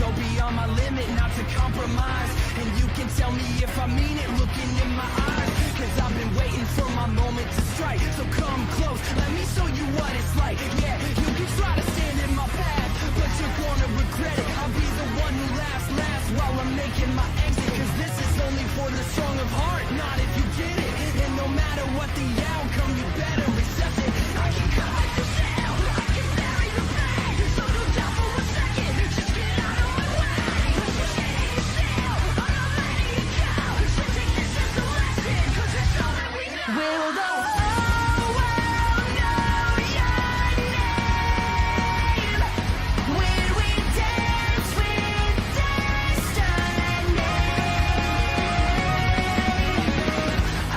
go beyond my limit, not to compromise. And you can tell me if I mean it, looking in my eyes. Cause I've been waiting for my moment to strike. So come close, let me show you what it's like. Yeah, you can try to stand in my path, but you're gonna regret it. I'll be the one who laughs while I'm making my exit. Cause this is only for the strong of heart, not if you get it. And no matter what the outcome, you better accept it. I can cut like the shell, I can bury the pain. So don't doubt for a second, just get out of my way. Cause you're staying still, I'm not letting you go. So take this as a lesson, cause it's all that we know. Will the whole world know your name? When we dance with destiny.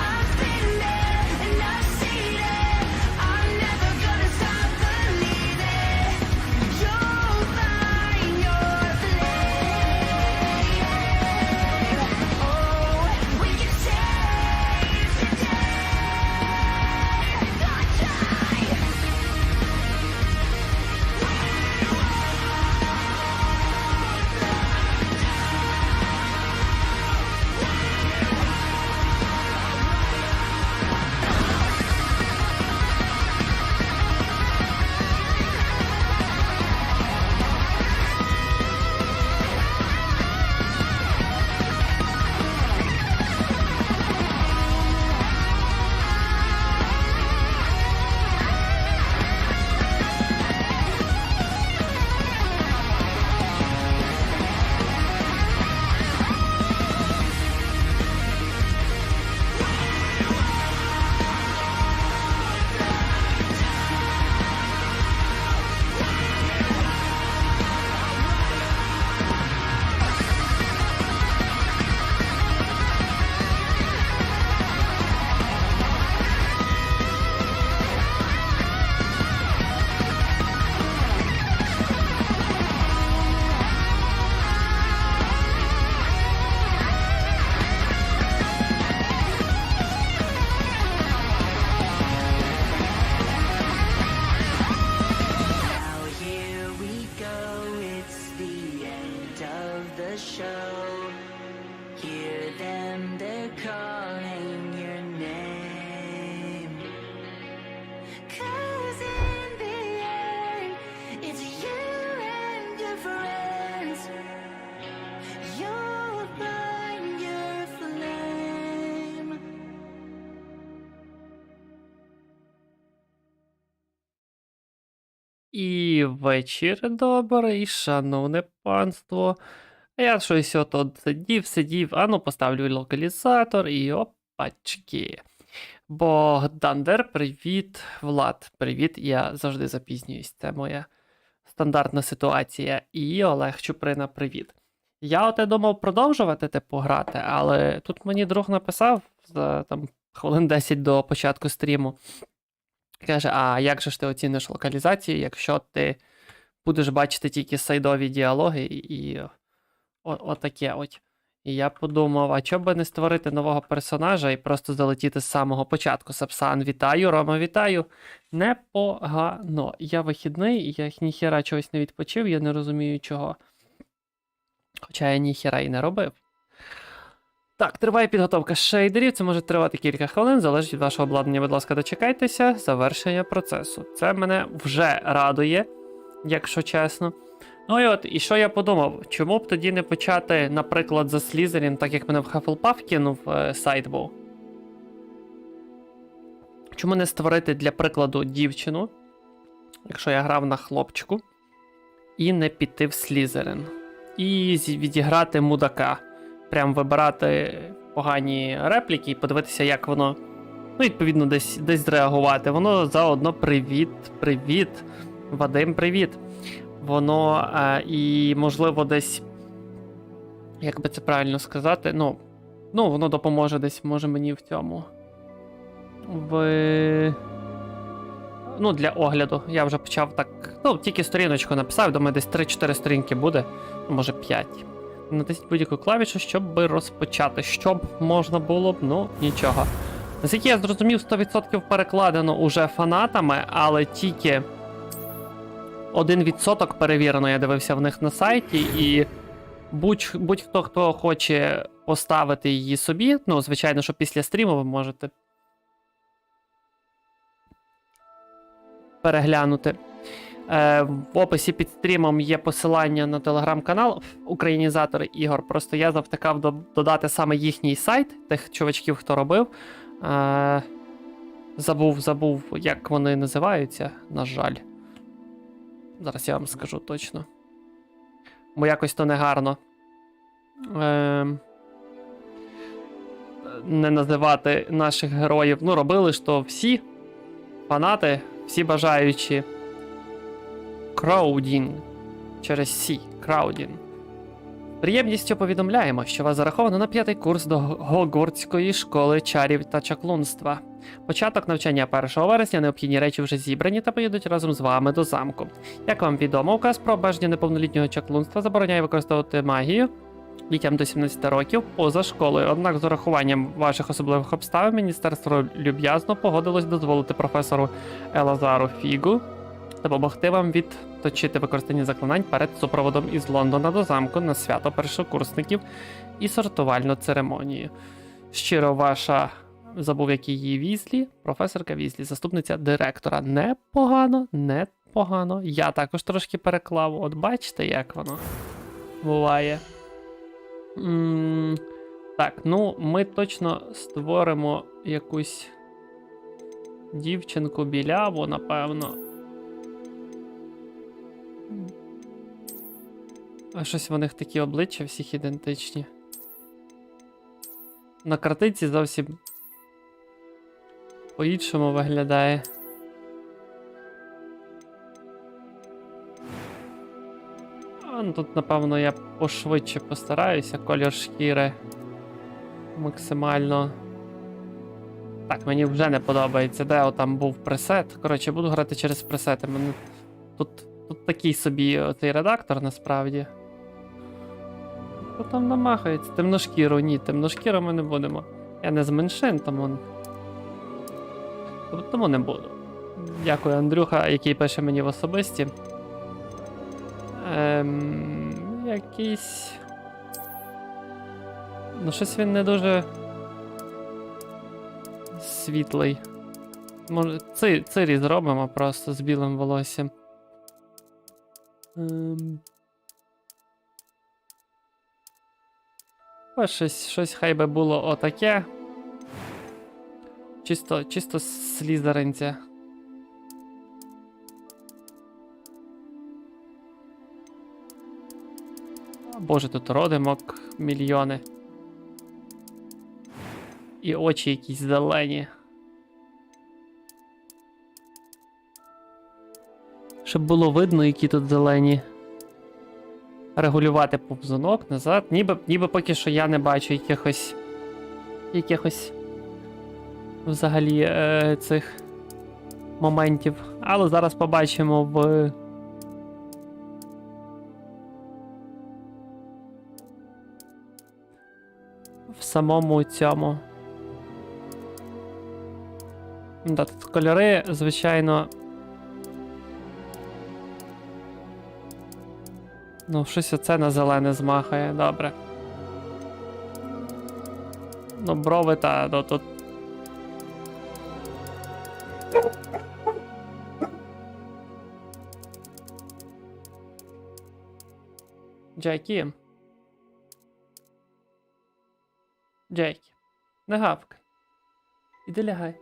I've been there and I've seen it. I'm never gonna stop believing. You'll find your flame. Oh, we can save today. Gotcha. Now here we go, it's the end of the show. Hear them, they're calling your name. 'Cause in the end, it's you and your friends. You'll find your flame. І вечір добрий, шановне панство. А я щось от сидів, поставлю локалізатор і опачки. Богдандер, привіт, Влад, привіт, я завжди запізнююсь, це моя стандартна ситуація. І Олег Чуприна, привіт. Я думав продовжувати грати, але тут мені друг написав за хвилин 10 до початку стріму. Каже, а як же ж ти оціниш локалізацію, якщо ти будеш бачити тільки сайдові діалоги і отаке от. І я подумав, а чого би не створити нового персонажа і просто залетіти з самого початку. Сапсан, вітаю, Рома, вітаю. Непогано. Я вихідний, я ніхера чогось не відпочив, я не розумію чого. Хоча я ніхера і не робив. Так, триває підготовка шейдерів, це може тривати кілька хвилин, залежить від вашого обладнання, будь ласка, дочекайтеся, завершення процесу. Це мене вже радує, якщо чесно. Ну і що я подумав, чому б тоді не почати, наприклад, за Слізерін, так як мене в Хафлпаф кинув сайт був. Чому не створити, для прикладу, дівчину, якщо я грав на хлопчику, і не піти в Слізерин. І відіграти мудака. Прям вибирати погані репліки і подивитися, як воно, відповідно, десь зреагувати. Воно заодно привіт, Вадим, привіт. Воно і, можливо, десь, як би це правильно сказати, воно допоможе десь, може, мені в цьому. Для огляду. Я вже почав так, тільки сторіночку написав, думаю, десь 3-4 сторінки буде, може 5. Натисніть будь-яку клавішу, щоб розпочати. Щоб можна було б, нічого. Наскільки я зрозумів, 100% перекладено уже фанатами, але тільки 1% перевірено, я дивився в них на сайті, і будь-хто, хто хоче поставити її собі, ну, звичайно, що після стріму ви можете переглянути. В описі під стрімом є посилання на телеграм-канал «Українізатори ігор». Просто я завтикав додати саме їхній сайт, тих чувачків, хто робив. Забув, як вони називаються, на жаль. Зараз я вам скажу точно. Бо якось то негарно не називати наших героїв. Ну, робили ж то всі фанати, всі бажаючі. Краудін. Через Сі. Краудін. Приємністю повідомляємо, що вас зараховано на 5-й курс до Гогвартської школи чарів та чаклунства. Початок навчання 1 вересня, необхідні речі вже зібрані та поїдуть разом з вами до замку. Як вам відомо, указ про обмеження неповнолітнього чаклунства забороняє використовувати магію дітям до 17 років поза школою. Однак з урахуванням ваших особливих обставин міністерство люб'язно погодилось дозволити професору Елазару Фігу допомогти вам відточити використання заклинань перед супроводом із Лондона до замку на свято першокурсників і сортувальну церемонію. Щиро ваша, забув як її, Візлі, професорка Візлі, заступниця директора. Непогано. Я також трошки переклав. От бачите, як воно буває. Так, ну ми точно створимо якусь дівчинку біляву, напевно. А щось в них такі обличчя всіх ідентичні. На картинці зовсім по-іншому виглядає. Ну, тут, напевно, я пошвидше постараюся. Колір шкіри максимально. Так, мені вже не подобається, де там був пресет. Коротше, буду грати через пресети. Тут такий собі цей редактор, насправді. Хто там намахається? Темношкіру, ні, темношкіру ми не будемо. Я не з меншин, тому не буду. Дякую, Андрюха, який пише мені в особисті. Якийсь... Ну, щось він не дуже світлий. Може, Цирі зробимо просто з білим волоссям. Ось щось хай би було отаке. Чисто слізеринця. Боже, тут родимок мільйони. І очі якісь зелені. Щоб було видно, які тут зелені. Регулювати повзунок назад. Ніби поки що я не бачу якихось взагалі цих моментів. Але зараз побачимо в самому цьому. Да, тут кольори, звичайно. Ну, щось оце на зелене змахає, добре. Ну, брови та тут. Джекі. Джекі. Не гавкай. Іди лягай.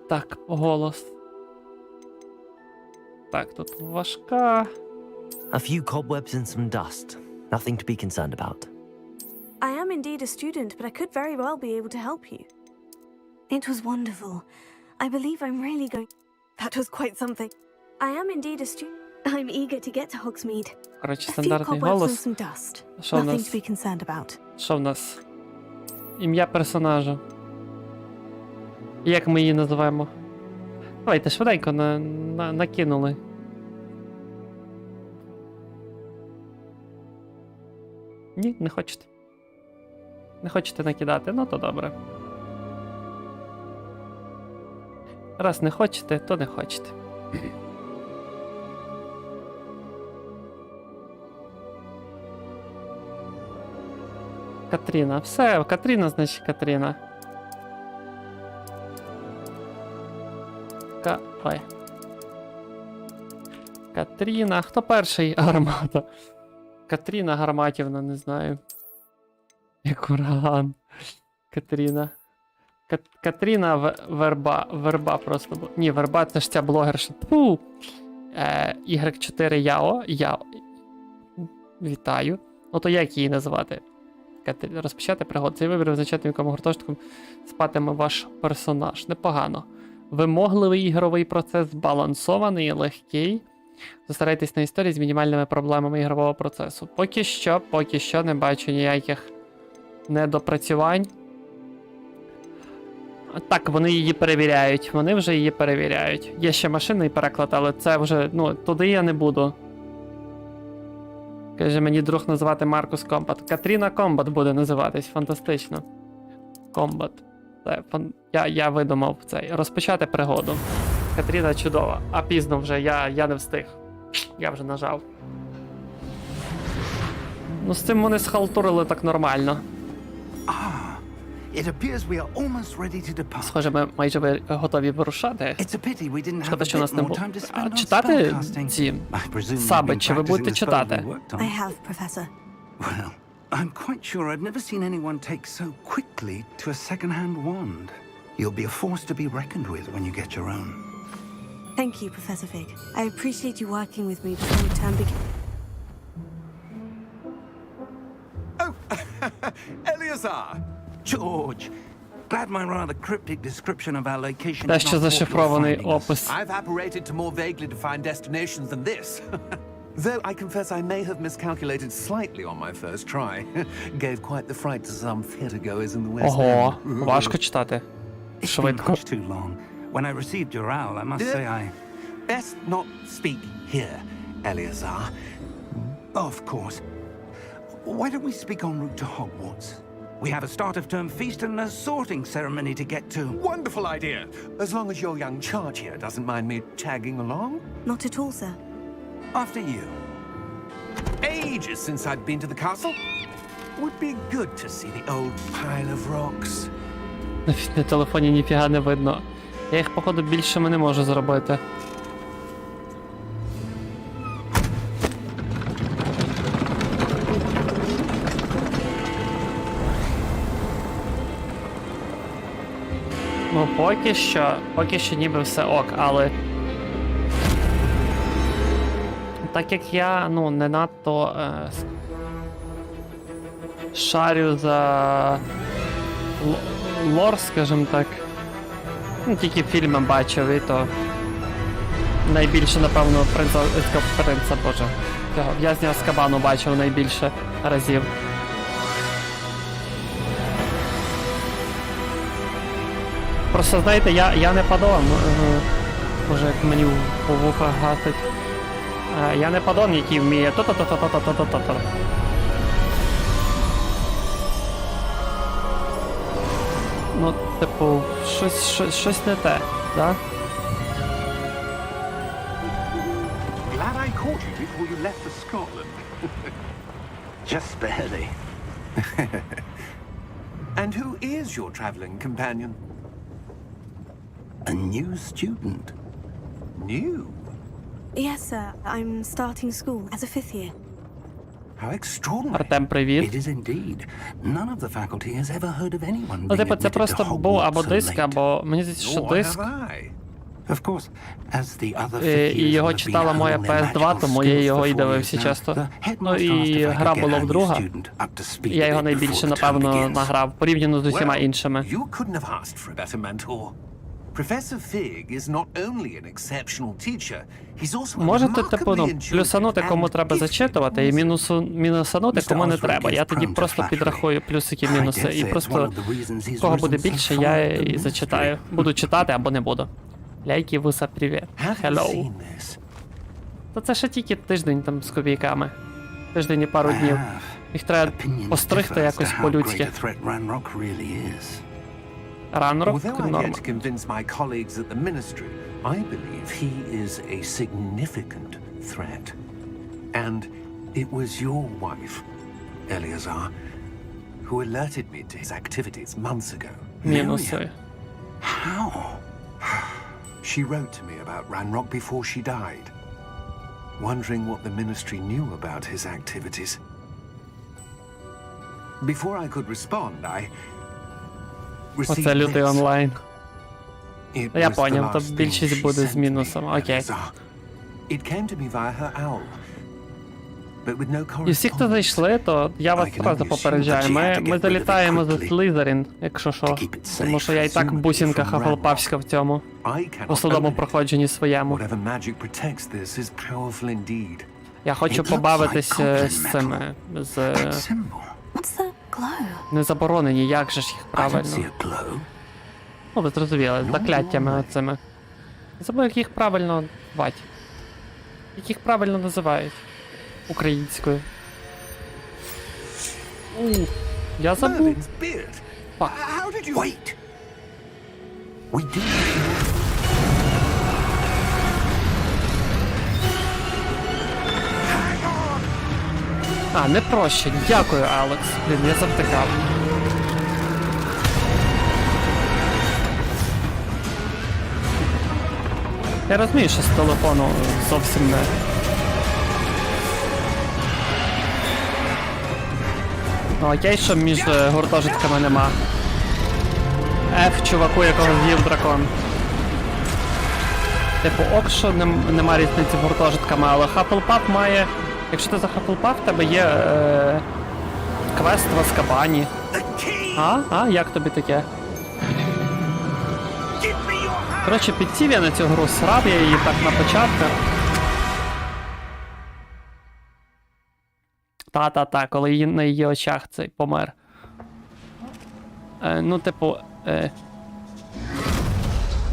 Так, голос. Так, тут важка. A few cobwebs and some dust. Nothing to be concerned about. I am indeed a student, but I could very well be able to help you. It was wonderful. I believe I'm really going... That was quite something. I am indeed a student. I'm eager to get to Hogsmeade. Коротше, A few стандартний cobwebs and голос. some dust. Що в Nothing нас? to be concerned about. Що в нас? Ім'я персонажа. Як ми її називаємо? Давайте швиденько накинули. Ні, не хочете. Не хочете накидати, ну то добре. Раз не хочете, то не хочете. Катріна. Все, Катріна, значить Катріна. Ой. Катріна. Хто перший? Гармата. Катріна Гарматівна, не знаю. Як ураган. Катріна. Катріна Верба. Верба просто. Ні, Верба це ж ця блогерша. Тьфу! Y4 Яо. Яо. Вітаю. Ну то як її називати? Розпочати пригод. Цей вибір визначати, в якому гуртожитку спатиме ваш персонаж. Непогано. Вимогливий ігровий процес, збалансований і легкий. Зосередьтесь на історії з мінімальними проблемами ігрового процесу. Поки що не бачу ніяких недопрацювань. Так, вони її перевіряють. Вони вже її перевіряють. Є ще машинний переклад, але це вже, ну, туди я не буду. Каже мені друг називати Маркус Комбат. Катріна Комбат буде називатись, фантастично. Комбат. Я видумав цей. Розпочати пригоду. Катріна чудова. А пізно вже, я не встиг. Я вже нажав. Ну, з цим вони схалтурили так нормально. Схоже, ми майже готові вирушати. Шкода, що у нас не було. Читати ці саби, чи ви будете читати? I have, Professor. Well, I'm quite sure I've never seen anyone take so quickly to a second-hand wand. You'll be a force to be reckoned with when you get your own. Thank you, Professor Fig. I appreciate you working with me before the term begins. Oh, Eleazar! George! Glad my rather cryptic description of our location Те, is що not what you're зашифрований finding us. опис. I've apparated to more vaguely defined destinations than this. Though I confess I may have miscalculated slightly on my first try. Gave quite the fright to some theatergoers in the West Ого, End. важко читати. It's been Швидко. much too long. When I received your owl, I must say I... Best not speak here, Eleazar. Of course. Why don't we speak en route to Hogwarts? We have a start-of-term feast and a sorting ceremony to get to. Wonderful idea. As long as your young charge here doesn't mind me tagging along. Not at all, sir. After you. Ages since I'd been to the castle. Would be good to see the old pile of rocks. Навіть на телефоні ніфіга не видно. Я їх, походу, більшими не можу зробити. Ну, поки що ніби все ок, але... Так як я, ну, не надто шарю за лор, скажімо так. Ну, тільки фільми бачив, і то найбільше, напевно, принца, боже, цього в'язня Азкабану бачив найбільше разів. Просто, знаєте, я не падон, боже, як мені по вухах гатить. Я не падон, який вміє то-то-то-то-то-то-то-то-то. Ну, типу, щось не те, да? Glad I caught you before you left for Scotland. Just barely. And who is your traveling companion? A new student. New? Yes, sir. I'm starting school as a fifth year. How extraordinary. Артем, привіт. It is indeed. None of the faculty has ever heard of anyone Ну, being типу, це admitted просто to був Hogwarts або so диск, late. або, мені здається, що Nor диск. have I. Of course, as the other І fifth years його will have читала been моя honed their PS2, magical тому я skills його for і 4 дивився years часто. now, the Ну headmaster і asked if I гра could була get our new вдруга. student up to speed Я a його bit найбільше, before the term напевно, begins. награв, порівняно з усіма іншими. You couldn't have asked for a better mentor. Professor Fig is not only an exceptional teacher, he's also a Можете, типу, ну, remarkably плюсанути, кому intuitive треба and зачитувати, і gifted мінусанути, кому не треба. Я тоді просто підрахую плюсики, мінуси, і просто кого буде більше, я і зачитаю. Буду читати або не буду. Ляйки, вуса, привіт. Have you Hello. seen this? Та це ще тільки тиждень там з копійками. Тиждень і пару днів. Їх треба Opinions постригти differ as якось to how по-людськи. great a threat Ranrock really is. Ранрок Although I've норм. yet to convince my colleagues at the ministry, I believe he is a significant threat. And it was your wife, Eleazar, who alerted me to his activities months ago. Мінуси. How? She wrote to me about Ranrock before she died, wondering what the ministry knew about his activities. Before I could respond, I received Оце лютий this. онлайн. It Я was the поняв, last то thing більшість she буде sent з me, мінусом. Окей. Eleazar. It came to me via her owl, but with no І всі, хто correspondence. зайшли, то я вас одразу попереджаю. Ми залітаємо за Слизерін, якщо що. Тому що я і так бусінка хафлпавська в цьому. I cannot У судовому own it. проходженні своєму. Whatever magic protects this is powerful indeed. Я хочу побавитись з цими, з Symbol. What's that glow? незаборонені, як же ж їх I don't правильно. see a glow. Ну, ви зрозуміли, з закляттями оцими. Забув, як їх правильно звати. Як їх правильно називають. Українською. Я забув. Merlin's beard. Fuck. How did you... Wait! We do. А, не проще. Дякую, Алекс. Блін, я завтикав. Я розумію, що з телефону зовсім не. Ну окей, що між гуртожитками нема. F, чуваку, якого з'їв дракон. Типу, ок, що нема різниці з гуртожитками, але Хафлпаф має... Якщо ти за Хафлпаф, в тебе є квест в Азкабані. А? Як тобі таке? Коротше, підсів я на цю гру, срав я її так на початку. Та, коли її, на її очах цей помер. Ну, типу...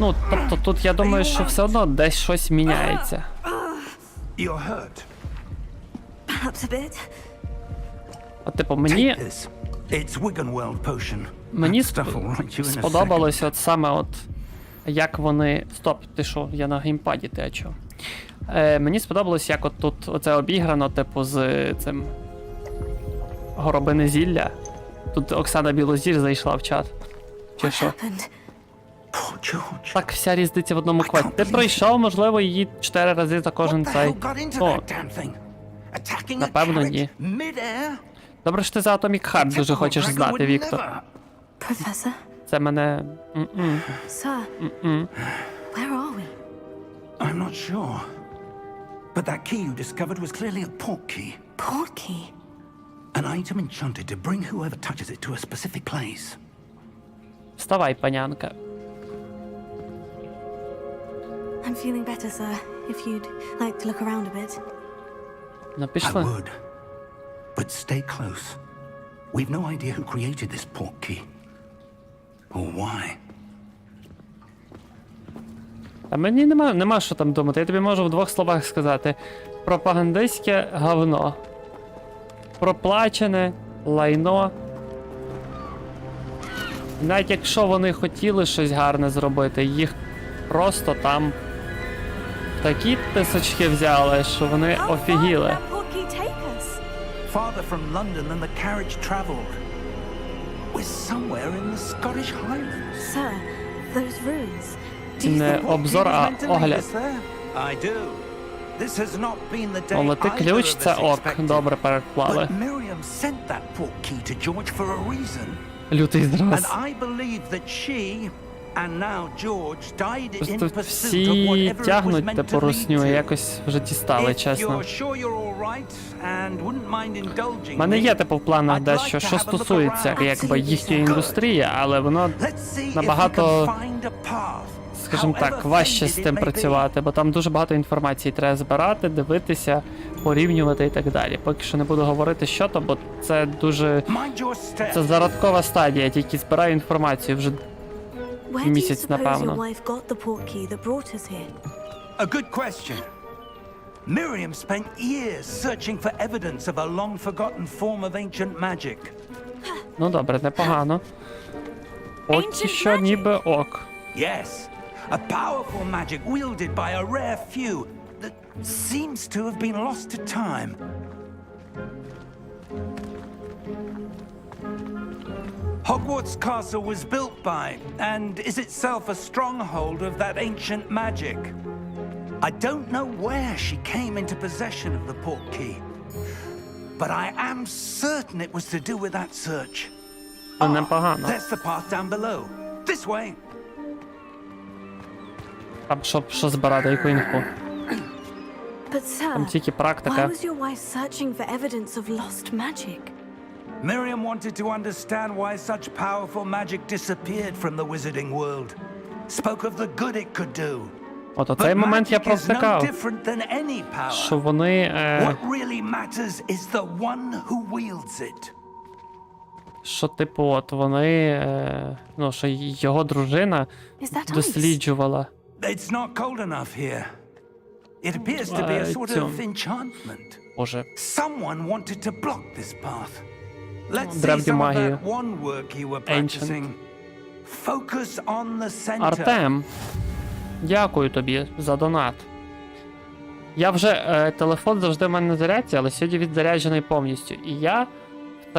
Ну, тобто тут я думаю, що все одно десь щось міняється. You're hurt. Perhaps a bit. От, типу, мені... Take this. It's Wiggenweld potion. Мені That stuff will right you in a сподобалось от саме от як вони... Стоп, ти що? Я на геймпаді, ти а чо? Мені сподобалось, як от тут оце обіграно, типу, з цим... Горобине зілля. Тут Оксана Білозір зайшла в чат. Чи що? Happened. Poor George. Так, вся різниця в одному квесті. Ти пройшов, можливо, її 4 рази за кожен What the цей. hell got into О, that damn thing? Attacking a напевно, carriage ні. mid-air? Добре, що ти за Atomic Heart дуже Typical хочеш Draco знати, would Віктор. never. Professor? Це мене... Sir? Where are we? I'm not sure. But that key you discovered was clearly a port key. Portkey? An item enchanted to bring whoever touches it to a specific place. Вставай, панянка. I'm feeling better, sir. If you'd like to look around a bit. Ну, I пішли. would. But stay close. We've no idea who created this port key. Or why. А мені нема що там думати. Я тобі можу в 2 словах сказати. Пропагандистське говно. Проплачене лайно. Навіть якщо вони хотіли щось гарне зробити, їх просто там такі тисочки взяли, що вони How far did офігіли. that portkey take us? Farther from London than the carriage travelled. We're somewhere in the Scottish Highlands. Sir, those ruins. Це не обзор, а огляд. I do. This has not been the day Золотий either ключ of це us ок. expected. Добре переклали. But Miriam sent that port key to George for a reason. Лютий And зраз. I believe that she, and now George, died in Просто pursuit of всі whatever it was тягнуть meant типу to lead русню, to. якось вже дістали, If чесно. you're sure you're all right and wouldn't mind indulging У мене є me, типу в планах I'd дещо, like to що have a look стосується around. якби їхньої Good. індустрії, але воно, Let's see if we набагато, can find a path. скажімо так, However важче з faded it тим may be. працювати, бо там дуже багато інформації треба збирати, дивитися, порівнювати і так далі. Поки що не буду говорити, що то, бо це дуже... Mind your step. Це зародкова стадія, я тільки збираю інформацію вже. Where do you Місяць, suppose your напевно. wife got the portkey that brought us here? A good question. Miriam spent years searching for evidence of a long-forgotten form of ancient magic. Ну добре, непогано. Поки що ніби ок. Yes, a powerful magic wielded by a rare few that seems to have been lost to time. Hogwarts Castle was built by, and is itself a stronghold of that ancient magic. I don't know where she came into possession of the portkey, but I am certain it was to do with that search. Непогано. There's the path down below. This way. Там що збирати, яку інфу? But sir, Там тільки why практика. was your wife searching for evidence of lost magic? Miriam wanted to understand why such powerful magic disappeared from the wizarding world. Spoke of the good it could do. От у But цей момент я magic is no провтикав, different than any що power. вони, What really matters is the one who wields it. що типу, от вони, ну, що його дружина Is that ice? досліджувала. It's not cold enough here. It appears to be a sort of Цьому. enchantment. Боже, Someone wanted to block this path. Let's see Древню some of магію. that one work you were Ancient. practicing. Focus on the center. Артем, дякую тобі за донат. Я вже, телефон завжди в мене на зарядці, але сьогодні він заряджений повністю. І я в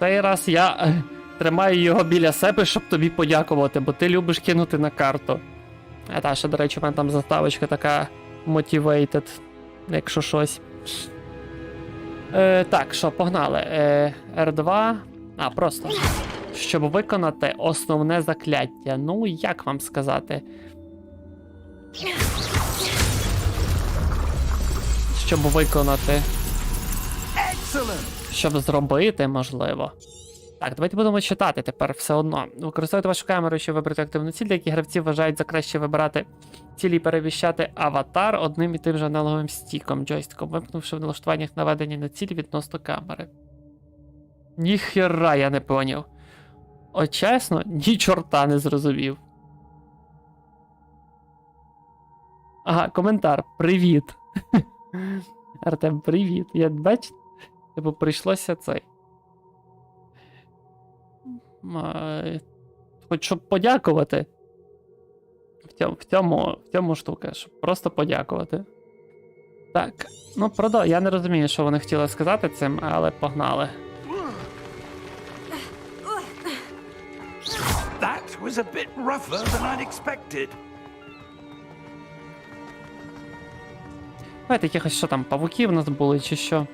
цей раз я тримаю його біля себе, щоб тобі подякувати, бо ти любиш кинути на карту. А та ще, до речі, у мене там заставочка така motivated, якщо щось. Так, що, погнали. R2. Просто. Щоб виконати основне закляття. Ну, як вам сказати? Щоб виконати. Excellent. Щоб зробити, можливо. Так, давайте будемо читати тепер все одно. Використовуйте вашу камеру, щоб вибрати активну ціль. Деякі гравці вважають за краще вибирати цілі і переміщати аватар одним і тим же аналоговим стіком, джойстиком, вимкнувши в налаштуваннях наведення на ціль відносно камери. Ніхера я не поняв. От чесно, ні чорта не зрозумів. Ага, коментар. Привіт. Артем, привіт. Я бачу, типу прийшлося цей. Хоч щоб подякувати. В цьому штука, щоб просто подякувати. Так, ну я не розумію, що вони хотіли сказати цим, але погнали. That was a bit rougher than I'd expected. Давайте якихось, що там, павуки в нас були, чи що?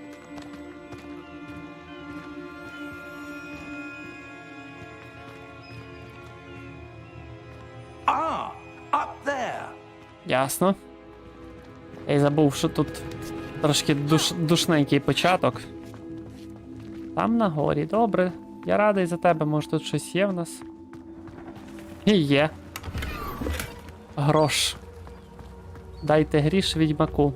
Up there. Ясно. Я й забув, що тут трошки душненький початок. Там на горі, добре. Я радий за тебе, може тут щось є в нас. І є. Грош. Дайте гріш відьмаку.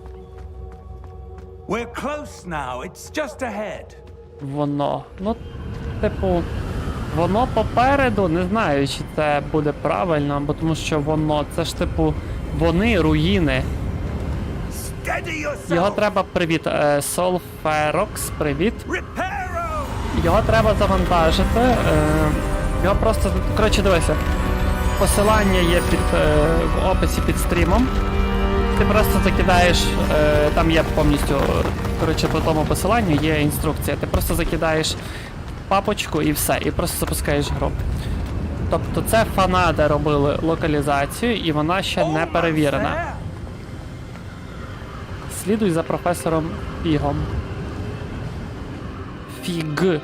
We're close now. It's just ahead. Воно. Ну, типу, воно попереду, не знаю, чи це буде правильно, бо тому що воно, це ж типу, вони руїни. Steady yourself. Його треба, привіт, Солферокс, привіт. Reparo. Його треба завантажити. Його просто, коротше, дивися. Посилання є в описі під стрімом. Ти просто закидаєш, там є повністю, коротше, по тому посиланню є інструкція. Ти просто закидаєш папочку і все, і просто запускаєш гру. Тобто це фанати робили локалізацію, і вона ще не перевірена. Слідуй за професором Фігом. Фіг.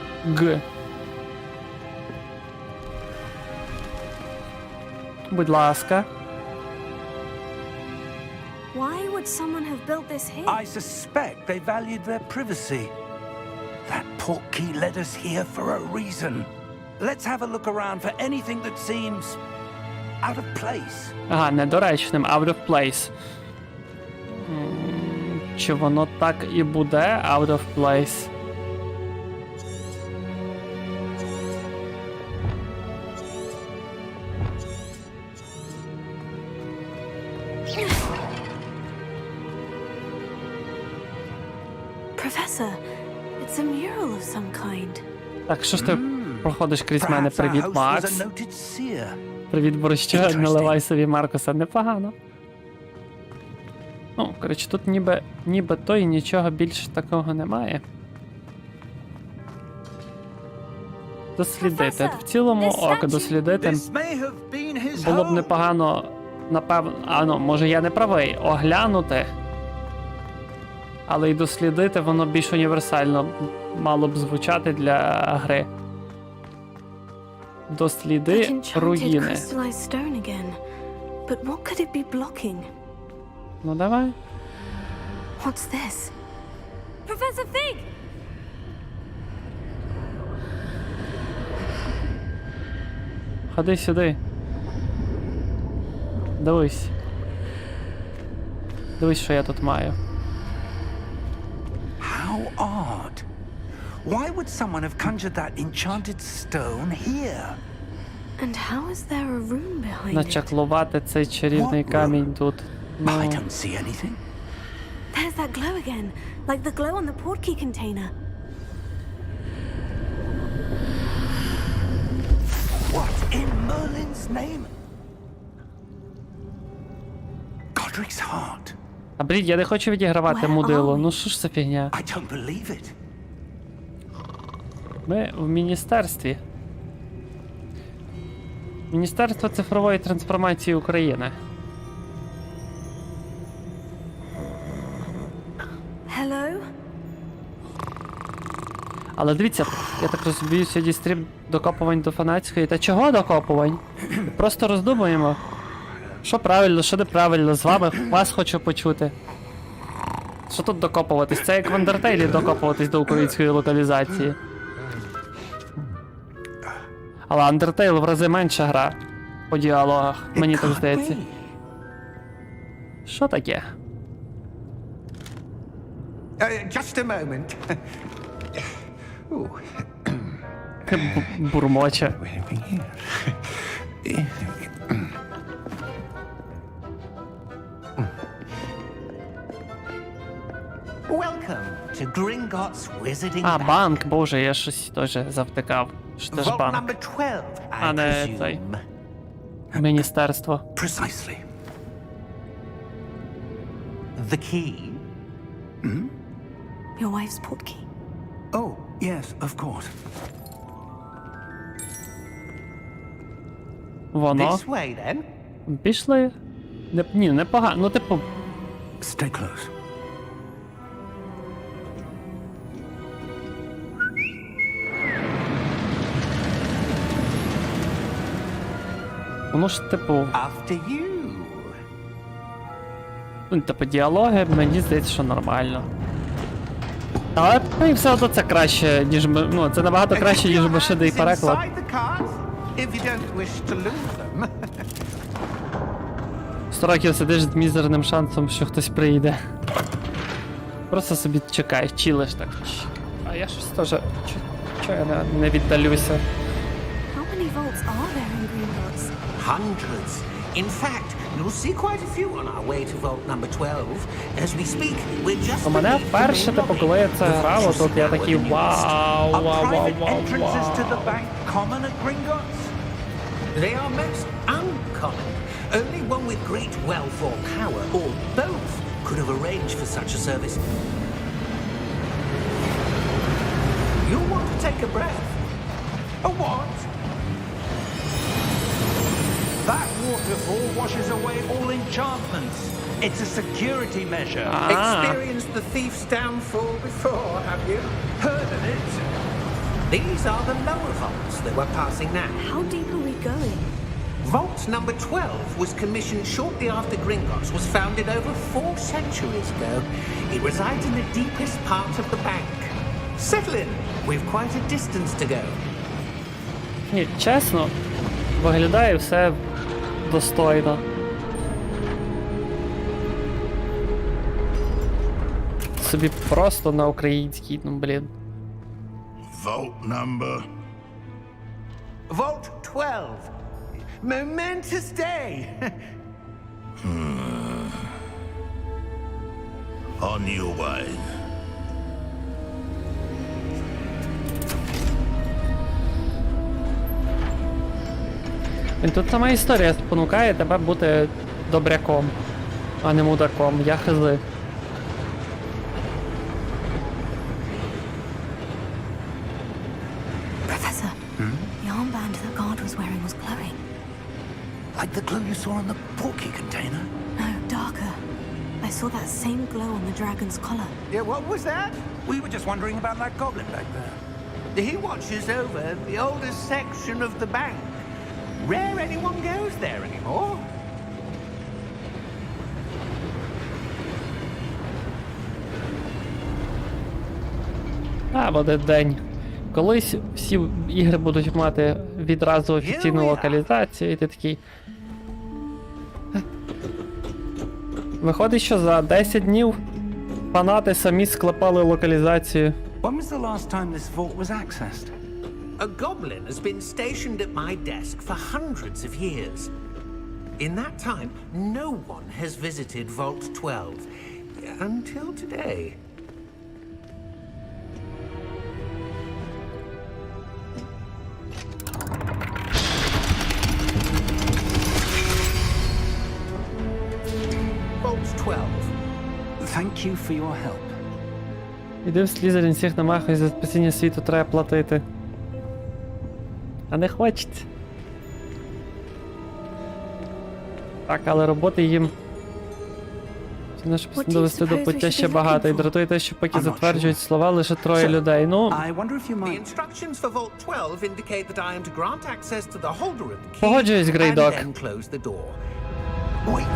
Будь ласка. Why would someone have built this here? I suspect they valued their privacy. That portkey led us here for a reason. Let's have a look around for anything that seems out of place. Ага, недоречним, out of place. Чи воно так і буде, out of place? Professor, it's a mural of some kind. Так, що ж ти проходиш крізь мене. Perhaps our Привіт, host was Макс. a noted seer. Привіт, борща, Interesting. наливай собі Маркуса. Непогано. Ну, коротше, тут ніби то і нічого більше такого немає. Дослідити. В цілому око дослідити This may have been his було б home. непогано, напевно, може я не правий, оглянути. Але й дослідити воно більш універсально мало б звучати для гри. That Досліди enchanted руїни. crystallized stone again. But what could it be blocking? Ну давай. What's this? Professor Fig! Ходи сюди. Дивись. Дивись, що я тут маю. How odd. Why would someone have conjured that enchanted stone here? And how is there a room behind it? Начаклувати цей чарівний What камінь тут. Ну, I don't see anything. There's that glow again, like the glow on the portkey container. What in Merlin's name? Godric's heart. а блін, я не хочу відігравати Where мудило. are we? Ну що ж це фігня? I don't believe it. Ми в міністерстві. Міністерство цифрової трансформації України. Hello? Але дивіться, я так розумію, сьогодні стрім докопувань до фанатської. Та чого докопувань? Просто роздумуємо. Що правильно, що неправильно, з вами вас хочу почути. Що тут докопуватись? Це як в Андертейлі докопуватись до української локалізації. Але Undertale в рази менша гра по діалогах, мені It так can't здається. be. Що таке? Just a moment. Ooh, Бурмоче. anything here? Welcome to Gringotts Wizarding А, Bank. банк, боже, я щось теж завтикав. Що це ж Vault банк? number 12, I А не цей. presume. Міністерство. Precisely. The key. Your wife's portkey. Oh, yes, of course. Воно. This way, then. Пішли. Ні, непогано. Ну, типу, Stay close. воно ж, типу, After you. ну, типу, діалоги, мені здається, що нормально. Але ну, і все одно це краще, ніж ми. Ну, це набагато краще, ніж машинний переклад. Inside the cards, if you don't wish to lose them. 100 років сидиш з мізерним шансом, що хтось прийде. Просто собі чекай, чилиш так. А я щось теж. Чого я не віддалюся? How many vaults are there in Gringotts? Hundreds. In fact, you'll see quite a few on our way to vault number 12. As we speak, we're just У мене beneath the вперше, main типу, lobby. коли я це The грав, vaults тут я now такий are the newest. вау, Are вау, вау, private вау, entrances to the вау. bank common at Gringotts? They are most uncommon. Only one with great wealth or power, or both, could have arranged for such a service. You'll want to take a breath. A what? That waterfall washes away all enchantments. It's a security measure. Experienced the thief's downfall before, have you? Heard of it? These are the lower vaults that we're passing now. How deep are we going? Vault number 12 was commissioned shortly after Gringotts was founded over 4 centuries ago. It resides in the deepest part of the bank. Settle in. We've quite a distance to go. Ні, чесно, виглядає все достойно. Собі просто на українській, ну блін. Vault number. Vault 12. Momentous day. On your way. І тут сама історія спонукає тебе бути добряком, а не мудаком. Я хз. Professor, the armband that guard was wearing was glowing. Like the glow you saw on the portkey container? No, darker. I saw that same glow on the dragon's collar. Yeah, what was that? We were just wondering about that goblin back there. He watches over the oldest section of the bank. Rare anyone goes there anymore. Буде день. Колись всі ігри будуть мати відразу офіційну локалізацію, і ти такий. Виходить, що за 10 днів фанати самі склепали локалізацію. When was the last time this vault was accessed? A goblin has been stationed at my desk for hundreds of years. In that time, no one has visited Vault 12. Until today. Vault 12. Thank you for your help. Іди в Слізерін, всіх намахай, за спасіння світу треба платити. А не хочеться. Так, але роботи їм... Це наше довести до пуття ще багато. І дратує те, що поки затверджують слова лише 3 людей. Ну, I wonder if you The might... instructions for Vault 12 indicate that I am to grant access to the holder of the key Погоджуюсь, Grey and Dog. then close the door. Wait!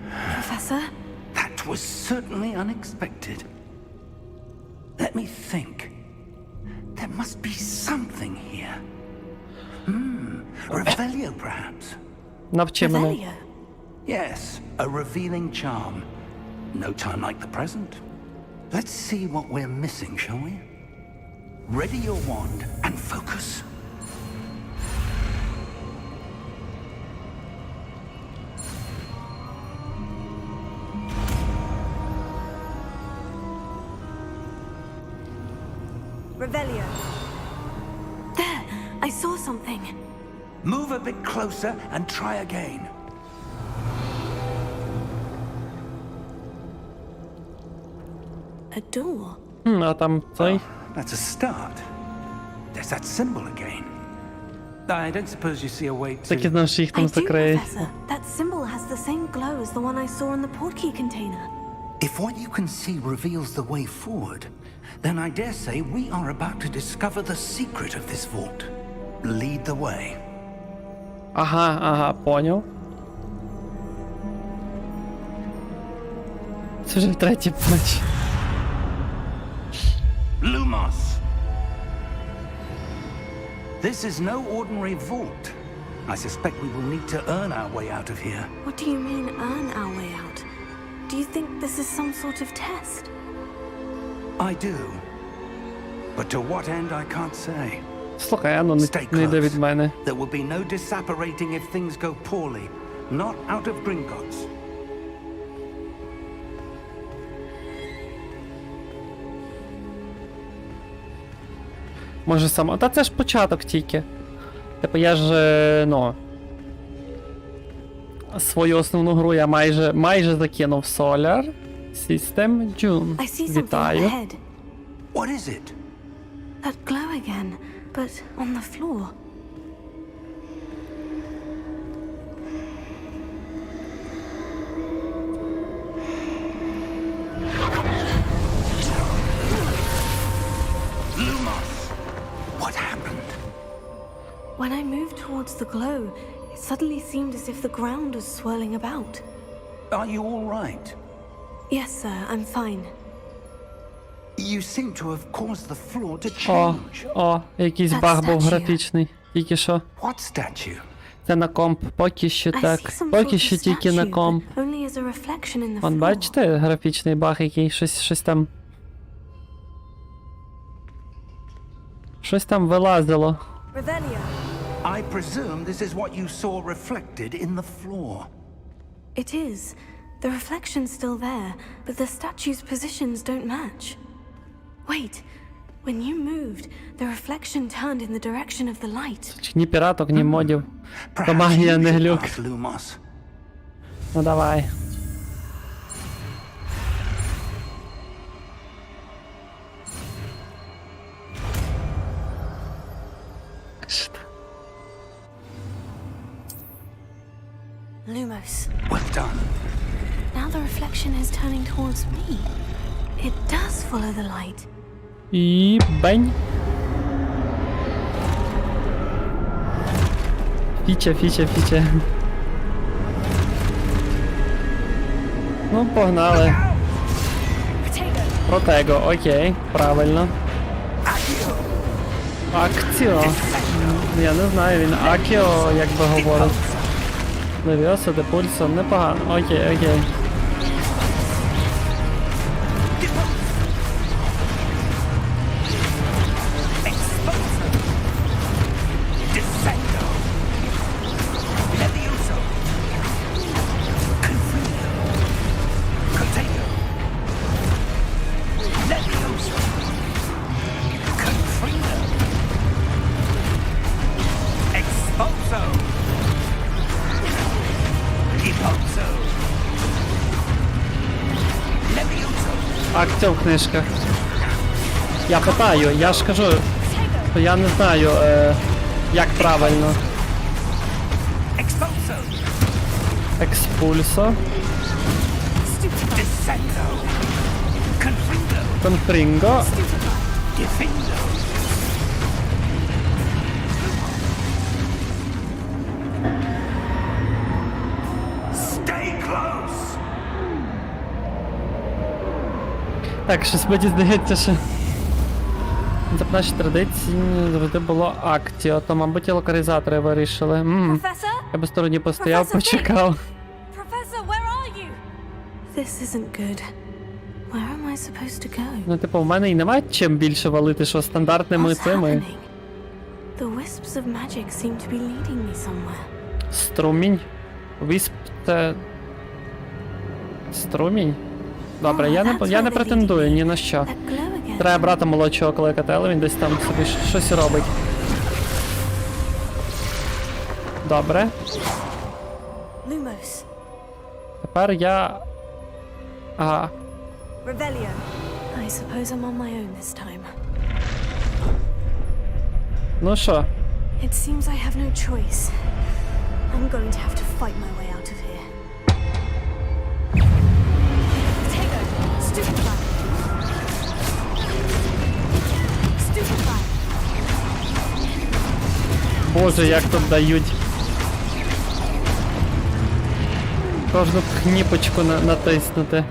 Professor? That was certainly unexpected. Let me think. There must be something here. Revelio, perhaps? навчи мене. Revelio? Yes, a revealing charm. No time like the present. Let's see what we're missing, shall we? Ready your wand and focus. Revelio. There! I saw something. Move a bit closer and try again. A door. А там цей. That's a start. There's that symbol again. I don't suppose you see a way Так і to... знав, що їх I там do, закриється. Professor. That symbol has the same glow as the one I saw in the portkey container. If what you can see reveals the way forward, then I dare say we are about to discover the secret of this vault. Lead the way. Ага, поняв. Це вже третій плач. Lumos! This is no ordinary vault. I suspect we will need to earn our way out of here. What do you mean, earn our way out? Do you think this is some sort of test? I do. But to what end I can't say. Слухай, ану, Stay не йде від close. мене. There will be no disapparating if things go poorly. Not out of Gringotts. Може сама. Та це ж початок тільки. Типу я ж, ну. Свою основну гру я майже закинув Solar System June. I see something up Вітаю. ahead. What is it? That glow again, but on the floor. Lumos! What happened? When I moved towards the glow, it suddenly seemed as if the ground was swirling about. Are you all right? Yes, sir, I'm fine. You seem to have caused the floor to О, change. якийсь That баг був statue. графічний. Тільки що. What statue? Це на комп. Поки що I так. see some Поки sort що of тільки на statue, комп. but only as a reflection in the Вон, floor. бачите, графічний баг, який щось там. Щось там вилазило. Revelio. I presume this is what you saw reflected in the floor. It is. The reflection's still there, but the statue's positions don't match. Wait, When you moved, the reflection turned in the direction of the light. Ні піраток, ні модів. То Perhaps магія, you не should глюк. ask Lumos. Ну давай. Lumos. Well done. Now the reflection is turning towards me. It does follow the light. І бень. Фіча, фіча, фіча. Ну, погнали. Протего, окей, правильно. Акціо. Я не знаю, він Акіо, як би говорить. Левіоса, Депульсо, непогано. Окей, окей. Акціо в книжках. Я питаю, я ж кажу, що я не знаю, як правильно. Експульсо. Конфрінго. Так, щось мені здається, що за наші традиції завжди було акціо, то, мабуть, і локалізатори вирішили. Professor? Я би в стороні постояв, Professor почекав. Professor, where are you? This isn't good. Where am I supposed to go? Ну, типу, в мене і немає чим більше валити, що стандартними What's цими. happening? The wisps of magic seem to be leading me somewhere. Струмінь. Вісп це... Струмінь? Добре, я не претендую ні на що. That glow again. Треба брата молодшого кликати, але він десь там собі щось робить. Добре. Lumos. Тепер я... Ага. Revelio. I suppose I'm on my own this time. Ну що? It seems I have no choice. I'm going to have to fight my way out of here. Potato! Stupefy! Stupefy! Боже, як тут дають. Кожну кніпочку натиснути.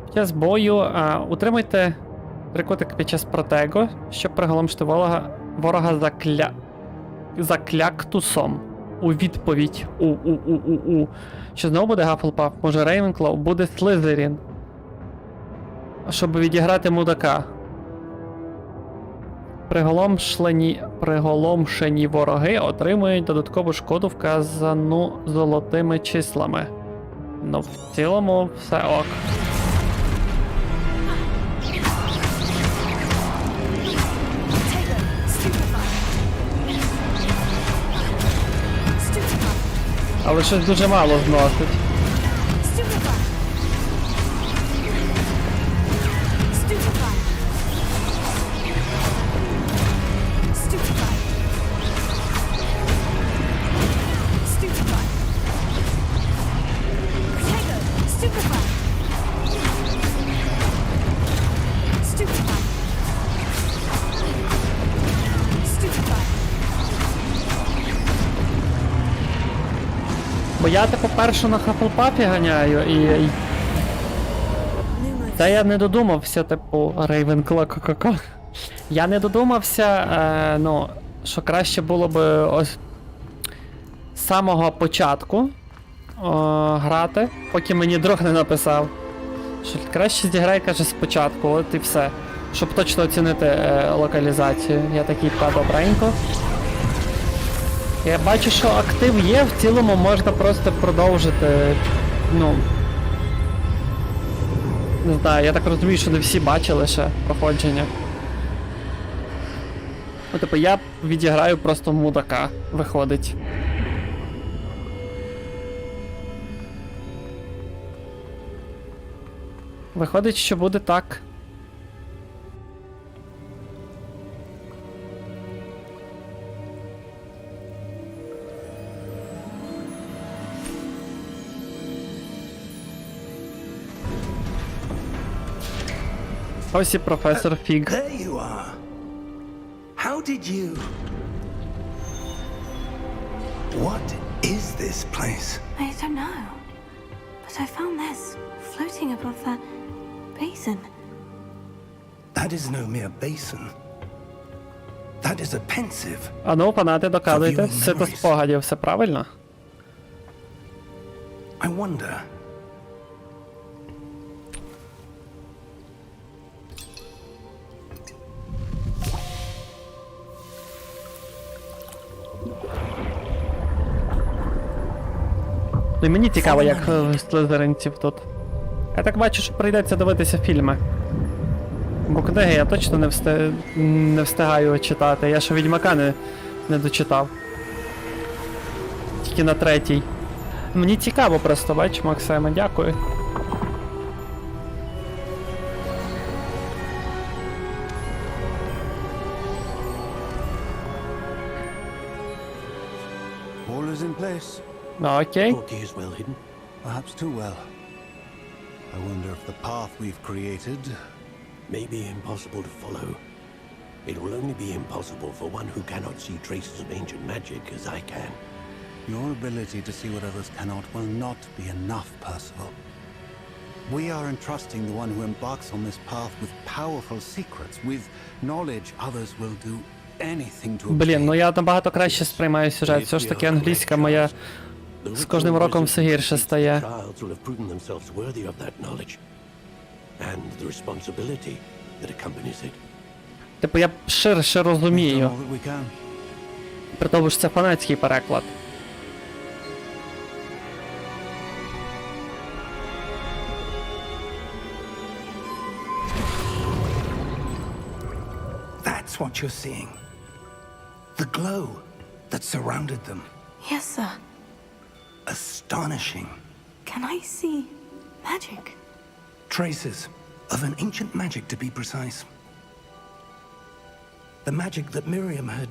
Під час бою утримуйте трикутик під час протего, щоб приголомшити ворога закляктусом. У відповідь у. Що знову буде Гафлпаф, може Рейвенклоу, буде Слизерін. Щоб відіграти мудака. Приголомшені вороги отримують додаткову шкоду, вказану золотими числами. Ну, в цілому все ок. Але щось дуже мало зносить. Бо я типу першу на Хафлпафі ганяю і... Та я не додумався, типу, Рейвенкла ка-ка-ка. Я не додумався, ну, що краще було б ось з самого початку грати, поки мені друг не написав. Що краще зіграй, каже, спочатку, от і все. Щоб точно оцінити локалізацію. Я такий, та добренько. Я бачу, що актив є, в цілому можна просто продовжити, ну... Не знаю, я так розумію, що не всі бачили ще проходження. Ну, типу, я відіграю просто мудака, виходить. Виходить, що буде так. Ось і професор Фіг. There you are. How did you... What is this place? I don't know. But I found this floating above that basin. That is no mere basin. That is a pensive. А ну, фанати, доказуйте. Це то спогадів, все правильно? I wonder... Ну і мені цікаво, як слизеринців тут. Я так бачу, що прийдеться дивитися фільми. Бо книги я точно не встигаю читати. Я ще Відьмака не дочитав. Тільки на 3-й. Мені цікаво просто, бач, Максиме, дякую. All is in place. Ну, окей. Portkey is well hidden. Perhaps too well. I wonder if the path we've created... May be impossible to follow. It will only be impossible for one who cannot see traces of ancient magic as I can. Your ability to see what others cannot will not be enough, Percival. We are entrusting the one who embarks on this path with powerful secrets, with knowledge others will do anything to Блін, ну obtain. я набагато краще сприймаю сюжет. Все ж таки англійська моя з кожним роком все гірше стає. Trials will have proven themselves worthy of that knowledge and the responsibility that accompanies it. Типу, я ширше We've done розумію. all that we can. При тому ж це фанатський переклад. That's what you're seeing. The glow that surrounded them. Yes, sir. Astonishing. Can I see magic? Traces of an ancient magic, to be precise. The magic that Miriam had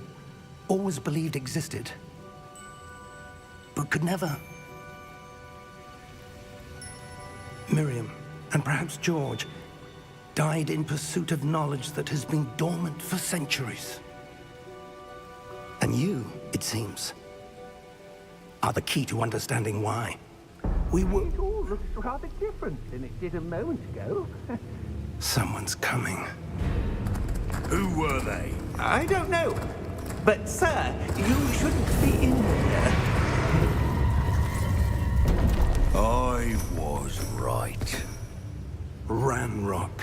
always believed existed, but could never. Miriam, and perhaps George, died in pursuit of knowledge that has been dormant for centuries. And you, it seems, are the key to understanding why. We were... It all looks rather different than it did a moment ago. Someone's coming. Who were they? I don't know. But, sir, you shouldn't be in here. I was right. Ramrock.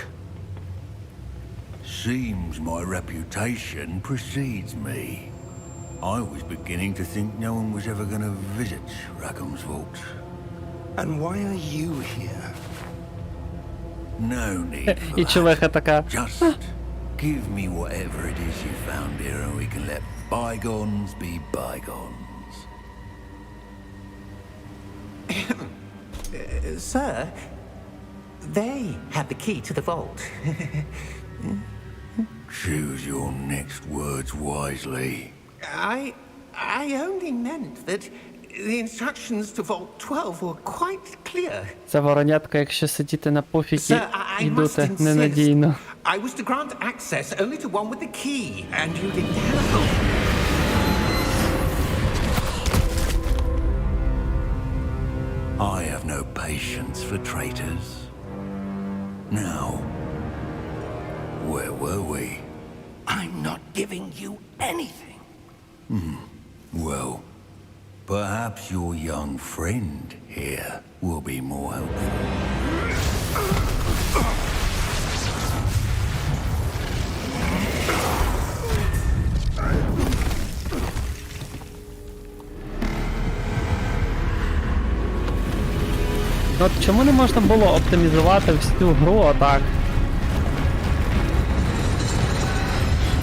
Seems my reputation precedes me. I was beginning to think no one was ever going to visit Rackham's vault. And why are you here? No need for І чувиха that. така. Just give me whatever it is you found here and we can let bygones be bygones. Sir, they had the key to the vault. Choose your next words wisely. I only meant that the instructions to Vault 12 were quite clear. Це воронятка, якщо сидіти на пуфіки Sir, I і must дути insist. ненадійно. I was to grant access only to one with the key, and you didn't help. I have no patience for traitors. Now, where were we? I'm not giving you anything. Well, perhaps your young friend here will be more helpful. От чому не можна було оптимізувати всю гру отак?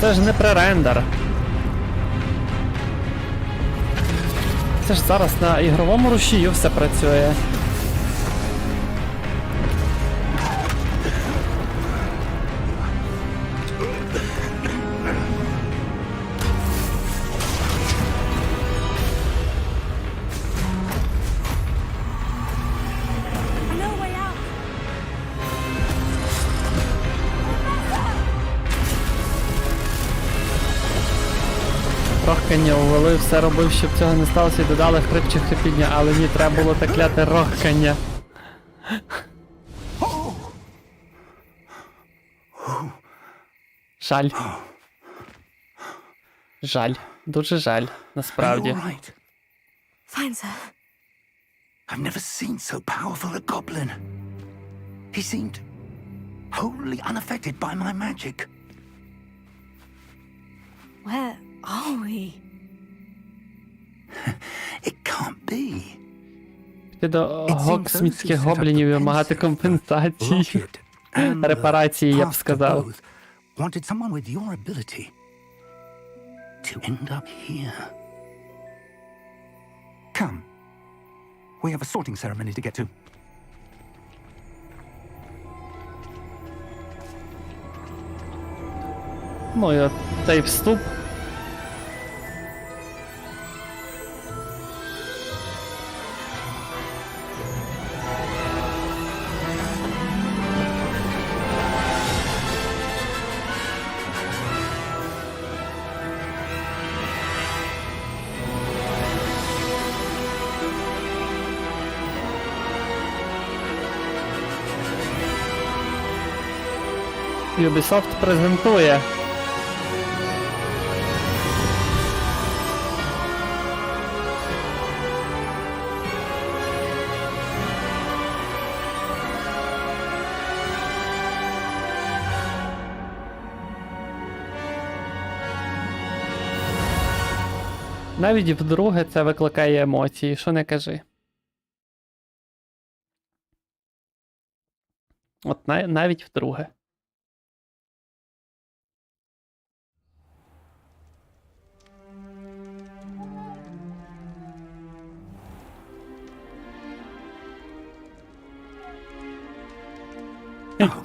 Це ж не пререндер. Це ж зараз на ігровому рушію все працює. Рохкання ввели, все робив, щоб цього не сталося, і додали хрип чи хрипіння, але ні, треба було так кляте рохкання. Жаль. Жаль. Дуже жаль, насправді. Fine, sir. I've never seen so powerful a goblin. He seemed wholly unaffected by my magic. Where are we? It can't be. Ти до гоксмітських гоблінів вимагати компенсації. Репарації, я б сказав. Wanted someone with your ability to end up here. Come. We have a sorting ceremony to get to. Ну і от цей вступ. Ubisoft презентує. Навіть вдруге це викликає емоції, що не кажи. От навіть вдруге.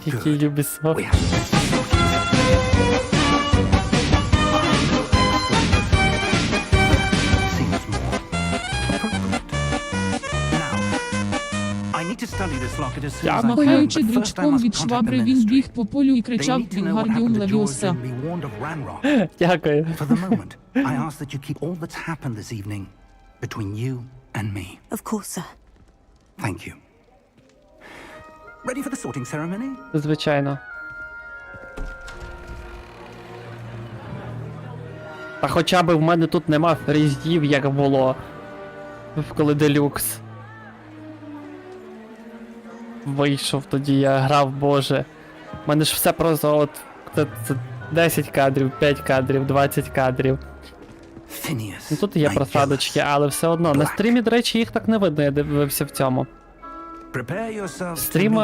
Який Ubisoft. Махаючи дрючком від швабри, він біг по полю і кричав «Вінгардіум Левіоса». Дякую. Of course, sir. Thank you. Ready for the sorting ceremony? Звичайно. Та хоча б в мене тут нема фріздів, як було, коли делюкс вийшов, тоді я грав, боже. У мене ж все просто от, це 10 кадрів, 5 кадрів, 20 кадрів. Ну, тут є просадочки, але все одно. На стрімі, до речі, їх так не видно, я дивився в цьому. Стрім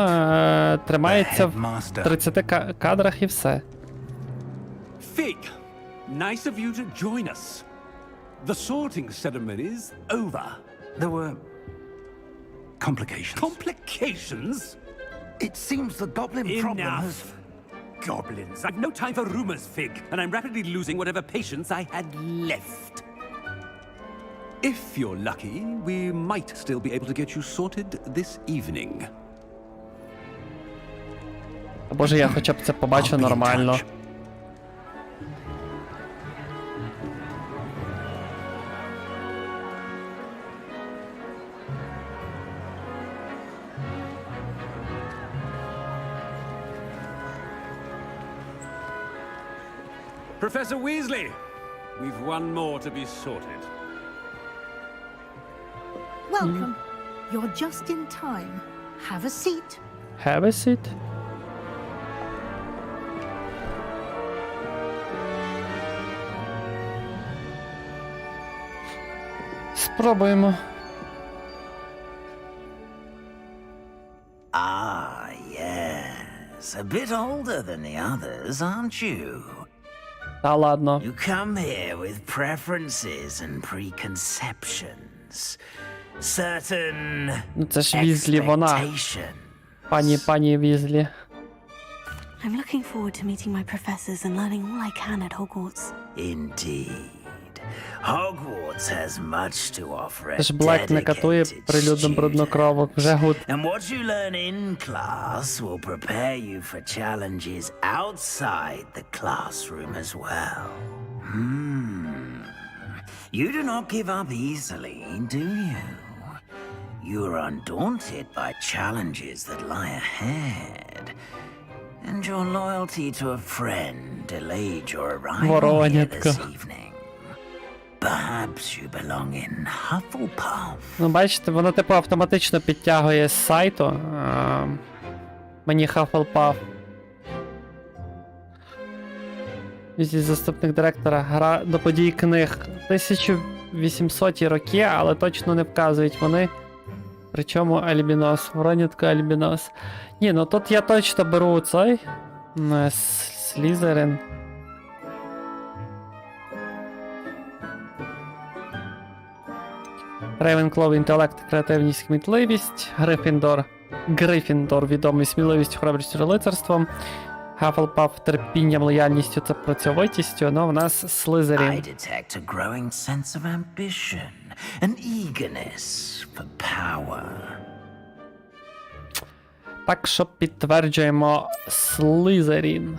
тримається в 30 кадрах і все. Fig, nice of you to join us. The sorting ceremony's over. There were complications. Complications? It seems the goblin problem has... Enough. Goblins. I've no time for rumors, Fig, and I'm rapidly losing whatever patience I had left. If you're lucky, we might still be able to get you sorted this evening. Боже, я хоча б це побачу нормально. Professor Weasley, we've one more to be sorted. Welcome. You're just in time. Have a seat. Have a seat? Спробуємо. Ah, yes. A bit older than the others, aren't you? Та ладно. You come here with preferences and preconceptions. Certain Ну це ж Візлі, вона. expectation. Пані Візлі. I'm looking forward to meeting my professors and learning all I can at Hogwarts. Indeed. Hogwarts has much to offer a Це ж Блек не катує dedicated прилюдно student. бруднокровок, вже гуд. And what you learn in class will prepare you for challenges outside the classroom as well. You do not give up easily, do you? You are undaunted by challenges that lie ahead. And your loyalty to a friend delayed your arrival here Воронятка. this evening. Perhaps you belong in Hufflepuff. Ну, бачите, воно типу автоматично підтягує з сайту. Мені Hufflepuff. Зі заступник директора. Гра до подій книг. 1800 роки, але точно не вказують вони. Причому альбінос. Воронятка альбінос. Ні, ну тут я точно беру цей. Слізерин. Рейвенклов, інтелект, креативність, кмітливість. Грифіндор, відомий сміливістю, хоробрістю та лицарством. Хафлпаф терпінням, лояльністю та працьовитістю. Ну, в нас I Слизерін. detect a growing sense of ambition, an eagerness for power. Так що підтверджуємо Слизерін.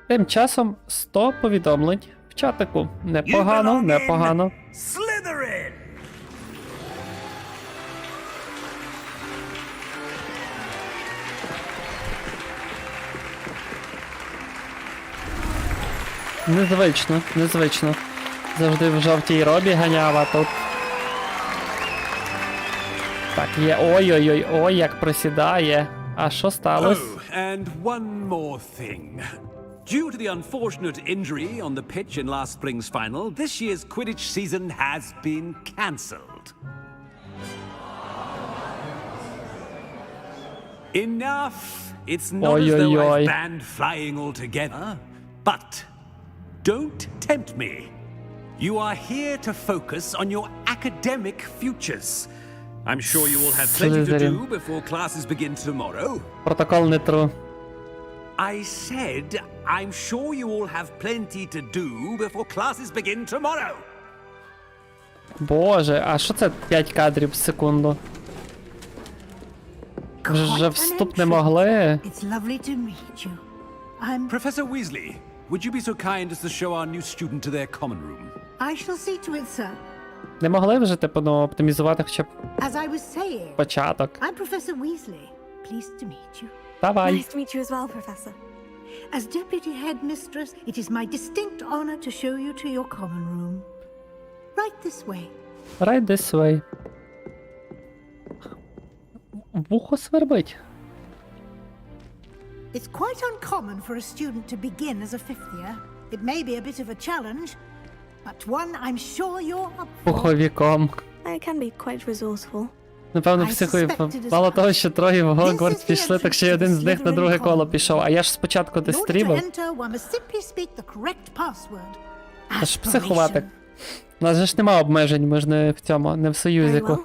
Тим часом 100 повідомлень в чатику. Непогано, непогано. Slytherin! Незвично. Завжди в жовтій робі ганяв, а тут. Так, є. Ой, як просідає. А що сталося? Oh, and one more thing. Due to the unfortunate injury on the pitch in last spring's final, this year's Quidditch season has been cancelled. Enough! It's not as though I've banned flying altogether, but don't tempt me. You are here to focus on your academic futures. I'm sure you will have plenty to do before classes begin tomorrow. Протокол не true. I said, I'm sure you all have plenty to do before classes begin tomorrow. Боже, а що це 5 кадрів в секунду? Вже вступ не могли. It's lovely to meet you. I'm... Professor Weasley, would you be so kind as to show our new student to their common room? I shall see to it, sir. Не могли вже, типу, ну, оптимізувати хоча б As I was saying, початок. I'm Professor Weasley. Pleased to meet you. Давай. Nice to meet you as well, Professor. As Deputy Headmistress, it is my distinct honor to show you to your common room. Right this way. Right this way. Вухо свербить. It's quite uncommon for a student to begin as a fifth year. It may be a bit of a challenge, but one I'm sure you're up for. Пуховіком. I can be quite resourceful. Напевно, психою. Мало того, що троє в Гогвартс пішли, так ще й один з них на друге коло пішов. А я ж спочатку не стрімив. Та ж психувати. У нас же ж нема обмежень, ми ж не в цьому, не в союзіку.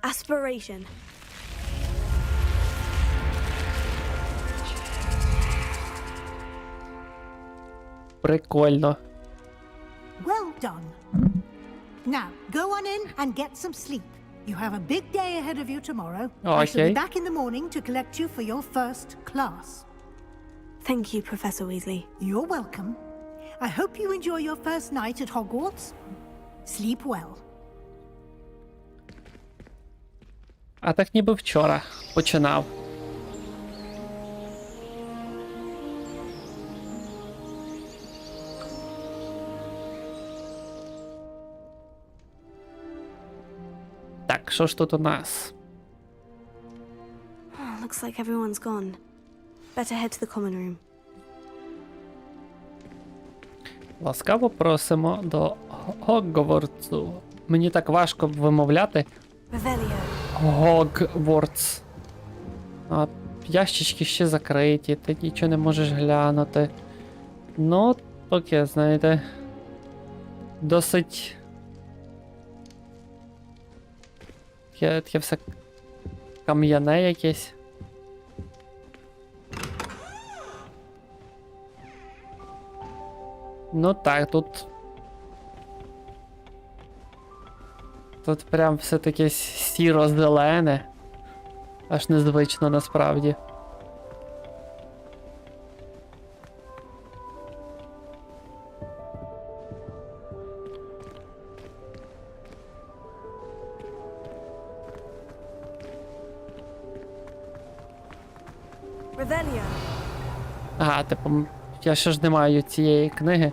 Aspiration. Прикольно. Well done. Now, go on in and get some sleep. You have a big day ahead of you tomorrow. I shall be back in the morning to collect you for your first class. Thank you, Professor Weasley. You're welcome. I hope you enjoy your first night at Hogwarts. Sleep well. А так ніби вчора починав. Так, що ж тут у нас? Looks like everyone's gone. Better head to the common room. Ласкаво просимо до Гогвартсу. Мені так важко вимовляти. Гогвартс. А ящички ще закриті, ти нічого не можеш глянути. Ну, таке, знаєте, досить... Таке все кам'яне якесь. Ну так, тут прям все таке сіро-зелене. Аж незвично насправді. Ага, типу, я ще ж не маю цієї книги,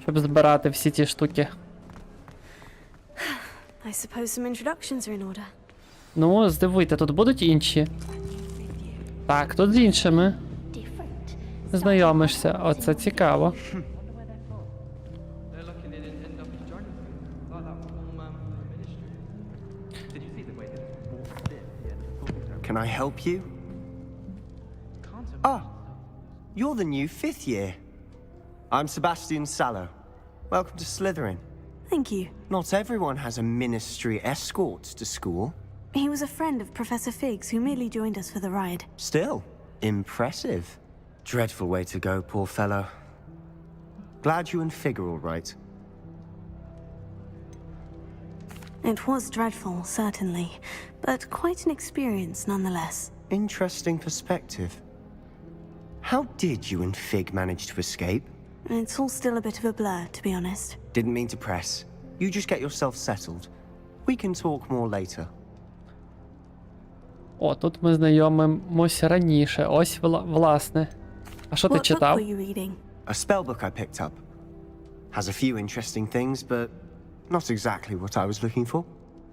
щоб збирати всі ті штуки. I suppose some introductions are in order. Ну, здивуйте, тут будуть інші? Так, тут з іншими. Знайомишся, оце цікаво. Can I help you? Ah, you're the new 5th year. I'm Sebastian Sallow. Welcome to Slytherin. Thank you. Not everyone has a ministry escort to school. He was a friend of Professor Fig's who merely joined us for the ride. Still, impressive. Dreadful way to go, poor fellow. Glad you and Fig are all right. It was dreadful, certainly, but quite an experience nonetheless. Interesting perspective. How did you and Fig manage to escape? It's all still a bit of a blur, to be honest. Didn't mean to press. You just get yourself settled. We can talk more later. О, тут ми знайомимося раніше. Ось, власне. А що ти читав? What book were you reading? A spellbook I picked up. Has a few interesting things, but not exactly what I was looking for.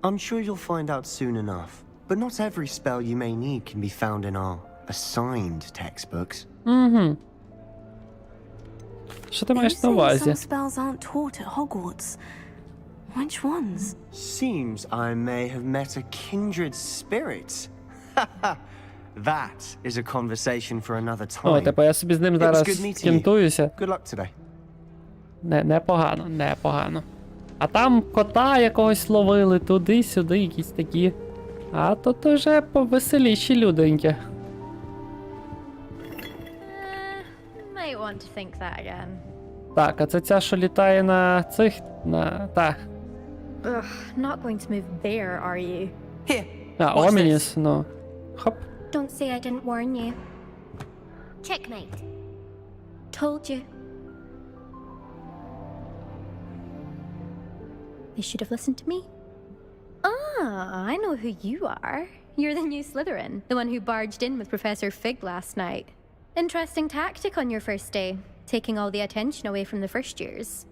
I'm sure you'll find out soon enough. But not every spell you may need can be found in our assigned textbooks. Угу. Що ти маєш на увазі? Some spells aren't taught at Hogwarts. Which ones? Seems I may have met a kindred spirit. That is a conversation for another time. О, типу я собі з ним зараз кінтуюся. Good luck today. Непогано, непогано. А там кота якогось ловили туди-сюди, якісь такі. А тут уже повеселіші люденьки. Might want to think that again. Так, а це ця, що літає на цих... Так. Ugh, not going to move there, are you? Here. А, Омініс, ну. Хоп. Don't say I didn't warn you. Checkmate. Told you. They should have listened to me. Ah, I know who you are. You're the new Slytherin, the one who barged in with Professor Fig last night. Interesting tactic on your first day, taking all the attention away from the first years.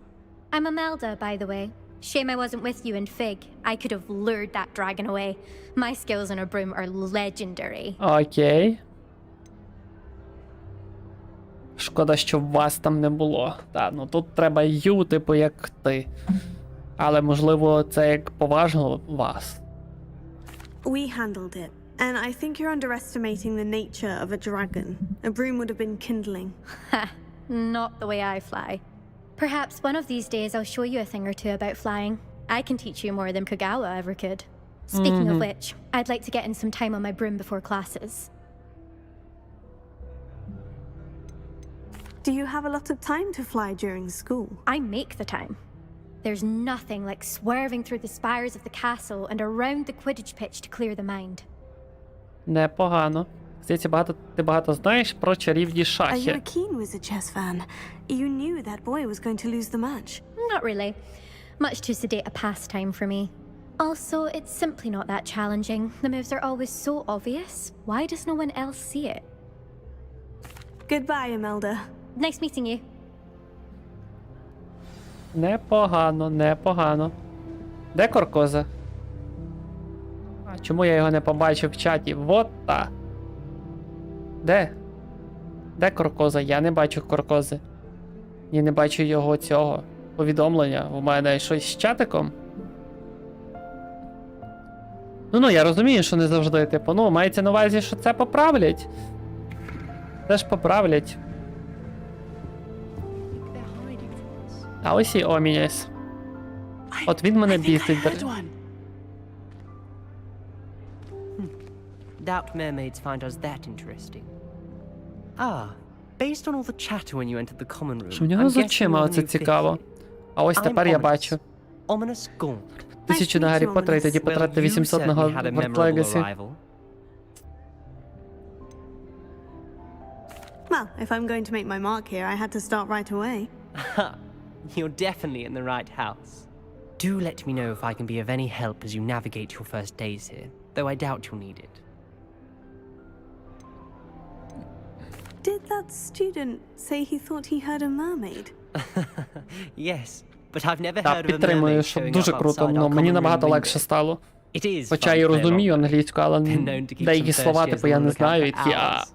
I'm Imelda, by the way. Shame I wasn't with you in Fig. I could have lured that dragon away. My skills on a broom are legendary. Окей. Шкода, що вас там не було. Та, ну тут треба ю, типу, як ти. Але, можливо, це як поважно вас. We handled it. And I think you're underestimating the nature of a dragon. A broom would have been kindling. Ha! Not the way I fly. Perhaps one of these days I'll show you a thing or two about flying. I can teach you more than Kogawa ever could. Speaking of which, I'd like to get in some time on my broom before classes. Do you have a lot of time to fly during school? I make the time. There's nothing like swerving through the spires of the castle and around the Quidditch pitch to clear the mind. Непогано. Здається, ти багато знаєш про чарівні Are you шахи. a keen wizard chess fan? You knew that boy was going to lose the match. Not really. Much too sedate a pastime for me. Also, it's simply not that challenging. The moves are always so obvious. Why does no one else see it? Goodbye, Imelda. Nice meeting you. Непогано, непогано. Де Коркоза? А чому я його не побачив в чаті? Вот та. Де? Де Коркоза? Я не бачу Коркози. Я не бачу його цього повідомлення. У мене щось з чатиком. Ну, я розумію, що не завжди, типу, ну, мається на увазі, що це поправлять. Це ж поправлять. А ось і Омініс. От він мене бісить. Doubt mermaids find us that interesting. Based on all the chatter when you entered the common room. Що в нього з очима оце цікаво. А ось тепер я бачу. 1000 на Гаррі Поттера і тоді потратити 800 на Hogwarts Legacy. Well, if I'm going to make my mark here, I had to start right away. You're definitely in the right house. Do let me know if I can be of any help as you navigate your first days here, though I doubt you'll need it. Did that student say he thought he heard a mermaid? Yes, but I've never Так, heard of a підтримую, mermaid що showing дуже up круто, outside но our мені common набагато room легше window. стало. It is Хоча fun і to play розумію along. англійську, але Been known to keep деякі some слова, first типу, years я on не the знаю, і lookout ті, for hours.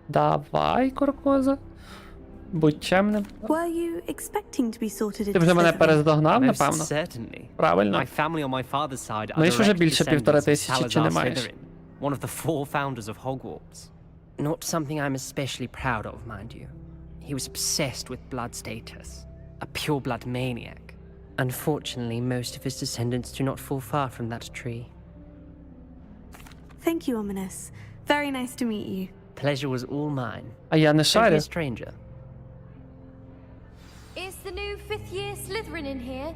Давай, Куркоза. Будь чемним. Were you expecting to be sorted into Ти вже мене Slytherin? перездогнав, Most напевно? certainly. Правильно. My family on my father's side are Маєш уже direct більше descendants of 1500, чи не Salazar маєш? Slytherin, one of the 4 founders of Hogwarts. Not something I'm especially proud of, mind you. He was obsessed with blood status, a pure-blood maniac. Unfortunately, most of his descendants do not fall far from that tree. Thank you, Ominous. Very nice to meet you. Pleasure was all mine. А я не Don't be шарю. a stranger. Is the new 5th-year Slytherin in here?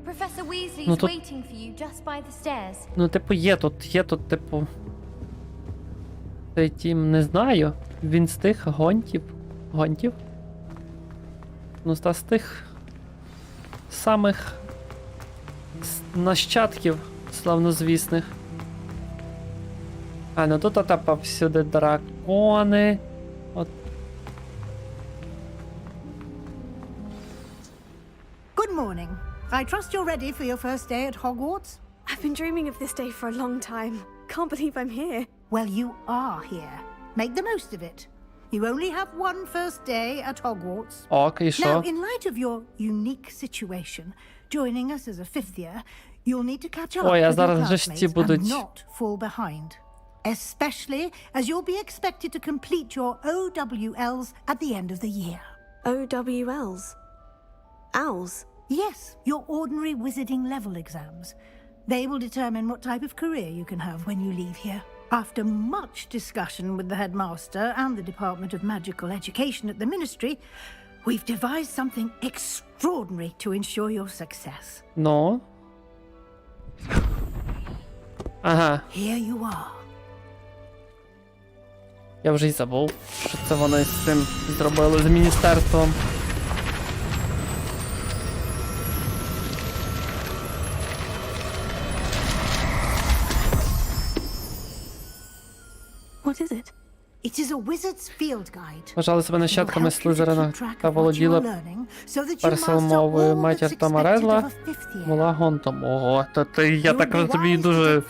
Professor Weasley's Ну, тут- waiting for you just by the stairs. Ну, типу, є тут, типу. Цей тім, не знаю. Він з тих гонтів. Гонтів? Ну, з тих самих нащадків славнозвісних. А, ну тут типа всюди дракони. От. Good morning. I trust you're ready for your first day at Hogwarts? I've been dreaming of this day for a long time. Can't believe I'm here. Well, you are here. Make the most of it. You only have one first day at Hogwarts. Ок, і що? Now, in light of your unique situation, joining us as a 5th year, you'll need to catch up Ой, а with your зараз же ж ці classmates будуть... and not fall behind. Especially as you'll be expected to complete your OWLs at the end of the year. OWLs? Owls? Yes, your ordinary wizarding level exams. They will determine what type of career you can have when you leave here. After much discussion with the headmaster and the Department of Magical Education at the Ministry, we've devised something extraordinary to ensure your success. Ну? Ага. Here you are. Я вже й забув, що це вони з цим зробили, з міністерством. What is it? It is a wizard's field guide. Вважали себе нащадками Слизерина та володіли персомовою. Матір Тома Редла була гонтом. Ого, то ти, я так розумію, дуже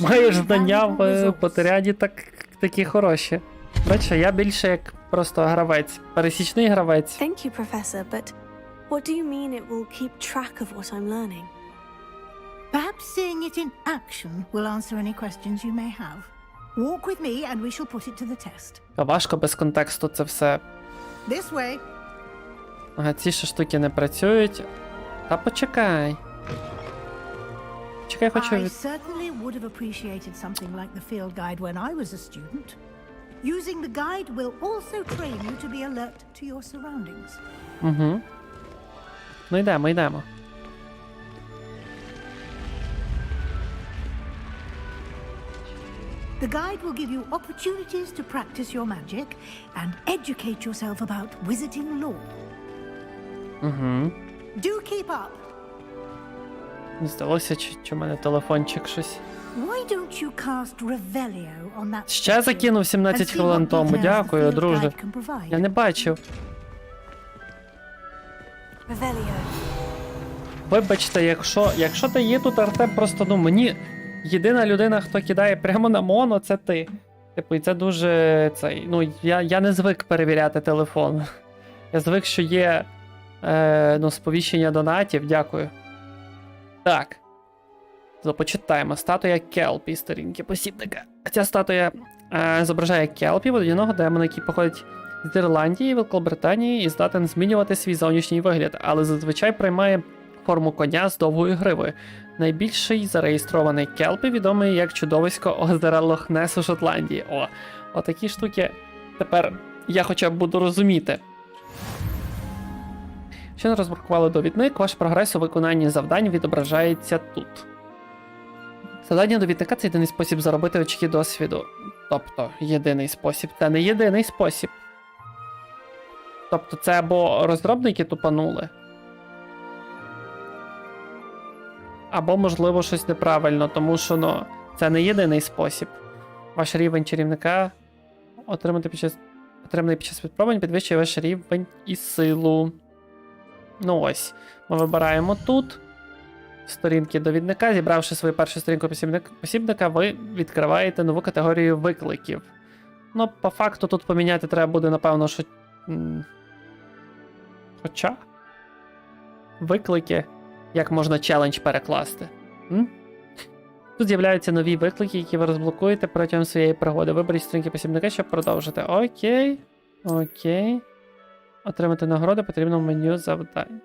маєш знання в потеряді такі хороші. Бачиш, я більше як просто гравець, пересічний гравець. Thank you, Professor, but what do you mean it will keep track of what I'm learning? Perhaps seeing it in action will answer any questions you may have. Walk with me and we shall put it to the test. Важко без контексту це все. This way. Ага, ці ще штуки не працюють. Та почекай. Чекай, хочу I від... certainly would have appreciated something like the field guide when I was a student. Using the guide will also train you to be alert to your surroundings. Угу. Ну йдемо. The guide will give you opportunities to practice your magic and educate yourself about wizarding lore. Угу. Do keep up. Здалося, чи в мене телефончик щось. Why don't you cast Revelio on that? Ще закинув 17 хвилин тому. Дякую, друже. Я не бачив. Revelio. Вибачте, якщо ти є тут, Артем, просто, ну, мені єдина людина, хто кидає прямо на моно, це ти. Типу, і це дуже цей. Ну, я не звик перевіряти телефон. Я звик, що є сповіщення донатів. Дякую. Так. Почитаємо. Статуя Келпі, сторінки посібника. Ця статуя зображає Келпі, водяного демона, який походить з Ірландії, Великобританії і здатен змінювати свій зовнішній вигляд, але зазвичай приймає форму коня з довгою гривою. Найбільший зареєстрований келпі, відомий як чудовисько озера Лох-Нес у Шотландії. Отакі штуки тепер я хоча б буду розуміти. Ще не розблокували довідник, ваш прогрес у виконанні завдань відображається тут. Завдання довідника – це єдиний спосіб заробити очки досвіду. Тобто, єдиний спосіб. Це не єдиний спосіб. Тобто, це або розробники тупанули, або, можливо, щось неправильно, тому що, це не єдиний спосіб. Ваш рівень чарівника отриманий під час випробувань підвищує ваш рівень і силу. Ось. Ми вибираємо тут сторінки довідника. Зібравши свою першу сторінку посібника, ви відкриваєте нову категорію викликів. По факту тут поміняти треба буде, напевно, що... Хоча... Виклики... Як можна челендж перекласти? Тут з'являються нові виклики, які ви розблокуєте протягом своєї пригоди. Виберіть сторінки посібника, щоб продовжити. Окей. Отримати нагороди потрібно в меню завдань.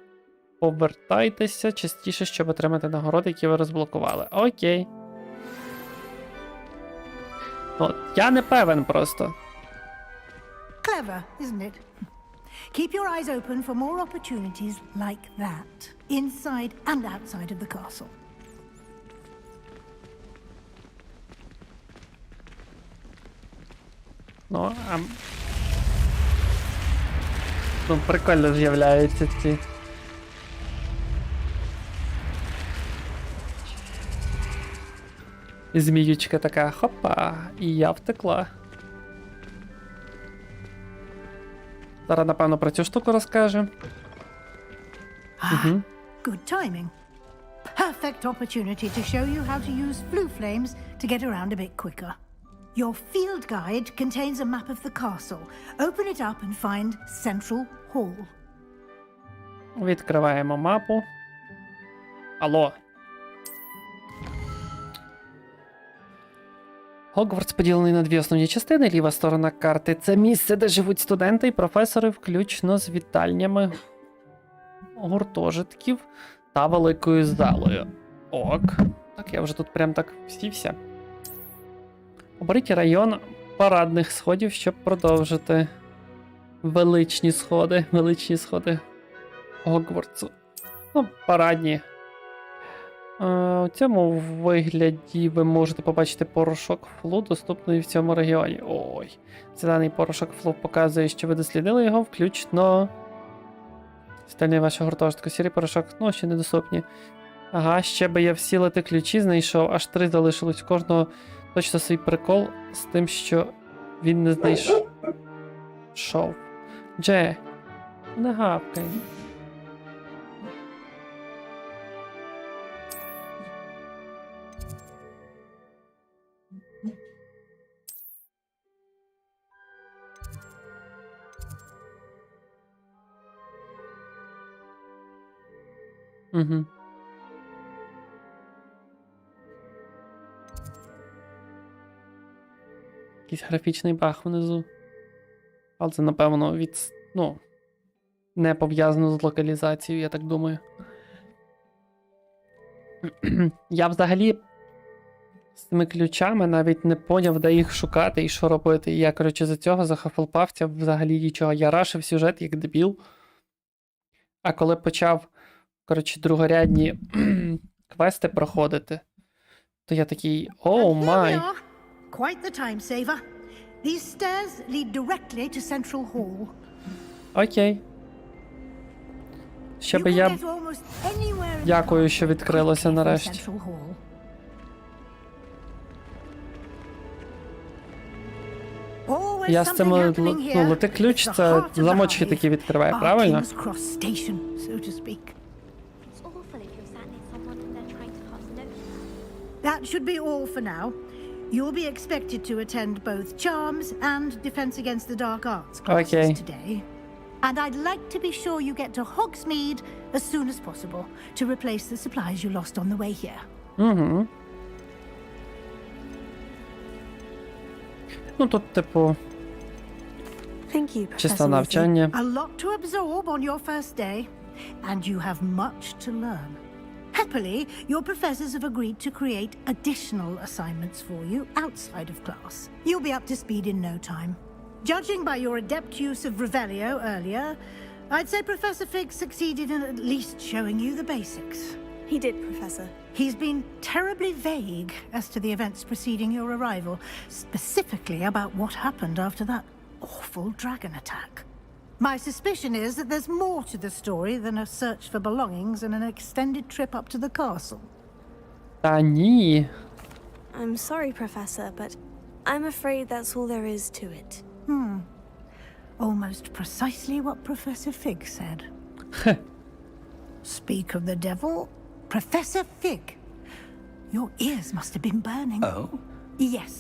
Повертайтеся частіше, щоб отримати нагороди, які ви розблокували. Окей. Я не певен просто. Clever, isn't it? Keep your eyes open for more opportunities like that, inside and outside of the castle. Прикольно з'являються ці. Зміючка така, хопа, і я втекла. Зараз, напевно, про цю штуку розкаже. Good timing. Perfect opportunity to show you how to use blue flames to get around a bit quicker. Your field guide contains a map of the castle. Open it up and find Central Hall. Відкриваємо мапу. Алло. Хогвартс поділений на дві основні частини. Ліва сторона карти – це місце, де живуть студенти і професори, включно з вітальнями гуртожитків та великою залою. Так, я вже тут прям так всівся. Оберіть район парадних сходів, щоб продовжити величні сходи Гогвартсу. Парадні. У цьому вигляді ви можете побачити порошок флу, доступний в цьому регіоні. Зелений порошок флу показує, що ви дослідили його, включно стальний вашого гуртожитку. Сірий порошок, ще недоступні. Ще би я всілити ключі знайшов, аж 3 залишилось. У кожного точно свій прикол з тим, що він не знайшов. Дже, не гавкай. Якийсь графічний баг внизу. Але це, напевно, не пов'язано з локалізацією, я так думаю. Я взагалі з цими ключами навіть не поняв, де їх шукати і що робити. І я, за цього захафлпався взагалі нічого. Я рашив сюжет як дебіл. А коли почав, другорядні квести проходити, то я такий, май. Quite the time saver. These stairs lead directly to Central Hall. Окей. Ще би я... Дякую, що відкрилося нарешті. Я з цим... лети ключ, це замочки такі відкриває, правильно? That should be all for now. You'll be expected to attend both Charms and Defense Against the Dark Arts classes today. And I'd like to be sure you get to Hogsmeade as soon as possible to replace the supplies you lost on the way here. Тут, Thank you, Чисто Professor Weasley. навчання. A lot to absorb on your first day, and you have much to learn. Happily, your professors have agreed to create additional assignments for you outside of class. You'll be up to speed in no time. Judging by your adept use of Revelio earlier, I'd say Professor Fig succeeded in at least showing you the basics. He did, Professor. He's been terribly vague as to the events preceding your arrival, specifically about what happened after that awful dragon attack. My suspicion is that there's more to the story than a search for belongings and an extended trip up to the castle. Та ні. I'm sorry, Professor, but I'm afraid that's all there is to it. Almost precisely what Professor Fig said. Speak of the devil, Professor Fig. Your ears must have been burning. Oh? Yes.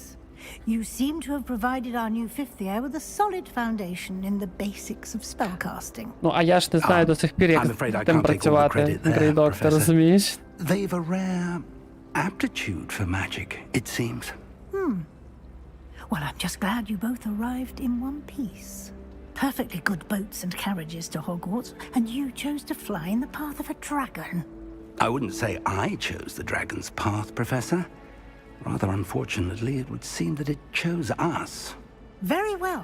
You seem to have provided our new fifth year with a solid foundation in the basics of spellcasting. Ну, а я ж не знаю до сих пір, як I'm afraid I з тим can't take all the працювати, credit there, грейдок, ти Professor. розумієш? They've a rare aptitude for magic, it seems. Well, I'm just glad you both arrived in one piece. Perfectly good boats and carriages to Hogwarts, and you chose to fly in the path of a dragon. I wouldn't say I chose the dragon's path, Professor. Rather unfortunately, it would seem that it chose us. Very well.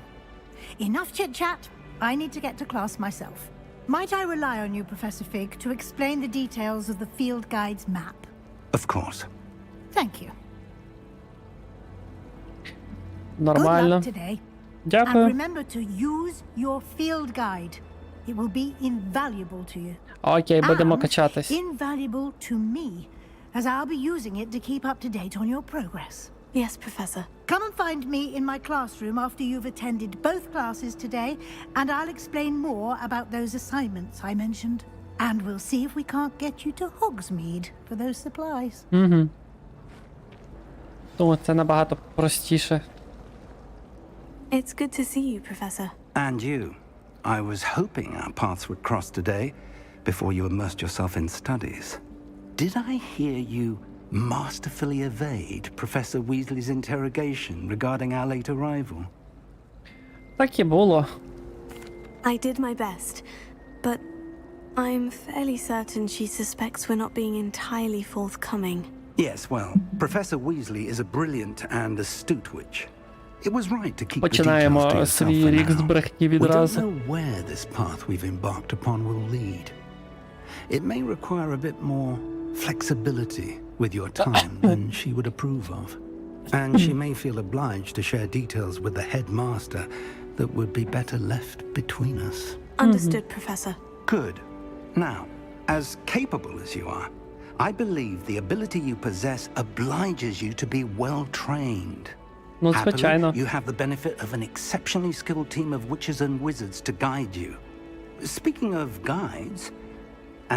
Enough chit-chat. I need to get to class myself. Might I rely on you, Professor Fig, to explain the details of the field guide's map? Of course. Thank you. Good Нормально. luck today. And Дякую. remember to use your field guide. It will be invaluable to you. Окей, будемо And качатись. invaluable to me, as I'll be using it to keep up to date on your progress. Yes, Professor. Come and find me in my classroom after you've attended both classes today, and I'll explain more about those assignments I mentioned. And we'll see if we can't get you to Hogsmeade for those supplies. Угу. Тому це набагато простіше. It's good to see you, Professor. And you. I was hoping our paths would cross today before you immersed yourself in studies. Did I hear you masterfully evade Professor Weasley's interrogation regarding our late arrival? Так і було. I did my best, but I'm fairly certain she suspects we're not being entirely forthcoming. Yes, well, Professor Weasley is a brilliant and astute witch. It was right to keep the details to Починаємо yourself свій for рік з now. брехні We don't відразу. know where this path we've embarked upon will lead. It may require a bit more flexibility with your time than she would approve of. And she may feel obliged to share details with the headmaster that would be better left between us. Understood, Professor. Good. Now, as capable as you are, I believe the ability you possess obliges you to be well trained. Ну, Happily, звичайно. you have the benefit of an exceptionally skilled team of witches and wizards to guide you. Speaking of guides,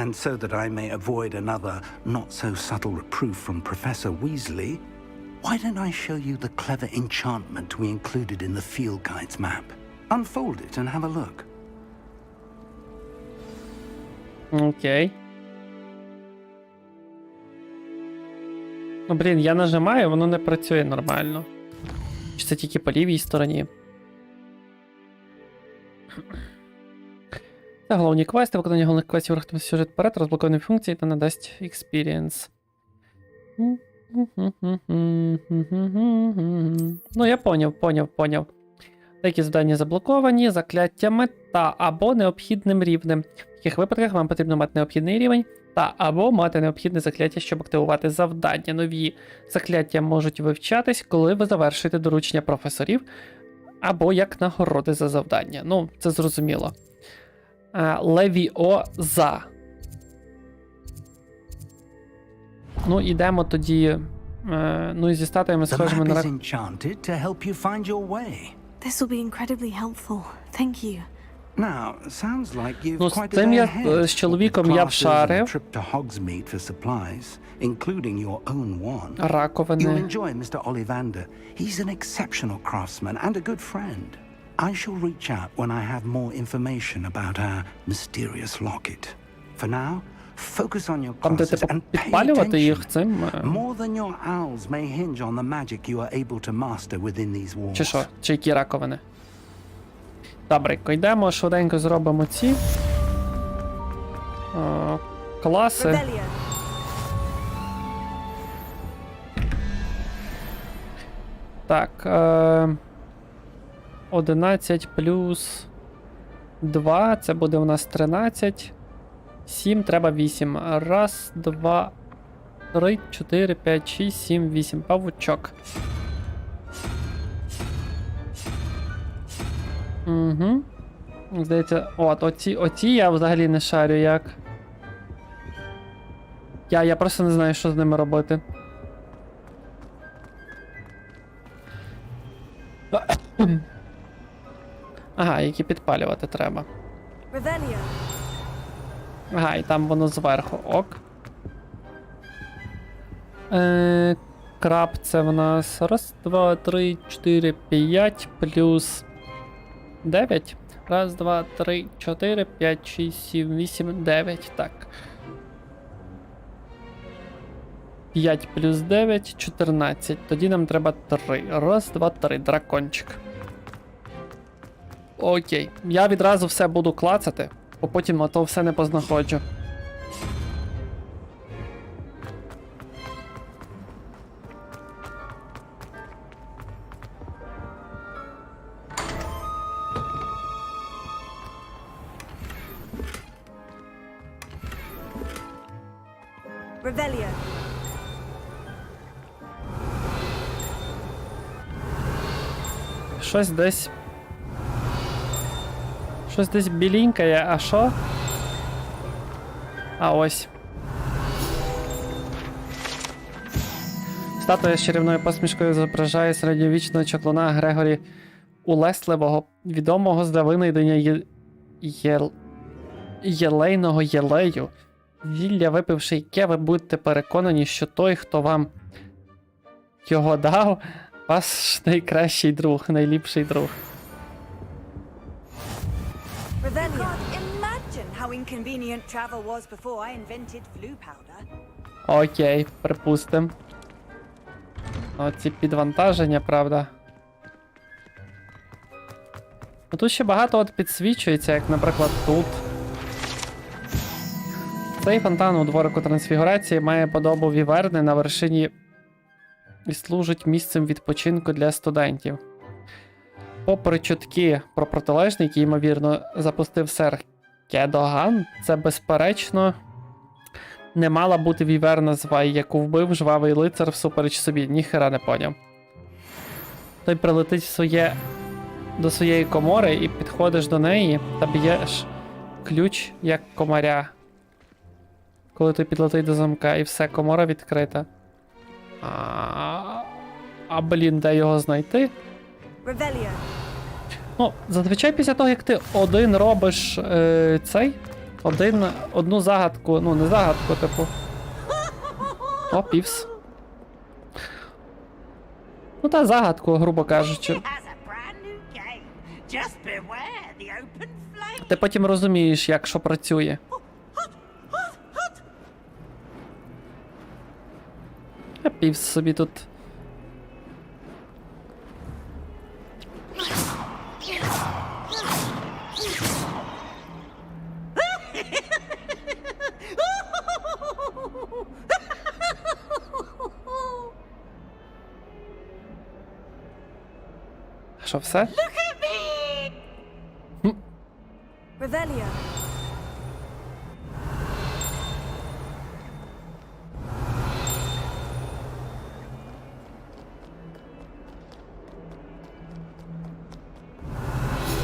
and so that I may avoid another not-so-subtle reproof from Professor Weasley, why don't I show you the clever enchantment we included in the field guide's map? Unfold it and have a look. Окей. Ну, блін, я нажимаю, воно не працює нормально. Чи це тільки по лівій стороні? Це головні квести, виконання головних квестів рухатиме сюжет вперед, розблоковані функції та надасть експірієнс. Ну, я поняв. Деякі завдання заблоковані закляттями та або необхідним рівнем. В таких випадках вам потрібно мати необхідний рівень та або мати необхідне закляття, щоб активувати завдання. Нові закляття можуть вивчатись, коли ви завершуєте доручення професорів, або як нагороди за завдання. Ну, це зрозуміло. Левіоза. Ну, ідемо тоді. Ну, і зі статуями схожими на... This will be incredibly helpful. Thank you. Now, sounds like you've Ну, з quite a цим day я ahead з чоловіком with я classes and вшарив. trip to Hogsmeade for supplies, including your own one. You'll Раковини. enjoy Mr. Ollivander. He's an exceptional craftsman and a good friend. I shall reach out when I have more information about our mysterious locket. For now, focus on your Там, де classes типу and pay підпалювати attention. їх цим... More than your owls may hinge on the magic you are able to master within these walls. Чи що? Чи які раковини? Добренько, йдемо, швиденько зробимо ці класи. Revelio. Так, 11 плюс 2, це буде у нас 13. 7, треба 8. Раз, 2, 3, 4, 5, 6, 7, 8. Павучок. Угу. Здається, от, оці я взагалі не шарю як. Я просто не знаю, що з ними робити. Ага, які підпалювати треба. Revelio. Ага, і там воно зверху. Ок. Краб це в нас 1, 2, 3, 4, 5 плюс 9. 1, 2, 3, 4, 5, 6, 7, 8, 9. Так. 5 плюс 9, 14. Тоді нам треба 3. 1, 2, 3. Дракончик. Окей. Я відразу все буду клацати, бо потім ото все не познаходжу. Revelio. Щось десь біленькає, а що? А ось. Статуя з чарівною посмішкою зображає середньовічного чаклуна Грегорі Улесливого, відомого з винайдення єлейного єлею. Зілля, випивши яке, ви будете переконані, що той, хто вам його дав, ваш найкращий друг, найліпший друг. Revelio. God, imagine how inconvenient travel was before I invented flu powder. Окей, припустим. Оці підвантаження, правда. Ну, тут ще багато от підсвічується, як, наприклад, тут. Цей фонтан у дворику трансфігурації має подобу віверни на вершині і служить місцем відпочинку для студентів. Попри чутки про протилежний, який, ймовірно, запустив сер Кедоган, це, безперечно, не мала бути віверна звай, яку вбив жвавий лицар всупереч собі. Ніхера не поняв. Той прилетить до своєї комори і підходиш до неї та б'єш ключ, як комаря. Коли той підлетить до замка, і все, комора відкрита. Блін, де його знайти? Revelio. Ну, зазвичай після того, як ти один робиш одну загадку, ну не загадку, типу. О, півс. Ну та загадку, грубо кажучи. Ти потім розумієш, як що працює. А півс собі тут. Що, все? Revelio.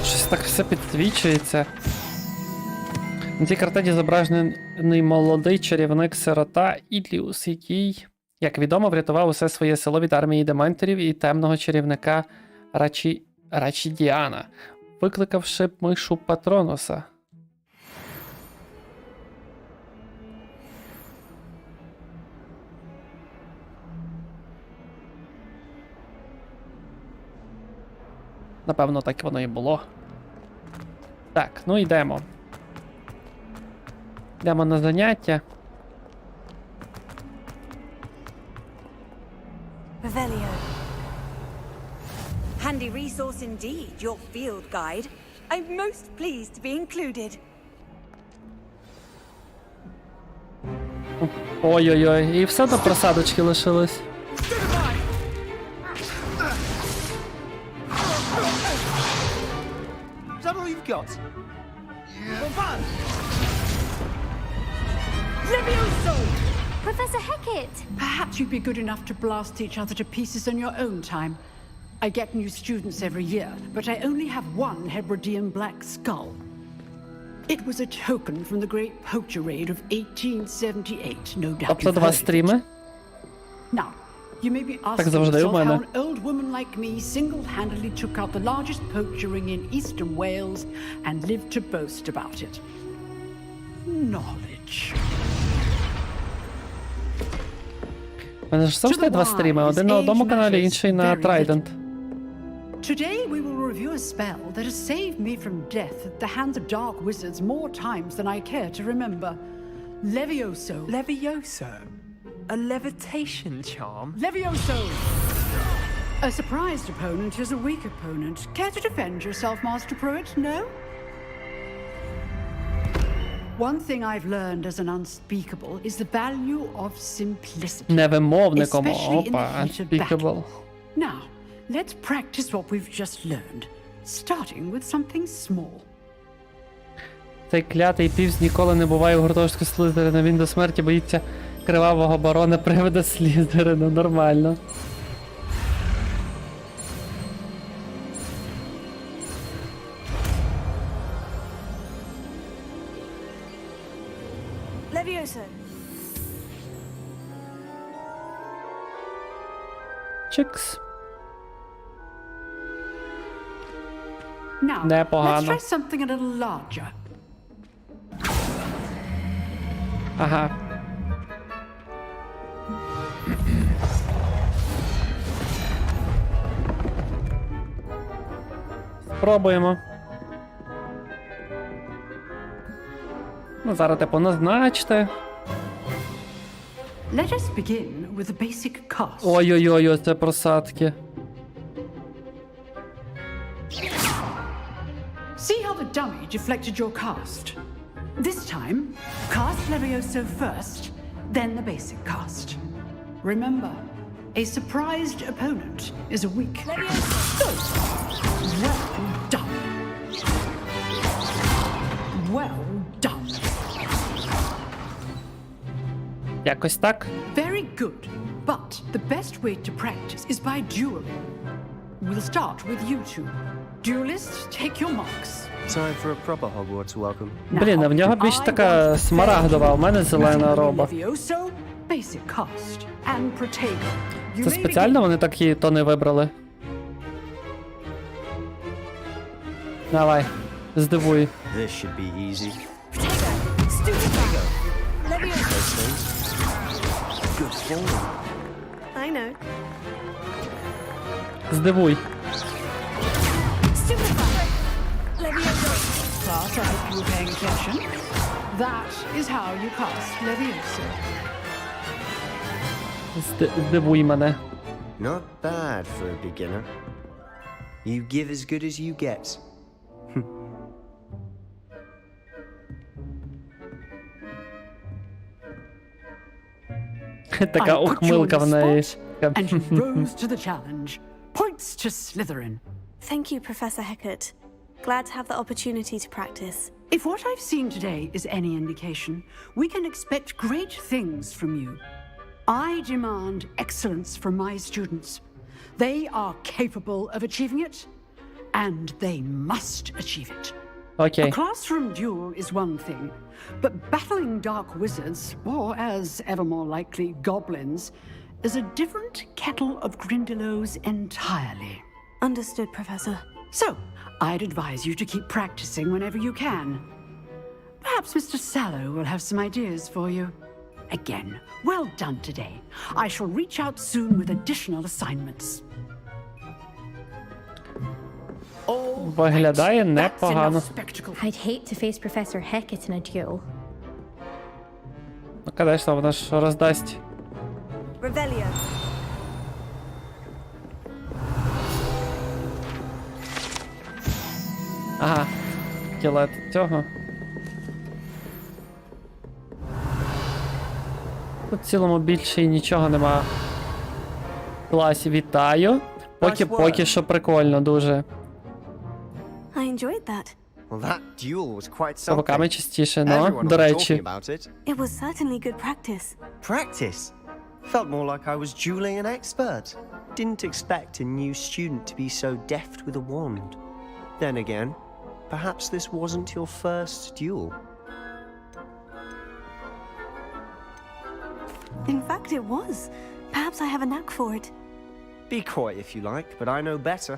Щось так все підсвічується. На цій картині зображений молодий чарівник-сирота Ідліус, який, як відомо, врятував усе своє село від армії дементорів і темного чарівника Рачідіана, викликавши мишу Патронуса. Напевно, так воно і було. Так, ну йдемо. Йдемо на заняття. Revelio. Handy resource indeed, your field guide. I'm most pleased to be included. Ой-ой-ой, і все до просадочки лишилось. Is that all you've got? Levioso! Professor Hecat! Perhaps you'd be good enough to blast each other to pieces in your own time. I get new students every year, but I only have one Hebridean black skull. It was a token from the great poacher raid of 1878, no doubt. Тобто два стріми? Now, you may be Так asking завжди у yourself мене. how an old woman like me single-handedly took out the largest poacher ring in eastern Wales and lived to boast about it. Knowledge. У мене ж завжди два стріми, один на одному каналі, інший на Trident. Today we will review a spell that has saved me from death at the hands of dark wizards more times than I care to remember. Levioso. Levioso? A levitation charm? Levioso! A surprised opponent is a weak opponent. Care to defend yourself, Master Pruitt? No? One thing I've learned as an unspeakable is the value of simplicity. Невимовником, Especially in the опа, heat of battle. unspeakable. Now, let's practice what we've just learned, starting with something small. Цей клятий півз ніколи не буває у гуртожитку Слизерина. Він до смерті боїться кривавого барона привида Слізерина. Нормально. Levioso. Чикс. Now, let's Непогано. try something a little larger. Ага. Спробуємо. Ну, зараз типу назначте. Let us begin with a basic cast. Ой-ой-ой, це просадки. See how the dummy deflected your cast? This time, cast Levioso first, then the basic cast. Remember, a surprised opponent is a weak. So, well done. Well done. Якось так. Very good. But the best way to practice is by dueling. We'll start with you two. Duelists, take your marks. Time for a proper Hogwarts welcome. Блін, а в нього більш така смарагдова, а в мене зелена роба. Levioso, basic cast, and Protego. You Це may спеціально вони такі тони вибрали? Давай, здивуй. This should be easy. Good form. I know. Здивуй. Class, I hope you were paying attention. That is how you cast Levioso. Здивуй мене. Not bad for a beginner. You give as good as you get. Така I put you on ухмилка в the неї. spot, and you rose to the challenge. Points to Slytherin. Thank you, Professor Hecat. Glad to have the opportunity to practice. If what I've seen today is any indication, we can expect great things from you. I demand excellence from my students. They are capable of achieving it, and they must achieve it. Okay. A classroom duel is one thing, but battling dark wizards, or as ever more likely, goblins, is a different kettle of Grindylows entirely. Understood, Professor. So, I'd advise you to keep practicing whenever you can. Perhaps Mr. Sallow will have some ideas for you. Again, well done today. I shall reach out soon with additional assignments. Виглядає непогано. I'd hate to face Professor Hecat in a duel. Ну, конечно, вона ж роздасть. Revelio. Ага. скелет цього. Тут в цілому більше і нічого нема. Класі, вітаю. Поки що прикольно дуже. I enjoyed that. Well, that duel was quite З павуками something. частіше, ну, Everyone до was речі. talking about it. It was certainly good practice. Practice? Felt more like I was dueling an expert. Didn't expect a new student to be so deft with a wand. Then again, perhaps this wasn't your first duel. In fact, it was. Perhaps I have a knack for it. Be coy if you like, but I know better.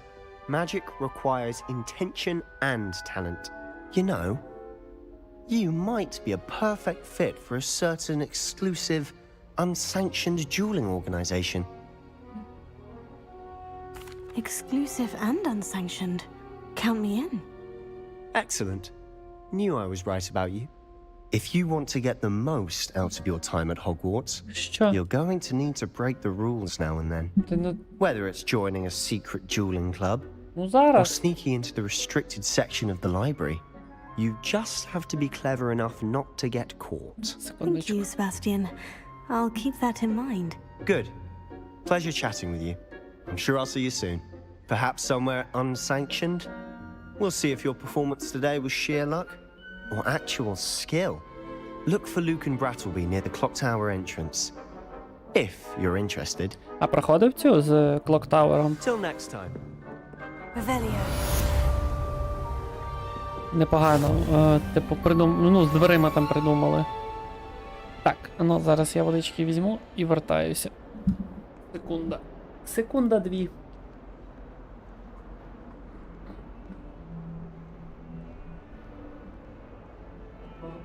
Magic requires intention and talent. You know, you might be a perfect fit for a certain exclusive, unsanctioned dueling organization. Exclusive and unsanctioned. Count me in. Excellent. Knew I was right about you. If you want to get the most out of your time at Hogwarts, you're going to need to break the rules now and then. Whether it's joining a secret dueling club, or sneaking into the restricted section of the library, you just have to be clever enough not to get caught. Thank you, Sebastian. I'll keep that in mind. Good. Pleasure chatting with you. I'm sure I'll see you soon. Perhaps somewhere unsanctioned? We'll see if your performance today was sheer luck or actual skill. Look for Luke and Brattleby near the Clock Tower entrance. If you're interested. А проходив цю з Clock Tower? Till next time. Revelio. Непогано. Типу, ну, з дверима там придумали. Так, ну зараз я водички візьму і вертаюся. Секунда. Секунда-дві.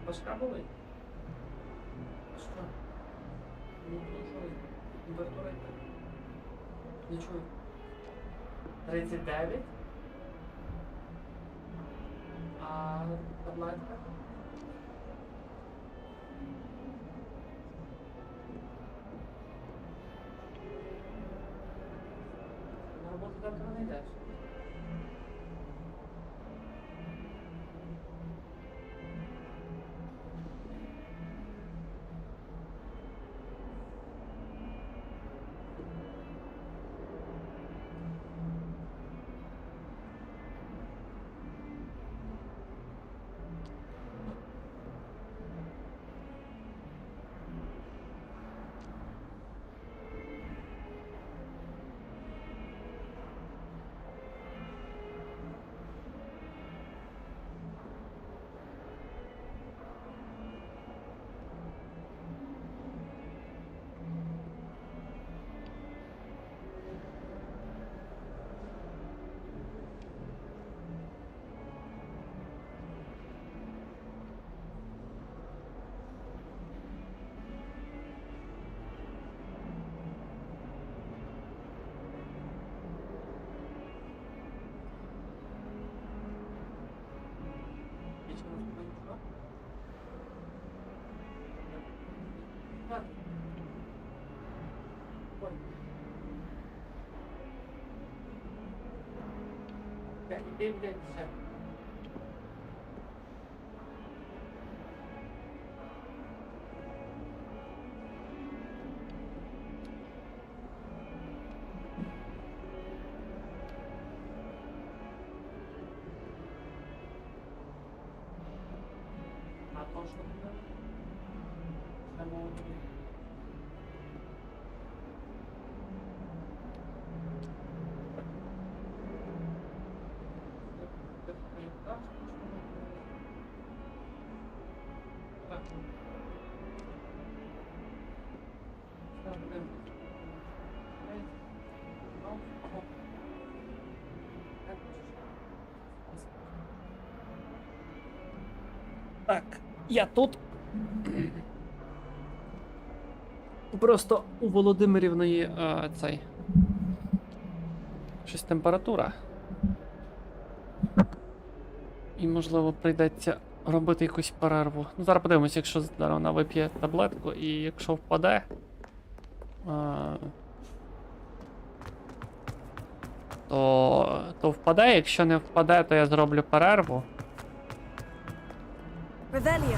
Башка болить? Що? Ну, що? Температура йде? Не чую. 39? А таблетка? На роботу завтра не йдеш? Так, я тут. Просто у Володимирівної цей. Щось температура. І, можливо, прийдеться робити якусь перерву. Ну, зараз подивимось, якщо зараз вона вип'є таблетку і якщо впаде. То впаде, якщо не впаде, то я зроблю перерву. Revelio.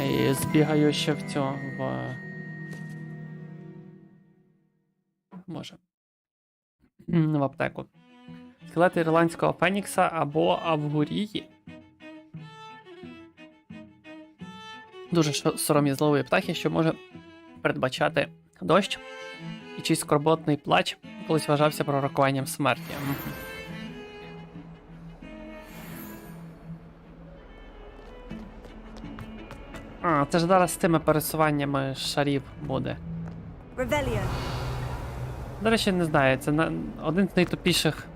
І збігаю ще в цьому, в аптеку. Скелети ірландського фенікса або авгурії. Дуже сором'язливої птахи, що може передбачати дощ, і чийсь скорботний плач колись вважався пророкуванням смерті. А, це ж зараз з тими пересуваннями шарів буде. Revelio. До речі, не знаю, це один з найтупіших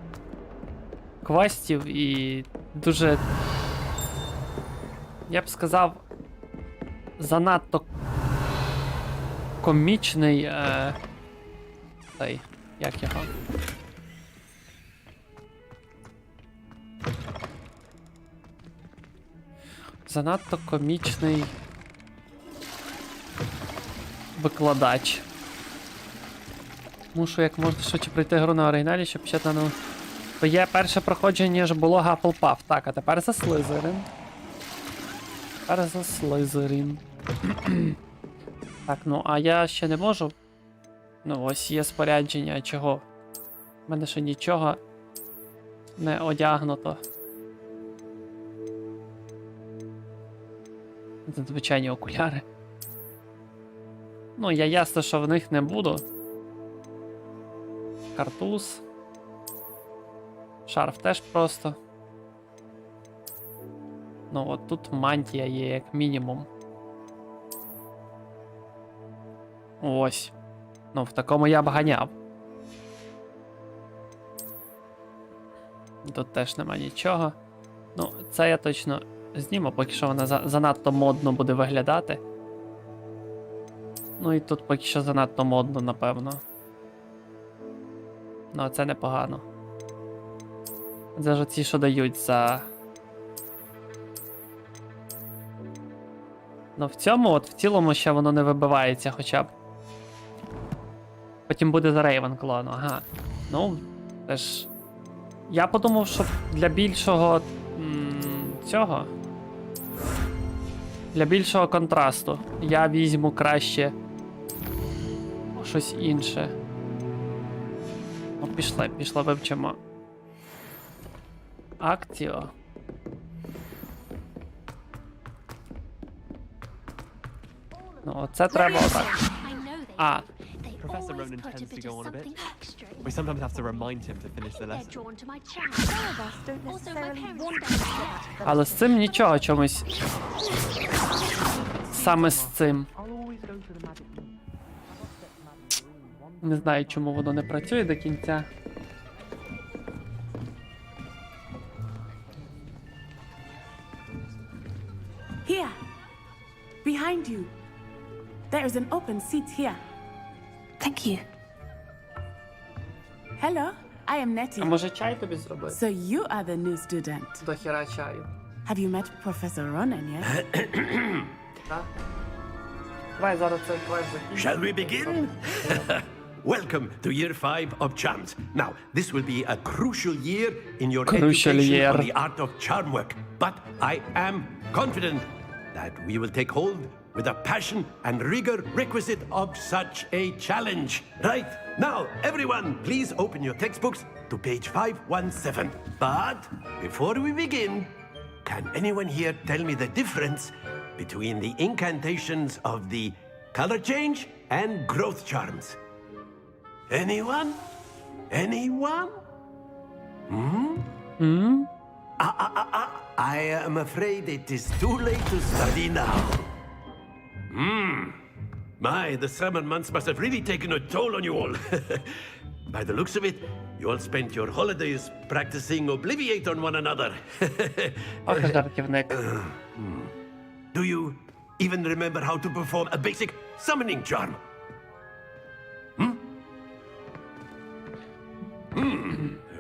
квестів і дуже, я б сказав, занадто комічний цей, як його? Занадто комічний викладач. Мушу як можна швидше пройти гру на оригіналі, щоб ще на ну. То є перше проходження ж було Hufflepuff. Так, а тепер за Слизерин. Тепер за Слизерин. Так, ну а я ще не можу. Ну, ось є спорядження, чого? У мене ще нічого не одягнуто. Це звичайні окуляри. Ну, я ясно, що в них не буду. Картуз. Шарф теж просто. Ну, от тут мантія є, як мінімум. Ось. Ну, в такому я б ганяв. Тут теж нема нічого. Ну, це я точно зніму, поки що вона занадто модно буде виглядати. Ну і тут поки що занадто модно, напевно. Ну, це непогано. Це ж ці, що дають за... Ну, в цьому, от в цілому ще воно не вибивається хоча б. Потім буде за Рейвенкло, ага. Ну, теж... Я подумав, що для більшого... цього... Для більшого контрасту я візьму краще... щось інше. Ну, пішли, вивчимо. Акціо. Ну, оце треба отак. А. Professor Ronan tends to go on a bit. We sometimes have to remind him to finish the lesson. Але з цим нічого чомусь. Саме з цим. Не знаю, чому воно не працює до кінця. Here, behind you. There is an open seat here. Thank you. Hello, I am Nettie. А може чай тобі зробити? So you are the new student. До хіра чаю. Have you met Professor Ronan yet? Так. Давай зараз цей квест закінчимо. Shall we begin? Welcome to year 5 of charms. Now, this will be a crucial year in your education on the art of charm work. But I am confident that we will take hold with the passion and rigor requisite of such a challenge. Right, now, everyone, please open your textbooks to page 517. But before we begin, can anyone here tell me the difference between the incantations of the color change and growth charms? Anyone? Anyone? I am afraid it is too late to study now. My, the summer months must have really taken a toll on you all. By the looks of it, you all spent your holidays practicing Obliviate on one another. Do you even remember how to perform a basic summoning charm?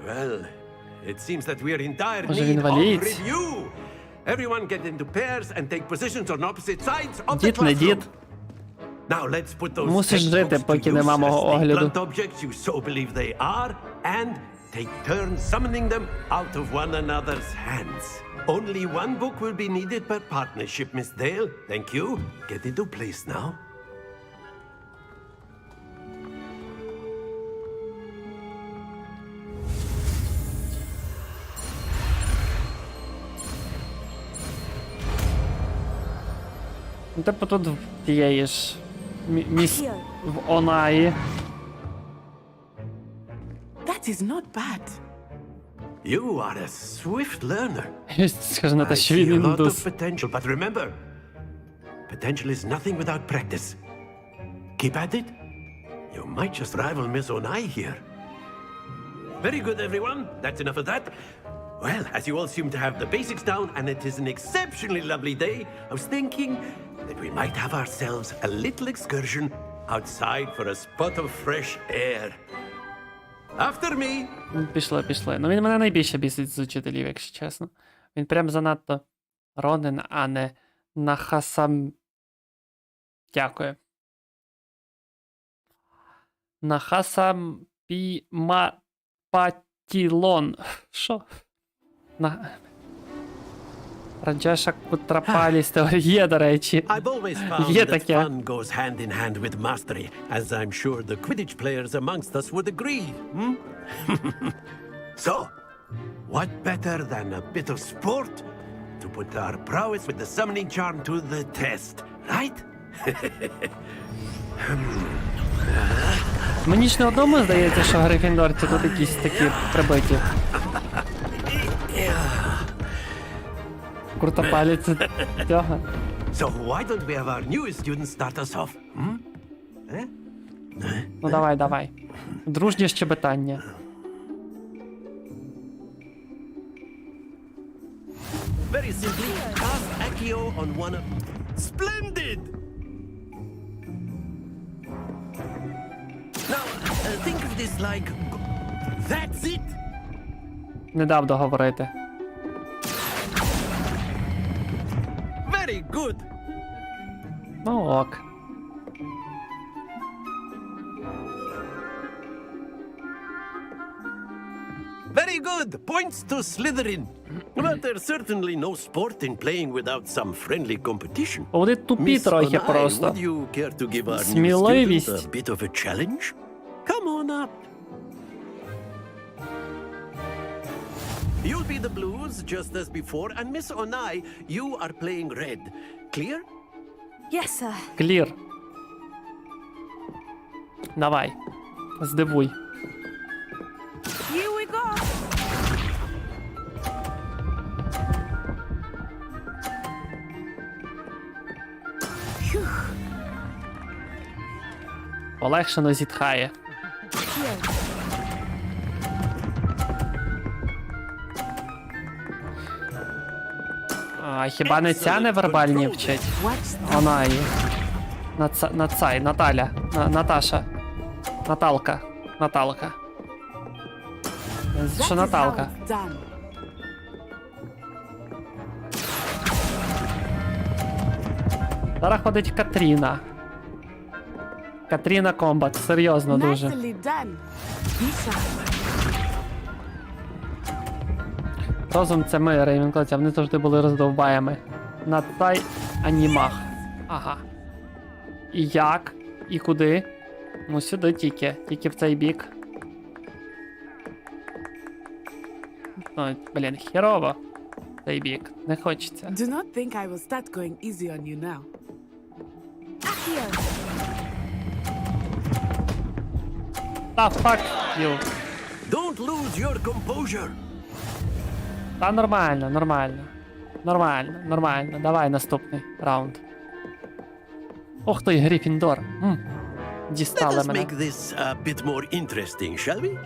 Well, it seems that we are in dire need of review. Everyone get into pairs and take positions on opposite sides of the classroom. Now let's put those Мусиш жити, textbooks to поки use нема as мого the огляду. blunt objects you so believe they are, and take turns summoning them out of one another's hands. Only one book will be needed per partnership, Miss Dale. Thank you. Get into place now. Ну, типу тут в тієї ж міс в Онаї. That is not bad. You are a swift learner. Скажи на те, I що see він a lot індус. of potential, but remember, potential is nothing without practice. Keep at it. You might just rival Miss Onai here. Very good, everyone. That's enough of that. Well, as you all seem to have the basics down, and it is an exceptionally lovely day, I was thinking that we might have ourselves a little excursion outside for a spot of fresh air. After me. Пішли. Ну він мене найбільше бісить з учителів, якщо чесно. Він прям занадто Ронен, а не Нахасам... Дякую. Нахасампатілон. Що? Раджеша Кутрапаліс є, до речі. I've always found Є that таке. fun goes hand in hand with mastery, as I'm sure the Quidditch players amongst us would agree. Hmm? So, what better than a bit of sport to put our prowess with the summoning charm to the test, right? Мені ж не одному здається, що грифіндорці тут якісь такі прибиті. Крутопалець цього. So why don't we have our newest student start us off? Hmm? Ну давай. Дружнє щебетання. Very simply, cast Accio on one of... Splendid! Now, think of this like... That's it! Не дав договорити. Very good! Ну ок. Very good! Points to Slytherin. But there's certainly no sport in playing without some friendly competition. Вони тупі трохи Onai, просто. would you care to give our new Сміливість. student a bit of a challenge? Come on up. You'll be the blues just as before, and Miss Onai, you are playing red. Clear? Yes, sir. Клір. Давай. Здивуй. Here we go. Полегшено зітхає. А хіба не ця невербальні вчить? Вона і... Наталя. Наташа. Наталка. Що Наталка? Done. Зараз ходить Катріна. Катріна Комбат, серйозно дуже. Nicely done. Be sharp. Розум це ми, Рейвенклоця, вони завжди були роздовбаями. На тай анімах. Ага. І як? І куди? Ну сюди тільки в цей бік. Ну, блін, херово. Цей бік, не хочеться. Do not think I will start going easy on you now. Та fuck you. Don't lose your composure. Та нормально. Давай наступний раунд. Ох ти, Гріфіндор. Let Дістали us мене. make this a bit more interesting, shall we?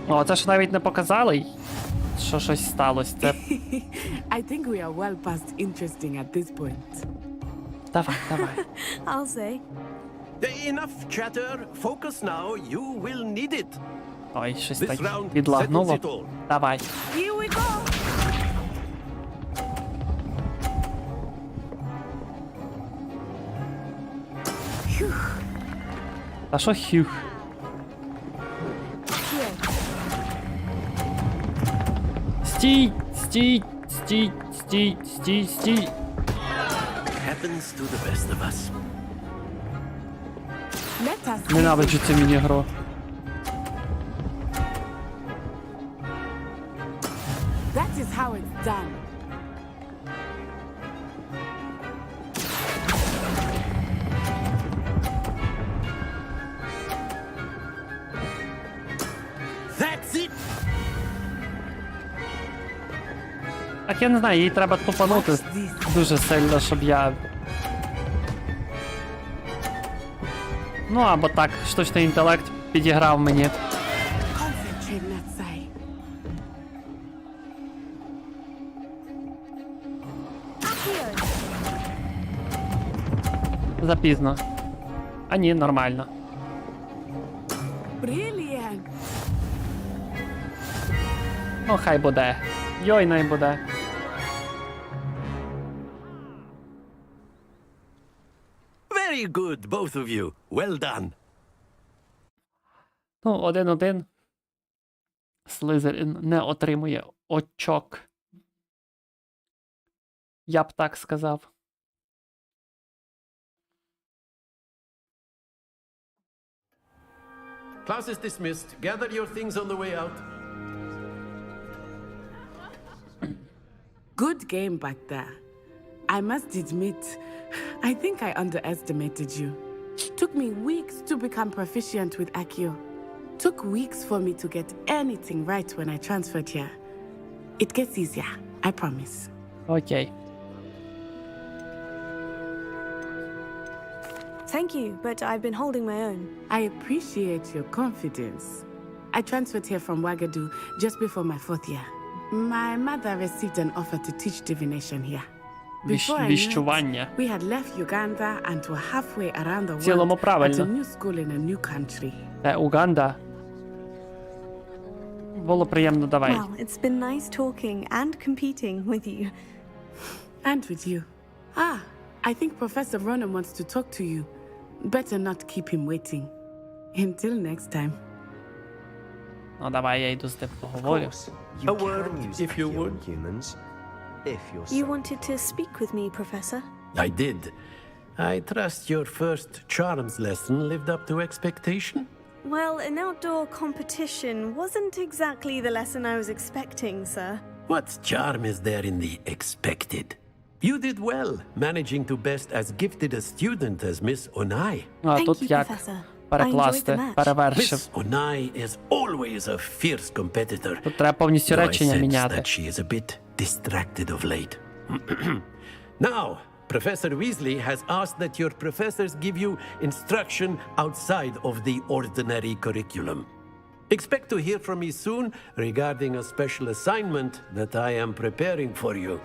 О, це ж навіть не показали, що щось сталося. Це... I think we are well past interesting at this point. Давай. I'll say. Enough chatter. Focus now. You will need it. Ой, щось This так round відлагнуло. settles it all. Давай. Here we go. Та що хюх? Стій! Стій! Стій! Стій! Стій! Стій! Happens to the best of us. Let us Ненавиджу цю міні-гру. That is how it's done. That's it. Так я не знаю, їй треба тупанути дуже сильно, щоб я... Ну або так, штучний інтелект підіграв мені. Concentrate, Natsai. Запізно. А ні, нормально. Brilliant. Ну хай буде. Йой, най буде. Very good, both of you. Well done. Ну, 1-1. Слизерін не отримує очок. Я б так сказав. Class is dismissed. Gather your things on the way out. Good game back there. I must admit, I think I underestimated you. Took me weeks to become proficient with Accio. Took weeks for me to get anything right when I transferred here. It gets easier, I promise. Окей. Thank you, but I've been holding my own. I appreciate your confidence. I transferred here from Wagadu just before my 4th year. My mother received an offer to teach divination here. Before I knew it, we had left Uganda and were halfway around the Цілому world at a правильно. new school in a new country. Уганда. Було приємно, давай. Well, it's been nice talking and competing with you. And with you. Ah, I think Professor Ronan wants to talk to you. Better not keep him waiting. Until next time. Ну, давай я йду з тим поговорю. A word, if you would. You wanted to speak with me, Professor? I did. I trust your first charms lesson lived up to expectation? Well, an outdoor competition wasn't exactly the lesson I was expecting, sir. What charm is there in the expected? You did well, managing to best as gifted a student as Miss Onai. А тут як перекласти, перевершив. Miss Onai is always a fierce competitor. Тут треба повністю Though I речення sense міняти. that she is a bit distracted of late. Now, Professor Weasley has asked that your professors give you instruction outside of the ordinary curriculum. Expect to hear from me soon regarding a special assignment that I am preparing for you.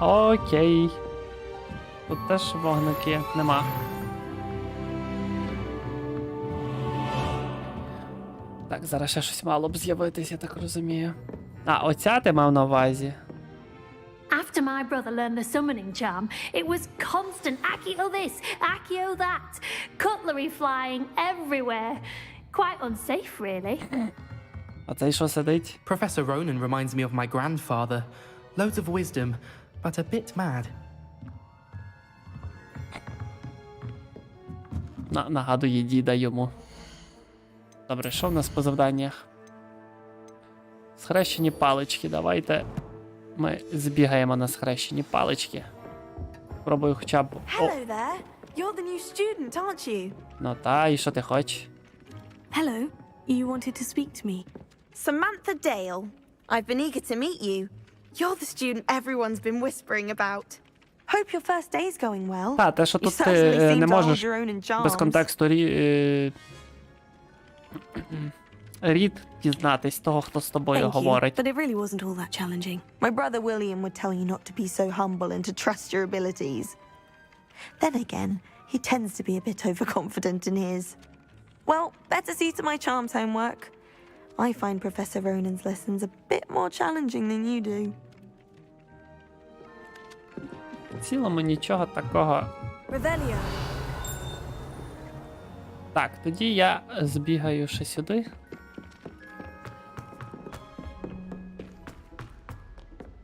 Окей. Тут теж вогники нема. Так, зараз ще щось мало б з'явитись, я так розумію. А, оця ти мав на увазі. After my brother learned the summoning charm, it was constant Accio this, Accio that, cutlery flying everywhere. Quite unsafe, really. А цей що сидить? Professor Ronan reminds me of my grandfather. Loads of wisdom, but a bit mad. Нагадує діда йому. Добре, що в нас по завданнях? Схрещені палички. Давайте ми збігаємо на схрещені палички. Пробую хоча б... Hello there. You're the new student, aren't you? Ну та, і що ти хочеш? Hello. You wanted to speak to me. Samantha Dale. I've been eager to meet you. You're the student everyone's been whispering about. Hope your first day's going well. Та, те, що You тут certainly ти seem не to hold можеш your own in без charms. контексту рід дізнатись того, хто з тобою Thank you, говорить. but it really wasn't all that challenging. My brother William would tell you not to be so humble and to trust your abilities. Then again, he tends to be a bit overconfident in his. Well, better see to my charms homework. I find Professor Ronan's lessons a bit more challenging than you do. цілому нічого такого. Revelio. Так, тоді я збігаю ще сюди.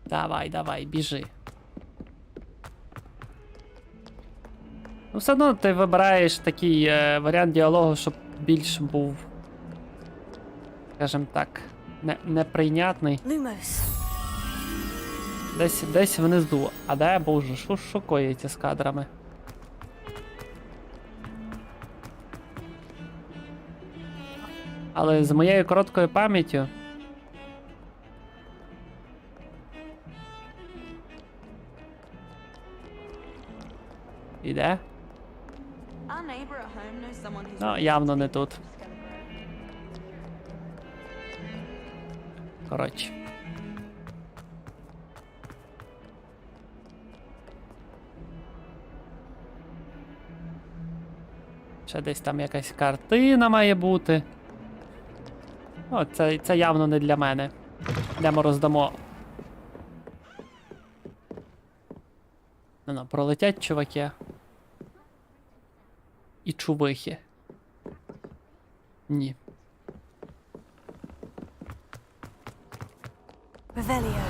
Давай, біжи. Ну, все одно ти вибираєш такий варіант діалогу, щоб більш був, скажімо так, неприйнятний. Lumos. Десь внизу. А де, боже, що коїться з кадрами? Але з моєю короткою пам'яттю... Іде? Ну, явно не тут. Коротше. Ще десь там якась картина має бути. О, це явно не для мене. Йдемо роздамо. Ну, пролетять чуваки. І чувихи. Ні. Revelio.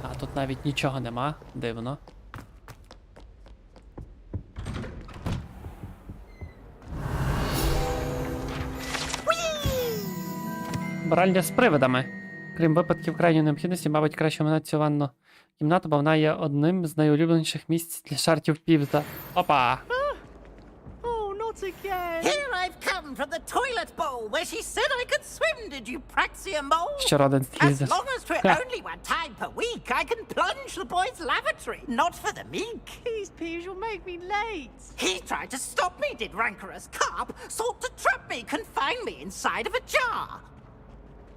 А, тут навіть нічого нема. Дивно. Бральня з привидами. Крім випадків крайньої необхідності, мабуть, краще оминати цю ванну кімнату, бо вона є одним з найулюбленіших місць для жартів Півза. Опа! Here I've come from the toilet bowl where she said I could swim, did you praxia mole? Ще один As long as for only one time per week, I can plunge the boys' lavatory, not for the meek. These peeves will make me late. He tried to stop me, did rancorous carp, sought to trap me, confine me inside of a jar.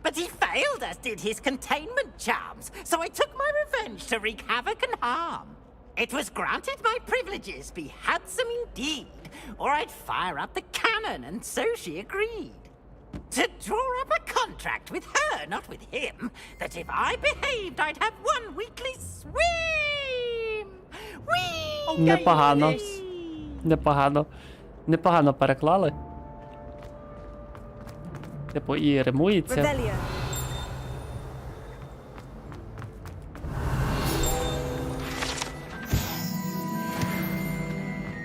But he failed, as did his containment charms, so I took my revenge to wreak havoc and harm. It was granted my privileges be handsome indeed, or I'd fire up the cannon, and so she agreed. To draw up a contract with her, not with him, that if I behaved, I'd have one weekly swim! Whee! Непогано. Непогано. Непогано переклали. Типу, і римується. Revelio.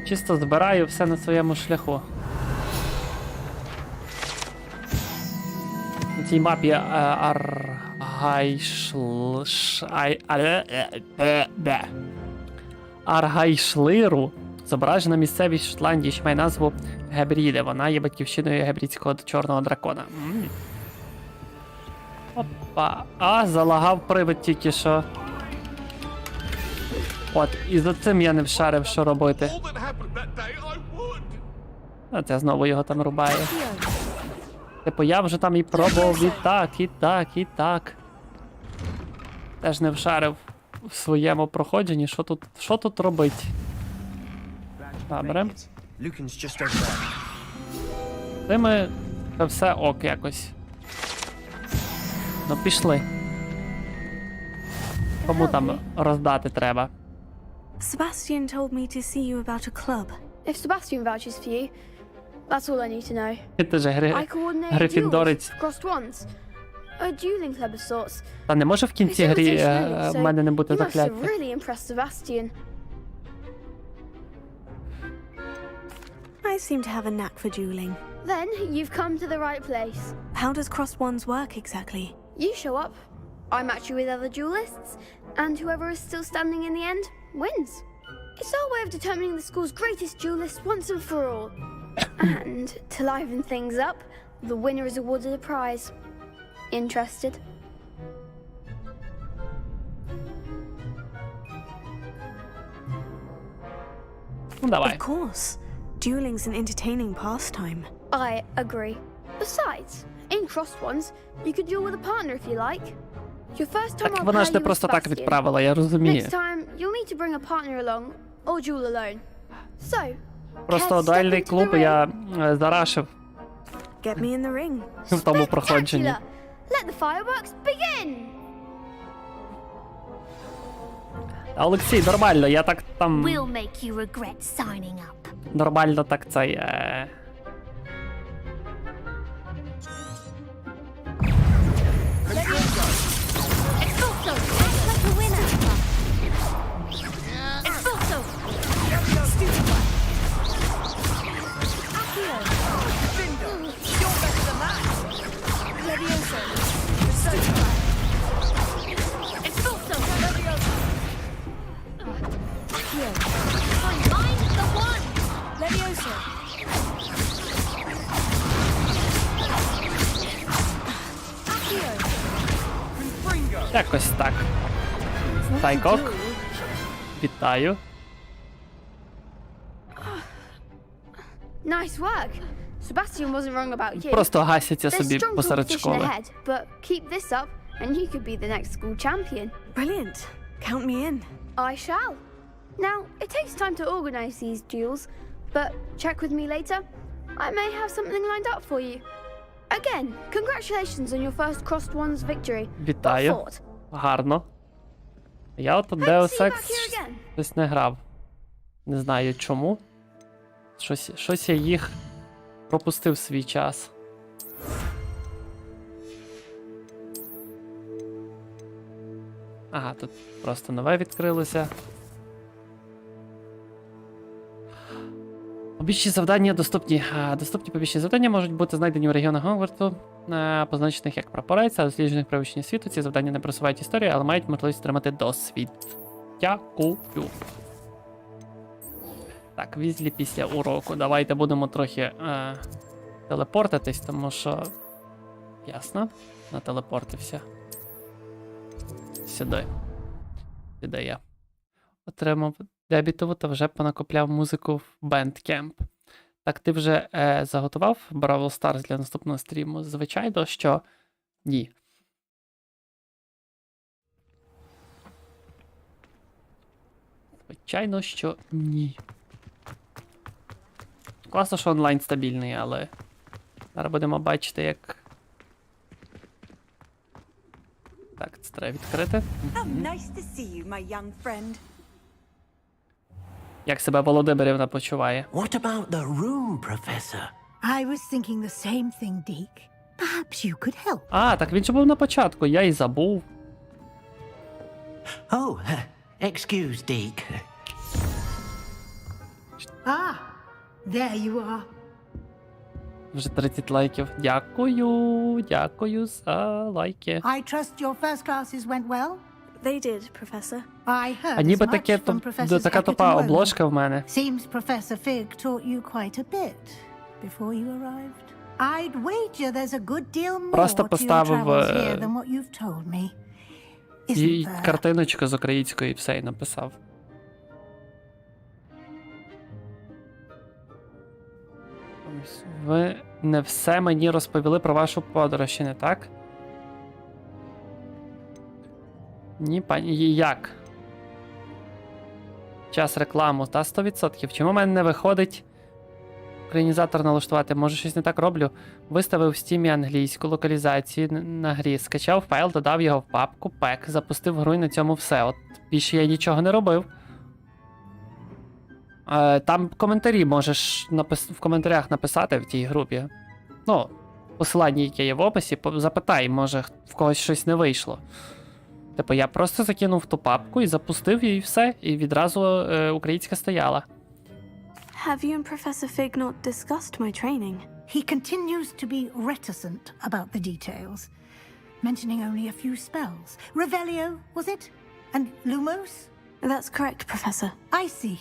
Чисто збираю все на своєму шляху. На цій мапі Аргайшлиру зображена місцевість Шотландії, що має назву Гебріде. Вона є батьківщиною гебрідського чорного дракона. Опа. А, залагав привид тільки що. От, і за цим я не вшарив, що робити. А це знову його там рубає. Типу, я вже там і пробував і так. Теж не вшарив в своєму проходженні. Що тут робить? Добре. Тими це все ок якось. Ну, пішли. Кому там роздати треба? Sebastian told me to see you about a club. If Sebastian vouches for you, that's all I need to know. Це ж I coordinate Грифіндорець. duels, crossed ones. A dueling club of sorts. Та не може в кінці грі в мене не бути You must have закляття. really impressed Sebastian. I seem to have a knack for dueling. Then you've come to the right place. How does crossed ones work exactly? You show up, I match you with other duelists, and whoever is still standing in the end wins. It's our way of determining the school's greatest duelist once and for all. And to liven things up, the winner is awarded a prize. Interested? Ну, давай. Of course. Dueling's an entertaining pastime. I agree. Besides, in crossed ones, you could duel with a partner if you like. Your first time Так I'll вона ж pair не you with просто так Sebastian. відправила, я розумію. Next time, you'll need to bring a partner along, or duel alone. So, Просто care to step дуельний into the клуб ring? я зарашив Get me in the ring. в тому проходженні. Spectacular! Let the fireworks begin! Олексій, нормально, я так там... We'll make you regret signing up. Нормально так цей... Expulso! Act like a winner! Expulso! Accio! Bingo! You're better than that! Levioso! Persona! Expulso! Levioso! Accio! Find the one! Levioso! Accio! Confringo! Якось так. Тайкок. Вітаю. Nice work. Sebastian wasn't wrong about you. Просто гасяться There's собі strong посеред competition школи. ahead, but keep this up and you could be the next school champion. Brilliant. Count me in. I shall. Now, it takes time to organize these duels, but check with me later. I may have something lined up for you. Again, congratulations on your first Crossed Ones victory. Вітаю. Well fought. Гарно. Я от Hope to Deus see you Ex back here again. щось не грав. Не знаю чому. Щось я їх пропустив свій час. Ага, тут просто нове відкрилося. Побічні завдання доступні. Доступні побічні завдання можуть бути знайдені в регіонах Гогвартсу, позначених як прапорець, а досліджених при вивченні світу. Ці завдання не просувають історію, але мають можливість отримати досвід. Дякую. Так, Візлі після уроку. Давайте будемо трохи телепортитись, тому що... Ясно. Нателепортився. Сюди. Сюди я. Отримав дебітову та вже понакопляв музику в Bandcamp. Так, ти вже заготував Бравл Старс для наступного стріму? Звичайно, що ні. Звичайно, що ні. Класно, що онлайн стабільний, але зараз будемо бачити, як... Так, це треба відкрити. Як себе Володимирівна почуває? What about the room, Professor? I was thinking the same thing, Deke. Perhaps you could help. А, так він же був на початку, я і забув. Oh, excuse, Deke. Ah, there you are. Вже 30 лайків. Дякую, дякую за лайки. I trust your first classes went well? They did, Professor. I heard А ніби as таке, much from Professors така Eckert тупа and Wogan. обложка в мене. Seems Professor Fig taught you quite a bit before you arrived. I'd wager there's a good deal more Просто to your поставив travels here than what you've told me. і Isn't there? картиночку з української і все, і написав. Ви не все мені розповіли про вашу подорож, чи не так? Ні, пані, як? Час рекламу, та 100%. Чому в мене не виходить українізатор налаштувати? Може, щось не так роблю? Виставив в стімі англійську локалізацію на грі, скачав файл, додав його в папку, пек, запустив гру і на цьому все. От більше я нічого не робив. Там коментарі можеш в коментарях написати в тій групі. Ну, посилання, яке є в описі, запитай, може в когось щось не вийшло. Типу, я просто закинув ту папку і запустив її, і все, і відразу українська стояла. Have you and Professor Fig not discussed my training? He continues to be reticent about the details, mentioning only a few spells. Revelio, was it? And Lumos? That's correct, Professor. I see.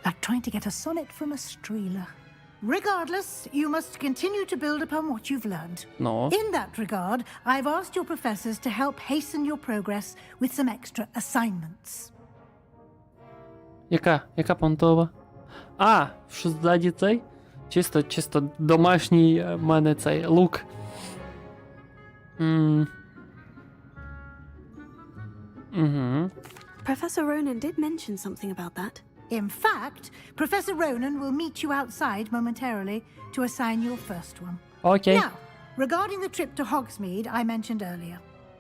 Like trying to get a sonnet from a streeler. Regardless, you must continue to build upon what you've learned. No. In that regard, I've asked your professors to help hasten your progress with some extra assignments. Яка понтова? А, що ззаді цей? Чисто домашній в мене цей лук. Professor Ronan did mention something about that. In fact, Professor Ronan will meet you outside momentarily to assign your first one. Okay. Now, regarding the trip to Hogsmeade I mentioned earlier,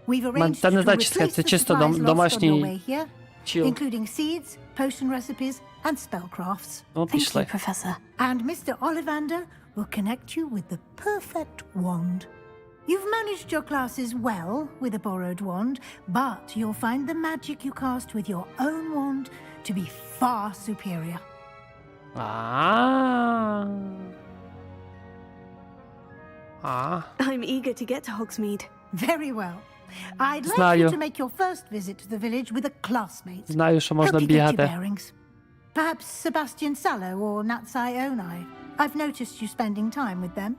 we've arranged Це не to зачіска, replace це the чисто supplies lost on your домашній way here. chill. including seeds, potion recipes, and spellcrafts. Ну, пішли. Professor. And Mr. Ollivander will connect you with the perfect wand. You've managed your classes well with a borrowed wand, but you'll find the magic you cast with your own wand to be far superior. I'm eager to get to Hogsmeade. Very well. I'd like Знаю. you to make your first visit to the village with a classmate. Знаю, що можна Help you get your бігати. bearings. Perhaps Sebastian Sallow or Natsai Onai. I've noticed you spending time with them.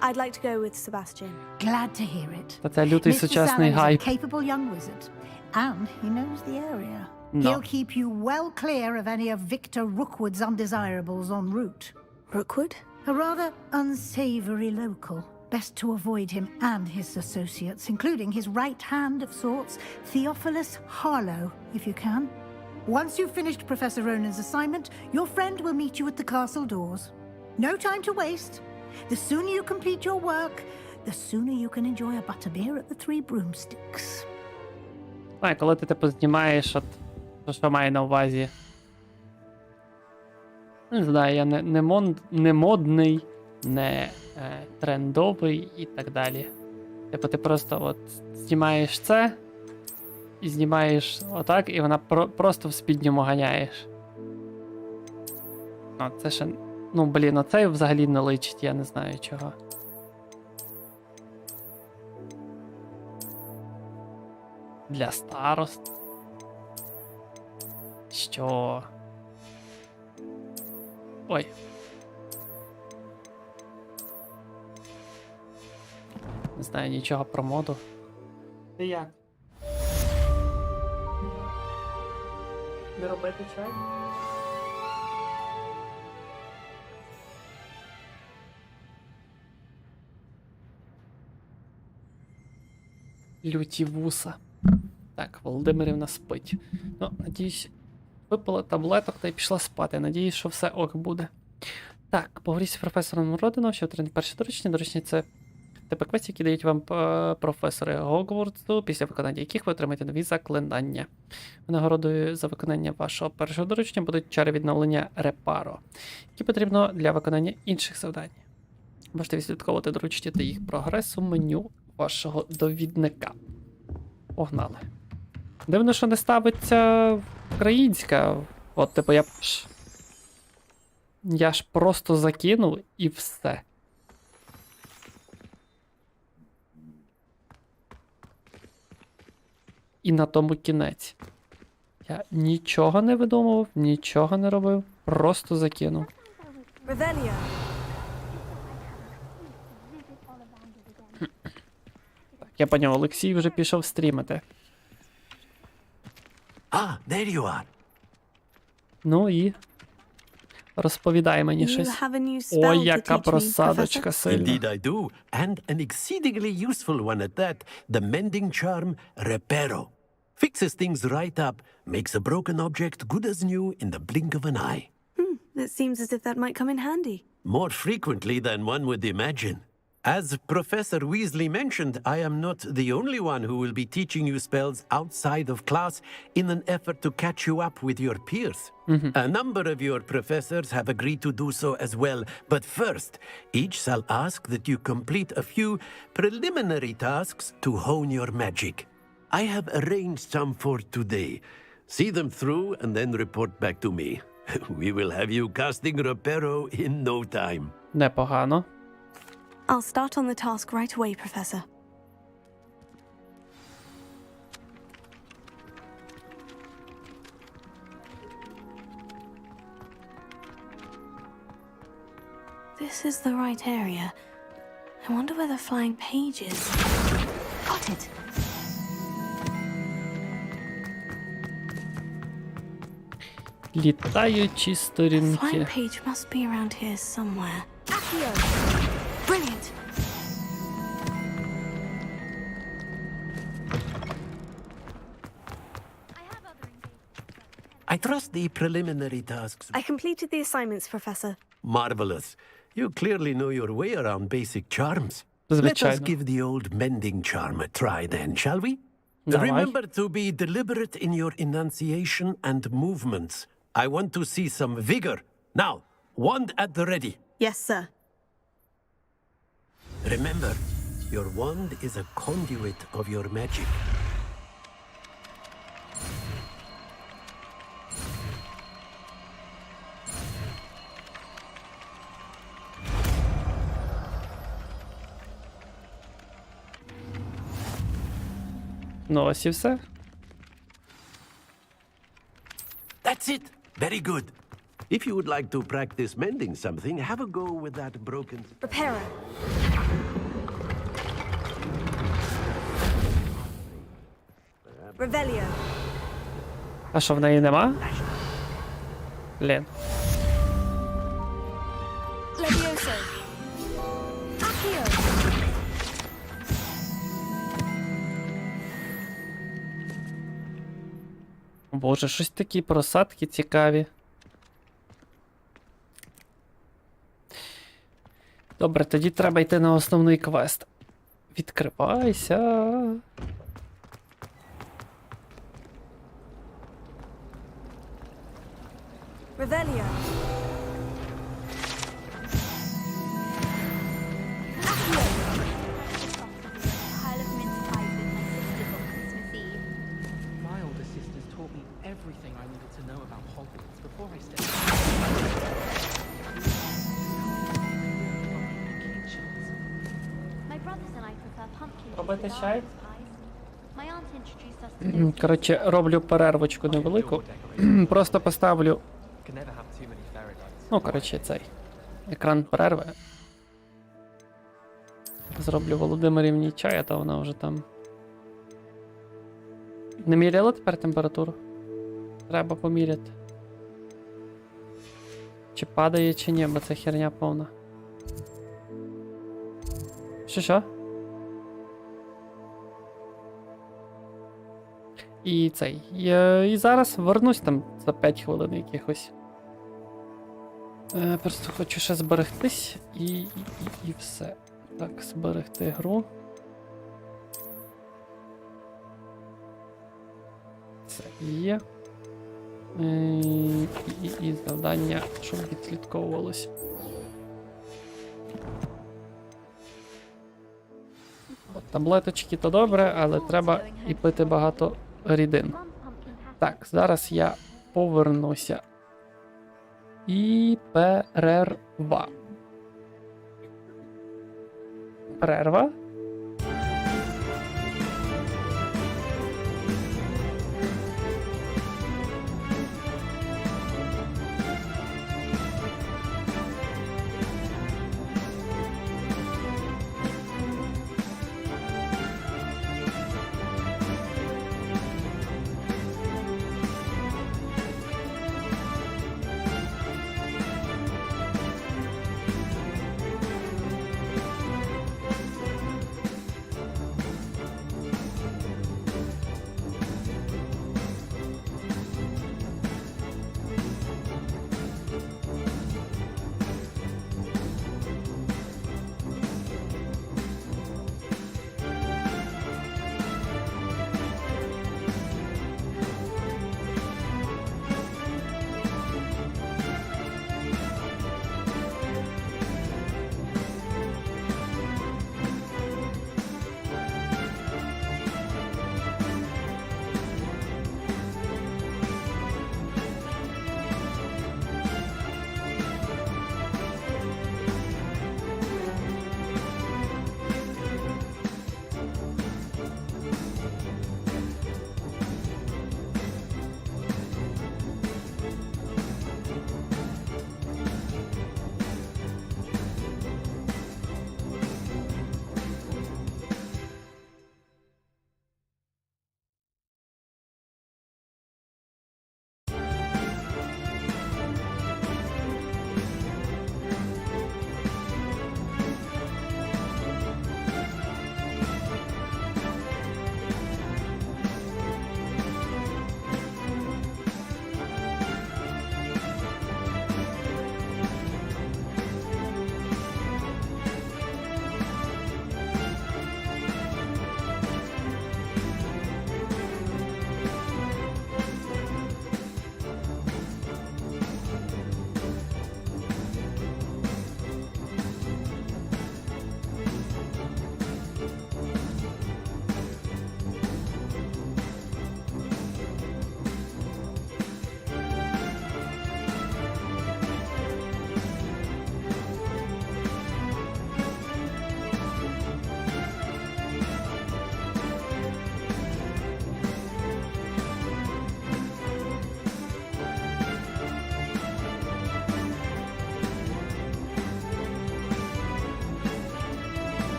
I'd like to go with Sebastian. Glad to hear it. Та це лютий Mr. сучасний Sallow is a гайп. capable young wizard, and he knows the area. No. He'll keep you well clear of any of Victor Rookwood's undesirables en route. Rookwood? A rather unsavory local. Best to avoid him and his associates, including his right hand of sorts, Theophilus Harlow, if you can. Once you've finished Professor Ronan's assignment, your friend will meet you at the castle doors. No time to waste. The sooner you complete your work, the sooner you can enjoy a butterbeer at the Three Broomsticks. Знаю, коли ти типу знімаєш, от, то що має на увазі. Не знаю, я не модний, не трендовий і так далі. Типу ти просто от знімаєш це, і знімаєш отак, і вона просто в спідньому ганяєш. О, це ще... Ну, блін, оцей взагалі не личить, я не знаю чого. Для старост. Що? Ой. Не знаю нічого про моду. Ти як? Не робити чай? Люті вуса. Так, Володимирівна спить. Ну, надіюсь, випила таблеток та й пішла спати. Надіюсь, що все ок буде. Так, поговоріть з професором Родином, що отримати перші доручення. Доручення це типи квестів, які дають вам професори Гогвартсу, після виконання яких ви отримаєте нові заклинання. Винагородою за виконання вашого першого доручення будуть чари відновлення репаро, які потрібно для виконання інших завдань. Можете відслідковувати доручення та їх прогрес у меню вашого довідника. Погнали. Дивно, що не ставиться українська. От, типу, я ж просто закинув і все. І на тому кінець. Я нічого не видумував, нічого не робив, просто закинув. Revelio. Так, я поняв, Олексій вже пішов стрімити. Ah, there you are. Ну і розповідай мені You щось. have a new spell Ой, to яка teach me, просадочка Professor? сильна. Indeed I do, and an exceedingly useful one at that, the mending charm Reparo. Fixes things right up, makes a broken object good as new in the blink of an eye. It seems as if that might come in handy. More frequently than one would imagine. As Professor Weasley mentioned, I am not the only one who will be teaching you spells outside of class in an effort to catch you up with your peers. A number of your professors have agreed to do so as well, but first, each shall ask that you complete a few preliminary tasks to hone your magic. I have arranged some for today. See them through and then report back to me. We will have you casting Reparo in no time. Непогано. I'll start on the task right away, Professor. This is the right area. I wonder where the flying page is. Got it! Літаючі The сторінки. flying page must be around here somewhere. Accio! Brilliant! I trust the preliminary tasks. I completed the assignments, Professor. Marvelous. You clearly know your way around basic charms. Let us Звичайно. give the old mending charm a try then, shall we? Давай. Remember to be deliberate in your enunciation and movements. I want to see some vigor. Now, wand at the ready. Yes, sir. Remember, your wand is a conduit of your magic. Ну, ось і все. That's it. Very good. If you would like to practice mending something, have a go with that broken... Repairer. Revelio. А що, в неї нема? Блін. Levioso. Accio. Боже, щось такі просадки цікаві. Добре, тоді треба йти на основний квест. Відкривайся. Revelio. My older sisters taught me everything I needed to know about Hogwarts before I stepped My brothers and I prefer pumpkin Робити pie. чай? My aunt introduced us to those. Коротше, роблю перервочку невелику. Просто поставлю. Can never have too many fairy lights. Ну, коротше, цей. Екран перерви. Зроблю Володимирівні чай, а то вона вже там. Не міряла тепер температуру? Треба поміряти. Чи падає, чи ні, бо це херня повна. Що? І цей. І зараз вернусь там за 5 хвилин якихось. Просто хочу ще зберегтись і все. Так, зберегти гру. Це є. І завдання, щоб відслідковувалось. От, таблеточки то добре, але треба і пити багато рідин. Так, зараз я повернуся. І перерва. Перерва.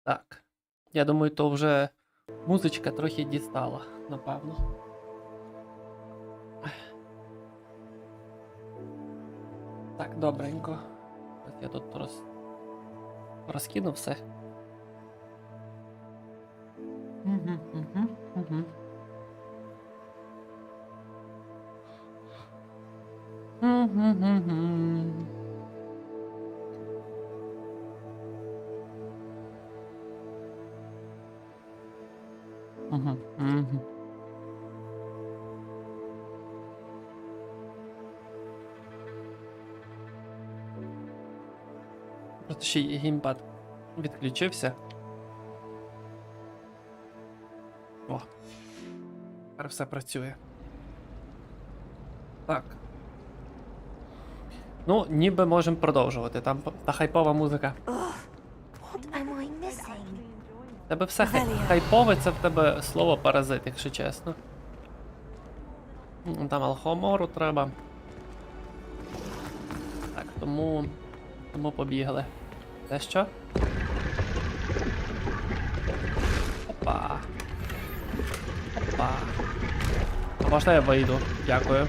Так. Я думаю, то вже музичка трохи дістала, напевно. Так, добренько. Ось я тут розкинув все. Просто ще й геймпад відключився. О, тепер все працює. Так. Ну, ніби можемо продовжувати. Там та хайпова музика. В тебе все хайпове, це в тебе слово паразит, якщо чесно. Там алхомору треба. Так, тому побігли. Це що? Опа. Опа. А можна я вийду? Дякую.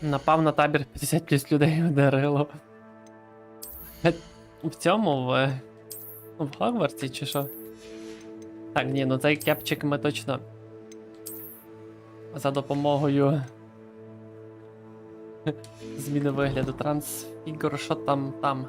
Напав на табір 50 плюс людей ударило. В цьому в Хогвартсі чи що? Так, ні, ну цей кепчик ми точно за допомогою зміни вигляду. Трансфігур, що там?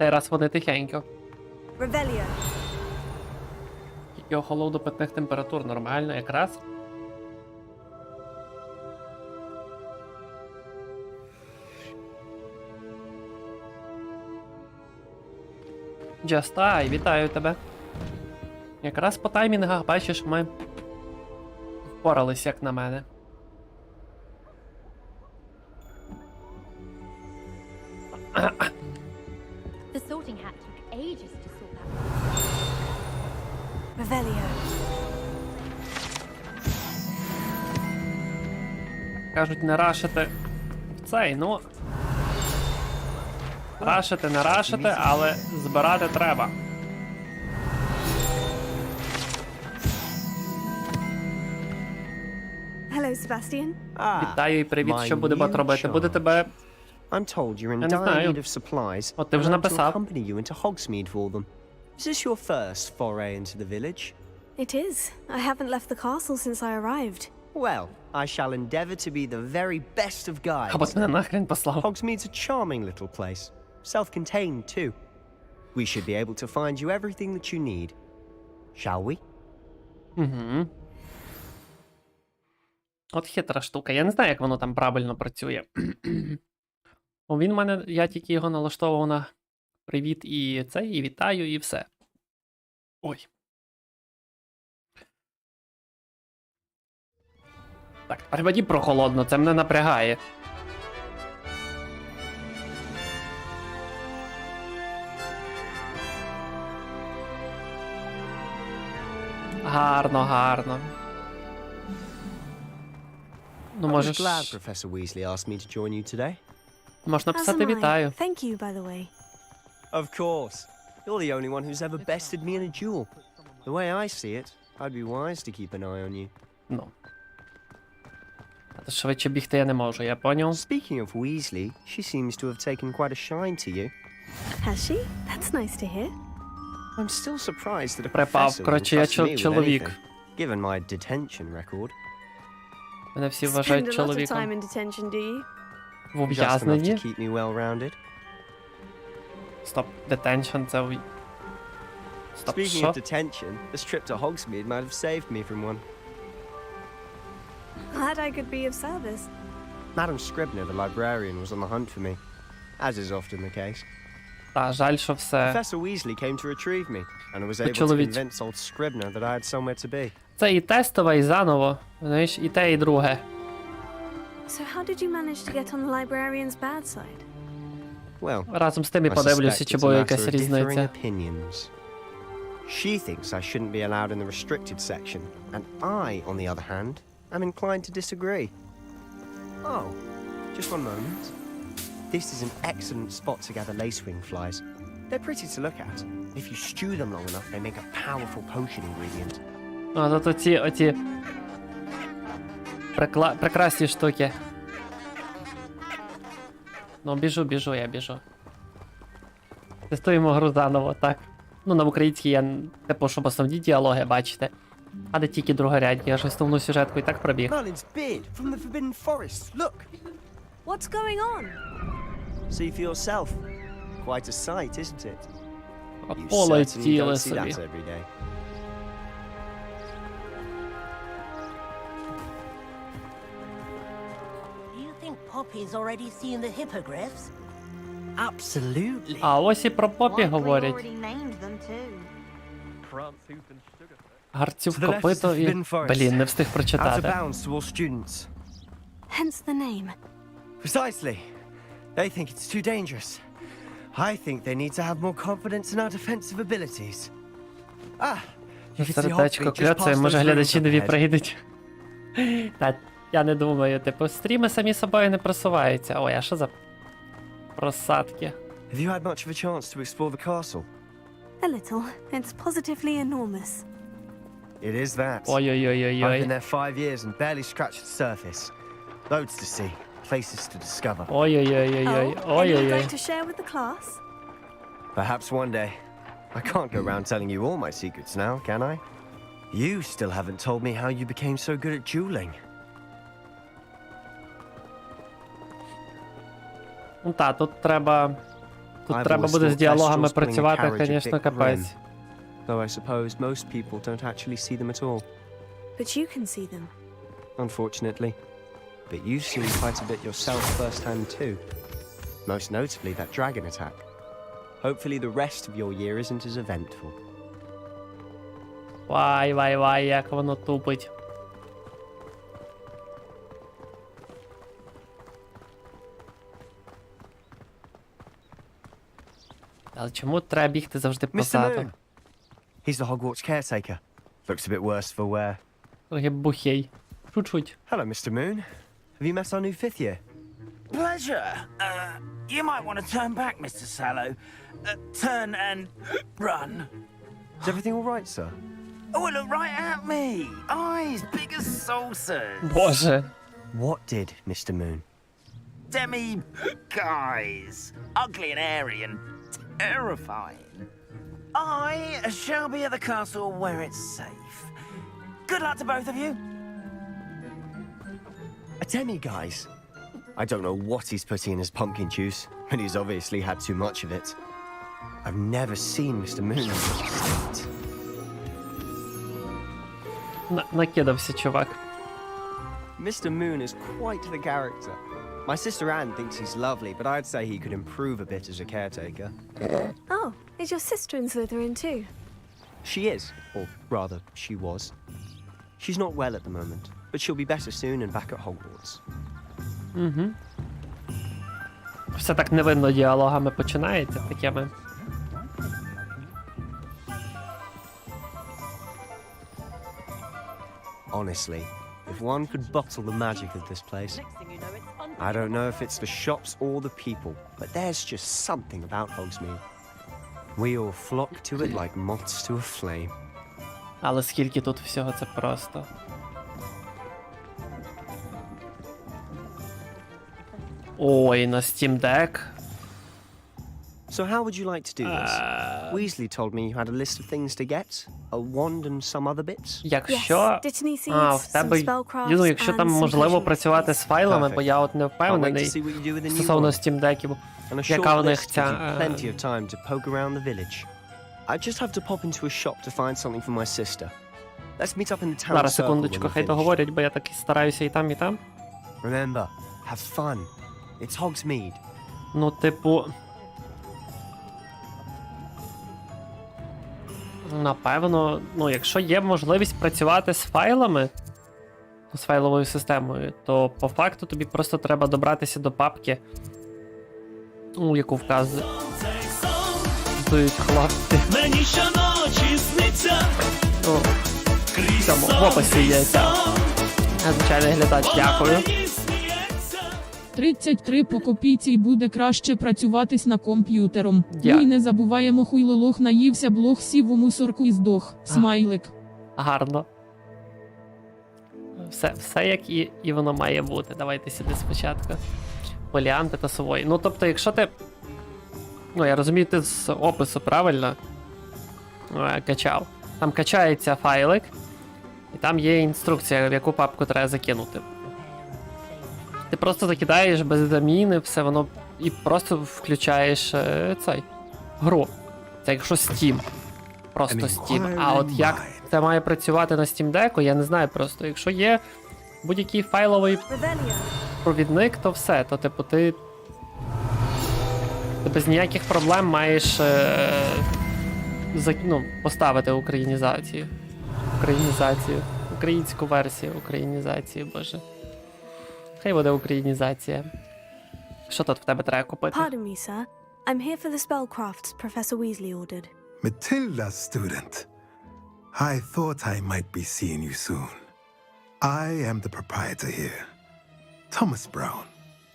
Цей раз вони тихенько. Тільки охолов до питних температур нормально якраз. Джастай, вітаю тебе. Якраз по таймінгах, бачиш, ми впорались, як на мене. The sorting hat took ages to sort that. Revelio. Кажуть, не рашити в цей, ну. Рашити, не рашити, але збирати треба. Hello, Sebastian. Вітаю і привіт, що будемо робити? Буде тебе... I'm told you're in Я не dire знаю. need of supplies. От ти вже and I'm to написав. accompany you into Hogsmeade for them. Is this your first foray into the village? It is. I haven't left the castle since I arrived. Well, I shall endeavour to be the very best of guides. Або ти мене нахрен послав. Hogsmeade's a charming little place. Self-contained, too. We should be able to find you everything that you need. Shall we? Угу. От хитра штука. Я не знаю, як воно там правильно працює. О, він в мене, я тільки його налаштовував на привіт і це, і вітаю, і все. Ой. Так, переведі про холодно, це мене напрягає. Гарно, гарно. Ну, I was можеш... glad Professor Weasley asked me to join you today. Можна As писати am I. вітаю. Thank you, by the way. Of course. You're the only one who's ever bested me in a duel. The way I see it, I'd be wise to keep an eye on you. Ну. А то швидше бігти я не можу, я поняв? Speaking of Weasley, she seems to have taken quite a shine to you. Has she? That's nice to hear. I'm still surprised that a Припав. professor Коротше, would я trust me with чоловік. anything, given my detention record. Мене всі Spend вважають a lot of чоловіком. time in detention, do you? В Just enough to ув'язненні? keep me well-rounded. Стоп, детеншн, це... Стоп, Speaking що? of detention, this trip to Hogsmeade might have saved me from one. Glad I could be of service. Madam Scribner, the librarian, was on the hunt for me, as is often the case. Та, жаль, що все. Professor Weasley came to retrieve me, and I was able to Чоловіч. convince old Scribner that I had somewhere to be. Це і тестове, і заново. Знаєш, і те, і друге. So how did you manage to get on the librarian's bad side? Well, Разом з тим і I подивлюся, suspect чи it's a буде matter якась of differing різниця. opinions. She thinks I shouldn't be allowed in the restricted section, and I, on the other hand, am inclined to disagree. Oh, just one moment. This is an excellent spot to gather lacewing flies. They're pretty to look at. If you stew them long enough, they make a powerful potion ingredient. А тут оці прекрасні штуки. Ну, біжу, я біжу. Тестуємо гру заново, так. Ну, на українській я, типу, щоб основні діалоги бачите. А де тільки другорядні, я ж основну сюжетку і так пробіг. Merlin's beard from the Forbidden Forest. Look! What's going on? See for yourself. Quite a sight, isn't it? You Полетіли certainly don't see собі. that every day. Do you think Poppy's already seen the hippogriffs? Absolutely. А ось і про Попі говорять. Гарців копито і... Блін, не встиг Out of прочитати. bounds to all students. Hence the name. Precisely. They think it's too dangerous. I think they need to have more confidence in our defensive abilities. Ah, you can see Сердечко Hogwarts just кльоцає, past може those глядачі rooms нові up ahead. прийдуть. Та, я не думаю, типу, стріми самі собою не просуваються. Ой, а що за просадки? Have you had much of a chance to explore the castle? A little. It's positively enormous. It is that. I've Ой-ой-ой-ой-ой. been there 5 years and barely scratched the surface. Loads to see, places to discover. Ой-ой-ой-ой-ой. Oh, any you'd Ой-ой-ой. like to share with the class? Perhaps one day. I can't go around telling you all my secrets now, can I? You still haven't told me how you became so good at dueling. Ну та, тут треба... Тут I've треба always буде з thought діалогами Kestrel's pulling a працювати, carriage a звісно, bit капець. grim. Though I suppose most people don't actually see them at all. But you can see them. Unfortunately. But you've seen quite a bit yourself firsthand too. Most notably that dragon attack. Hopefully the rest of your year isn't as eventful. Вай, як воно тупить. Але чому треба бігти завжди Mr. позаду? Moon. He's the Hogwarts caretaker. Looks a bit worse for wear. Трохи бухей. Чуть-чуть. Hello, Mr. Moon. Have you met our new 5th year? Pleasure. You might want to turn back, Mr. Sallow. Turn and run. Is everything all right, sir? Oh, look right at me. Eyes big as saucers. Боже. What did, Mr. Moon? Guys. Ugly and airy and terrifying. I shall be at the castle where it's safe. Good luck to both of you. A demi-guise? I don't know what he's putting in his pumpkin juice, but he's obviously had too much of it. I've never seen Mr. Moon in such a state. Накидався, чувак. Mr. Moon is quite the character. My sister Anne thinks he's lovely, but I'd say he could improve a bit as a caretaker. Oh, is your sister in Slytherin too? She is, or rather, she was. She's not well at the moment, but she'll be better soon and back at Hogwarts. Угу. Все так невинно діалогами починається, такими. Honestly, if one could bottle the magic of this place, I don't know if it's the shops or the people, but there's just something about Hogsmeade. We all flock to it like moths to a flame. Але скільки тут всього, це просто. Ой, на Steam Deck. So how would you like to do this? Weasley told me you had a list of things to get, a wand and some other bits. Якщо... Dittany seeds, А, в some тебе... spellcrafts, Ну, якщо там and some можливо potion працювати з файлами, Perfect. бо я от не впевнений Can't wait to see what you do with the new стосовно one. Steam Deck'ів, And a яка short у них list gives ця... you plenty of time to poke around the village. I just have to pop into a shop to find something for my sister. Let's meet up in the town Зараз, circle when секундочку, we're хай finished. договорять, бо я таки стараюся і там, і там. Remember, have fun. It's Hogsmeade. Ну, типу... Напевно, ну, якщо є можливість працювати з файлами, з файловою системою, то по факту тобі просто треба добратися до папки, яку вказують хлопці. Мені щоночі сниться. В цьому в описі є ця. Звичайний глядач, дякую. 33 по копійці й буде краще працюватись на комп'ютером. Дя. Ну і не забуваємо, хуйлолох наївся, блог сів у мусорку і здох. Смайлик. Гарно. Все як і воно має бути. Давайте сюди спочатку. Поліанти та сової. Ну, тобто, якщо ти... Ну, я розумію, ти з опису правильно качав. Там качається файлик, і там є інструкція, в яку папку треба закинути. Ти просто закидаєш без заміни, все воно, і просто включаєш гру. Це якщо Steam. Просто Steam. А от як це має працювати на Steam Deck, я не знаю просто. Якщо є будь-який файловий провідник, то все. То типу ти без ніяких проблем маєш поставити українізацію. Українську версію українізації, боже. Хай буде українізація. Що тут в тебе треба купити? Pardon me, sir. I'm here for the spellcrafts Professor Weasley ordered. Matilda, student. I thought I might be seeing you soon. I am the proprietor here, Thomas Brown.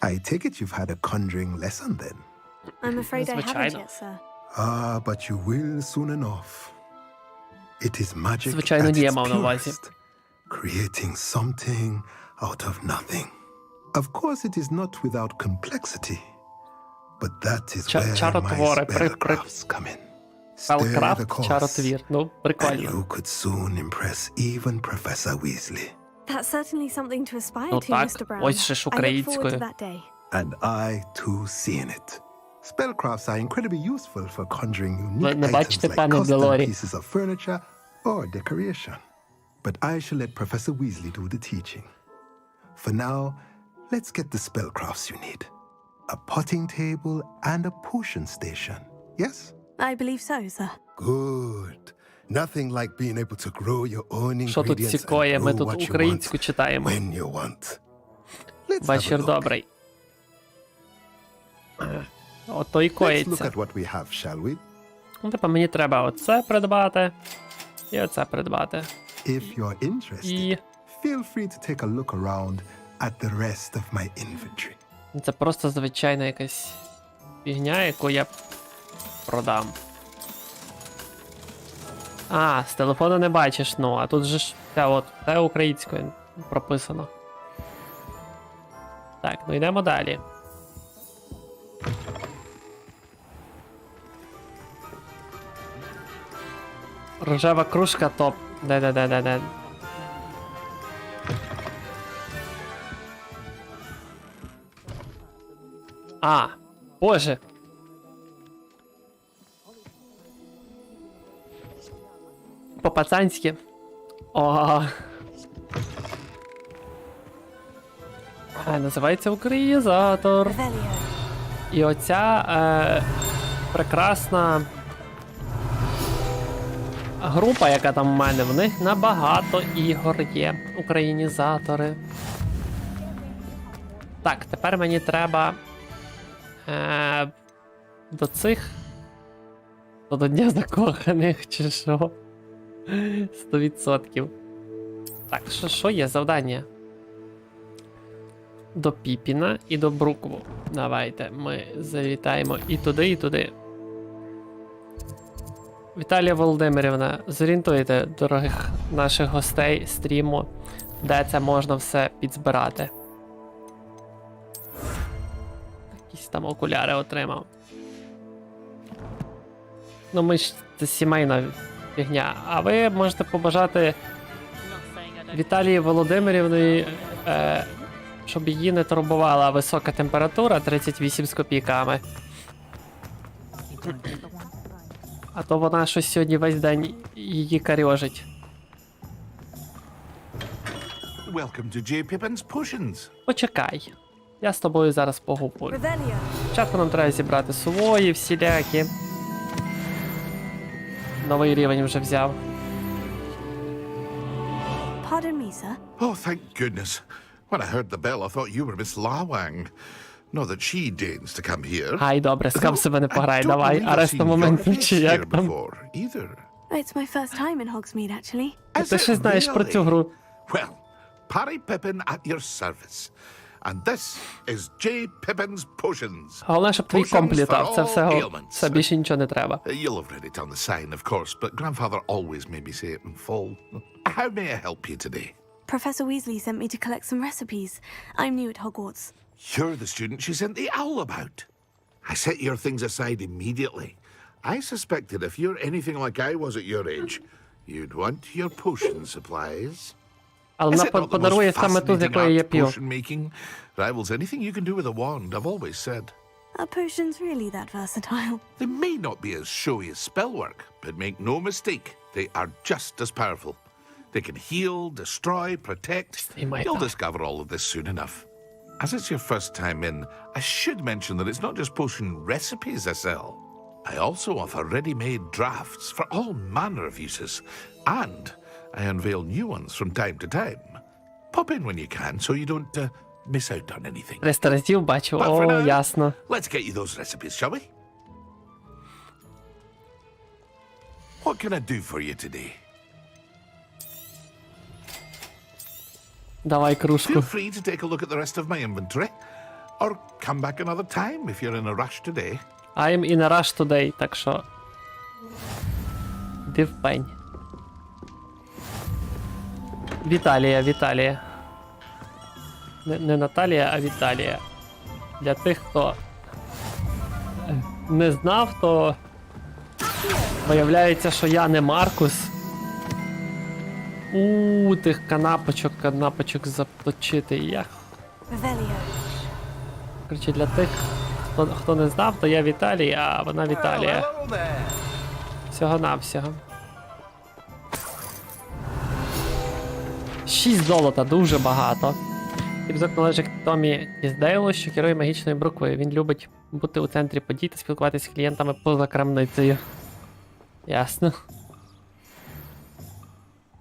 I take it you've had a conjuring lesson then? I'm afraid I haven't yet, sir. Ah, but you will soon enough. It is magic Звичайно, at ні, я its мав на увазі. purest, creating something out of nothing. Of course, it is not without complexity, but that is where Чаротвори, my spellcrafts come in. Stir the Spellcraft, course, чаротвір. Ну, and прикольно. you could soon impress even Professor Weasley. That's certainly something to aspire Ну to, так, Mr. Brown. ось же ж I look forward to українською. that day. And I too seeing it. Spellcrafts are incredibly useful for conjuring unique Не items бачите, like пане custom Делорі. pieces of furniture or decoration. But I shall let Professor Weasley do the teaching. For now, let's get the spellcrafts you need. A potting table and a potion station. Yes? I believe so, sir. Good. Nothing like being able to grow your own Що тут ingredients цікає? and Ми grow тут what you українську want читаємо. when you want. Let's have a Вечір look. добрий. Ото і Let's look коїться. at what we have, shall we? Ну, типа, мені треба оце придбати. І оце придбати. If you're interested, І feel free to take a look around at the rest of my inventory. це просто звичайна якась фігня, яку я продам. А, з телефону не бачиш, ну, а тут же ж це українською прописано. Так, ну йдемо далі. Рожева кружка топ. Де. А, боже. По-пацанськи. О. Називається українізатор. І оця прекрасна група, яка там в мене, в них набагато ігор є. Українізатори. Так, тепер мені треба до цих. До Дня закоханих, чи що? 100%. Так, що є завдання? До Піпіна і до Брукву. Давайте ми завітаємо і туди, і туди. Віталія Володимирівна, зорієнтуйте дорогих наших гостей стріму, де це можна все підзбирати. Якісь там окуляри отримав. Ну ми ж, це сімейна фігня. А ви можете побажати Віталії Володимирівні, щоб її не турбувала висока температура 38 з копійками. А то вона щось сьогодні весь день її карьожить. Welcome to J. Pippin's Potions. Почекай. Я з тобою зараз поговорю. Спочатку нам треба зібрати сувої всілякі. Новий рівень вже взяв. Pardon me, sir. Oh, thank goodness. When I heard the bell, I thought you were Miss Lawang. Not that she deigns to come here. Ай, добре, скам себе не пограй, I don't давай, believe I've арест seen на your момент face чи як here там. before, either. It's my first time in Hogsmeade, actually. Ти ще знаєш про цю гру. Well, Parry Pippin at your service. And this is J. Pippin's Potions. Головне, щоб твій комп Potions for літав, це all все більше нічого не треба. You'll have read it on the sign, of course, but Grandfather always made me say it in full. How may I help you today? Professor Weasley sent me to collect some recipes. I'm new at Hogwarts. You're the student she sent the owl about. I set your things aside immediately. I suspected if you're anything like I was at your age, you'd want your potion supplies. Але вона подарує саме ту, з якої я п'ю. Potion making rivals anything you can do with a wand, I've always said. Are potions really that versatile? They may not be as showy as spellwork, but make no mistake, they are just as powerful. They can heal, destroy, protect. You'll discover all of this soon enough. As it's your first time in, I should mention that it's not just potion recipes I sell. I also offer ready-made drafts for all manner of uses, and I unveil new ones from time to time. Pop in when you can so you don't miss out on anything. 300 разів бачу, But for о, now, ясно. let's get you those recipes, shall we? What can I do for you today? Давай кружку. Feel free to take a look at the rest of my inventory, or come back another time if you're in a rush today. I'm in a rush today, так що... Іди в пень. Віталія. Не Наталія, а Віталія. Для тих, хто не знав, то виявляється, що я не Маркус. Тих канапочок заточити. Я... Короче, для тих, хто не знав, то я Віталій, а вона Віталія. Всього-навсього. 6 золота, дуже багато. Епізод належить Томі Тіздейлу, що керує магічною бруквою. Він любить бути у центрі подій та спілкуватися з клієнтами поза крамницею. Ясно.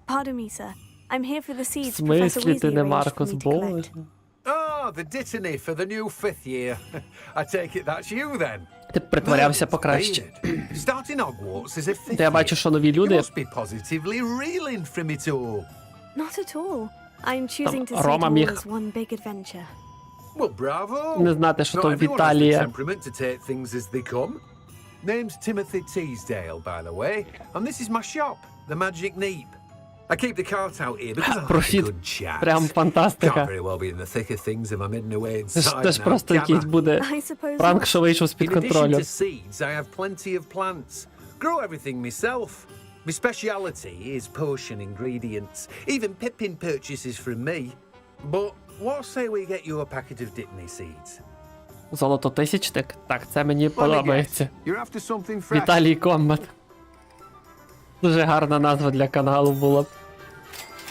Pardon me, sir. I'm here for the seeds В смислі ти не Маркус Bowles? Oh, the dittany for the new 5th year. I take it that's you then. Ти притворявся покраще. Starting Hogwarts as a 5th Та я бачу, що нові люди... You must be positively reeling from it all. Not at all. I'm choosing to see Рома it all міг as one big adventure. Well, bravo. не знати, що Not то everyone has the Віталія. temperament to take things as they come. Name's Timothy Teasdale, by the way, and this is my shop, the Magic Neep. I keep the cart out here because I like a Профіт. good chat. Прям Can't фантастика. very well be in the thick of things if I'm hidden away Це inside ж now, просто can якийсь I? буде пранк, що вийшов з-під In addition контролю. to seeds, I have plenty of plants. Grow everything myself. My speciality is potion ingredients. Even Pippin purchases from me. But what say we get you a packet of Dittany seeds? Золототисячник? Так, це мені подобається. You're after something fresh. Віталій Комбат. Дуже гарна назва для каналу була б.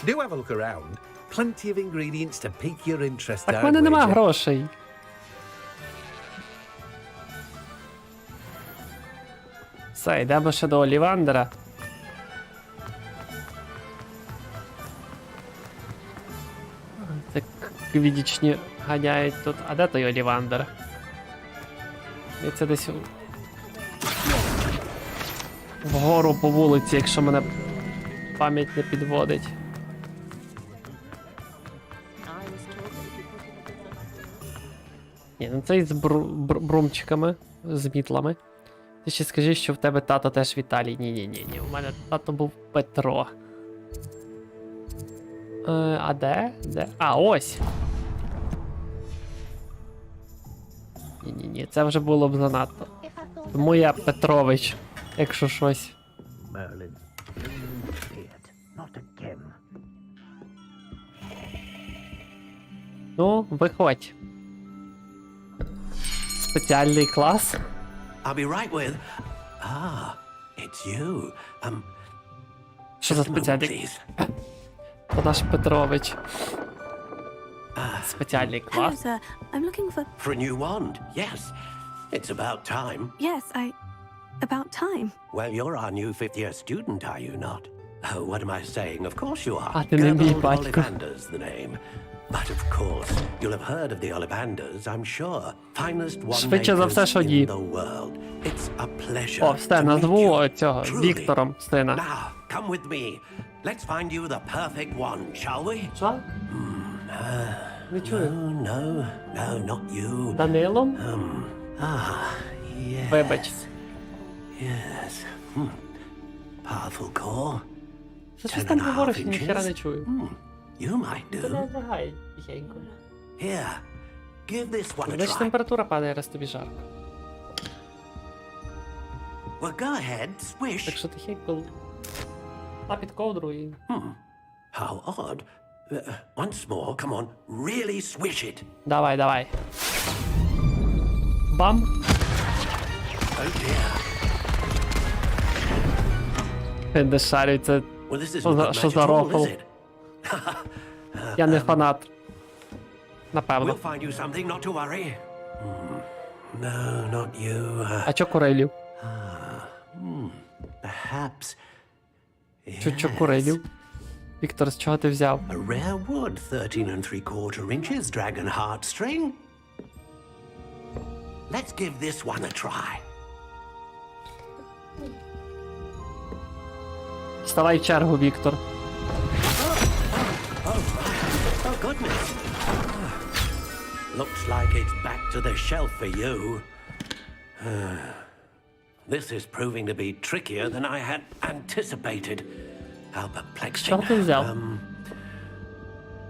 Do have a look around. Plenty of ingredients to pique your interest. Так в мене нема грошей. Все, йдемо ще до Олівандера. Це квідічні ганяють тут. А де той Олівандер? І це десь вгору по вулиці, якщо мене пам'ять не підводить. Ні, ну цей з брумчиками, з мітлами. Ти ще скажи, що в тебе тато теж Віталій. Ні, у мене тато був Петро. А де? Де? А, ось! Ні, це вже було б занадто. Тому я Петрович, якщо щось. Ну, виходь. Спеціальний клас. I'll be right with... it's you. Що за спеціальний? Це наш Петрович. Спеціальний Hello, клас. sir. I'm looking for... For a new wand, yes. It's about time. Yes, About time. Well, you're our new 5th year student, are you not? Oh, what am I saying? Of course you are. А ти не мій батько. Ollivander's the name. But of course, you'll have heard of the Ollivanders, I'm sure. Finest Швидше за все, що winemakers ні. in the world. It's a pleasure О, все, to meet назву you. цього Truly. Віктором, сина. Now, come with me. Let's find you the perfect one, shall we? Що? Не чую. No, not you. Данилом? Yes. Вибач. Yes. Powerful core. Що щось там говориш, ніхера не чую. You might Ти не do. злагай тихенько. Here, give this one a Значить, try. температура падає, раз тобі жарко. Well, go ahead, Так swish. що тихенько. А під ковдру і... How odd. Once more, come on, really swish it. Давай, давай. Бам. Oh dear. Він не шарю, це... Well, this isn't Що за, good що match за at all, рофл? is it? Я не фанат. Напевно. We'll find you something, not to worry. No, not you. А чо Курилів? Perhaps. Чо Курилів? Віктор, з чого ти взяв? A rare wood, 13 3/4 inches, dragon heartstring. Let's give this one a try. Вставай в чергу, Віктор. Oh, goodness. Looks like it's back to the shelf for you. This is proving to be trickier than I had anticipated. How perplexing. Що ти взяв?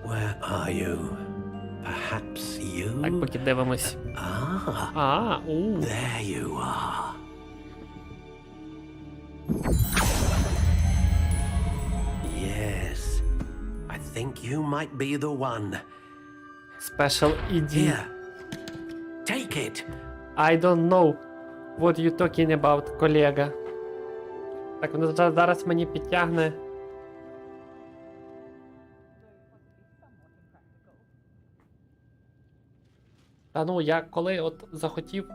Where are you? Perhaps you? Так, поки дивимось. There you are. Yes. I think you might be the one. Special ED. Here. Take it. I don't know what you talking about, колега. Так, воно зараз мені підтягне. Та ну, я коли от захотів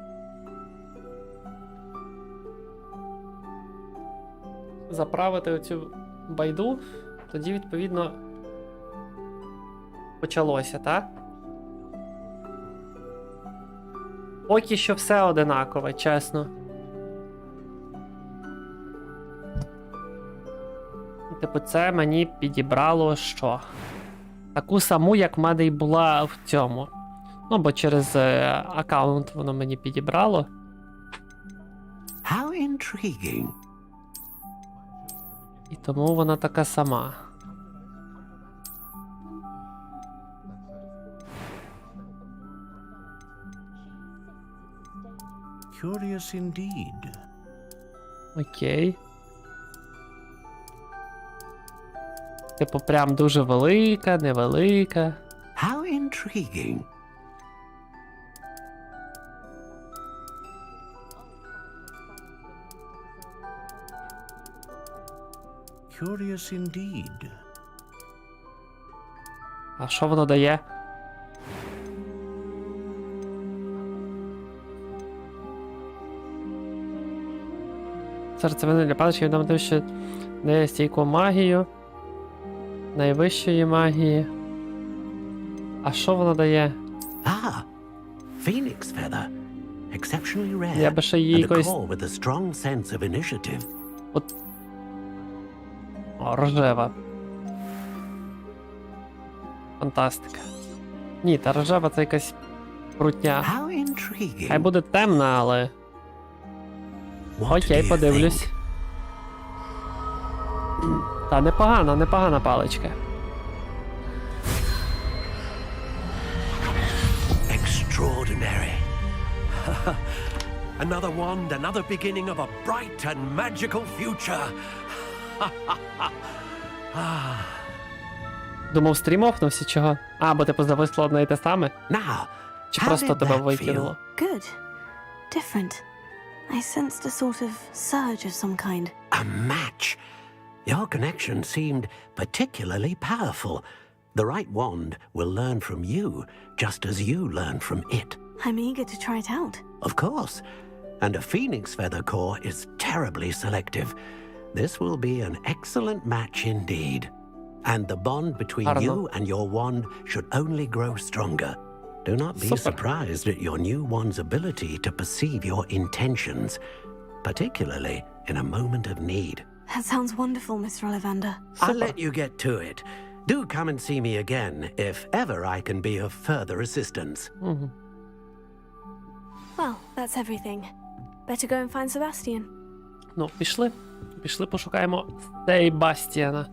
заправити оцю байду, тоді, відповідно, почалося, так? Поки що все одинакове, чесно. Типу, це мені підібрало що? Таку саму, як в мене й була в цьому. Ну, бо через аккаунт воно мені підібрало. How intriguing. І тому вона така сама. Curious indeed. Окей. Типу, прям дуже велика, невелика. How intriguing. Curious indeed. А що воно дає? Серцевини для палички відомо тим, що дає стійку магію. Найвищої магії. А що воно дає? Phoenix feather. Exceptionally rare. Я би ще її And a якось... core with a strong sense of initiative. От... О, рожева. Фантастика. Ні, та рожева це якась крутня. How intriguing. Хай буде темна, але... What Окей, do you подивлюсь. Та непогана, непогана паличка. Extraordinary. Another wand, another beginning of a bright and magical future. Думав, стрім офнувся, чого? А, бо типу зависло одне і те саме? Now, Чи how просто did тебе that викинуло? Good. Different. I sensed a sort of surge of some kind. A match. Your connection seemed particularly powerful. The right wand will learn from you, just as you learn from it. I'm eager to try it out. Of course. And a phoenix feather core is terribly selective. This will be an excellent match indeed. And the bond between Гарно. you and your wand should only grow stronger. Do not be surprised at your new wand's ability to perceive your intentions, particularly in a moment of need. That sounds wonderful, Mr. Ollivander. I'll let you get to it. Do come and see me again if ever I can be of further assistance. Well, that's everything. Better go and find Sebastian. Ну, пішли. Пішли пошукаємо Себастьяна.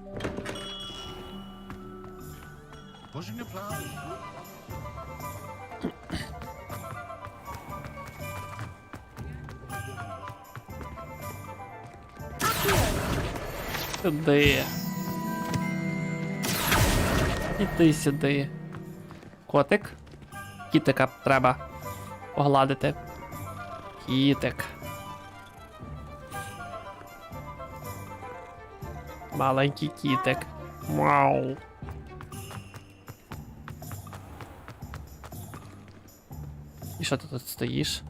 Сюди. Іди сюди. Котик. Кітика треба погладити. Кітик. Маленький кітик. Вау. І що ти тут стоїш?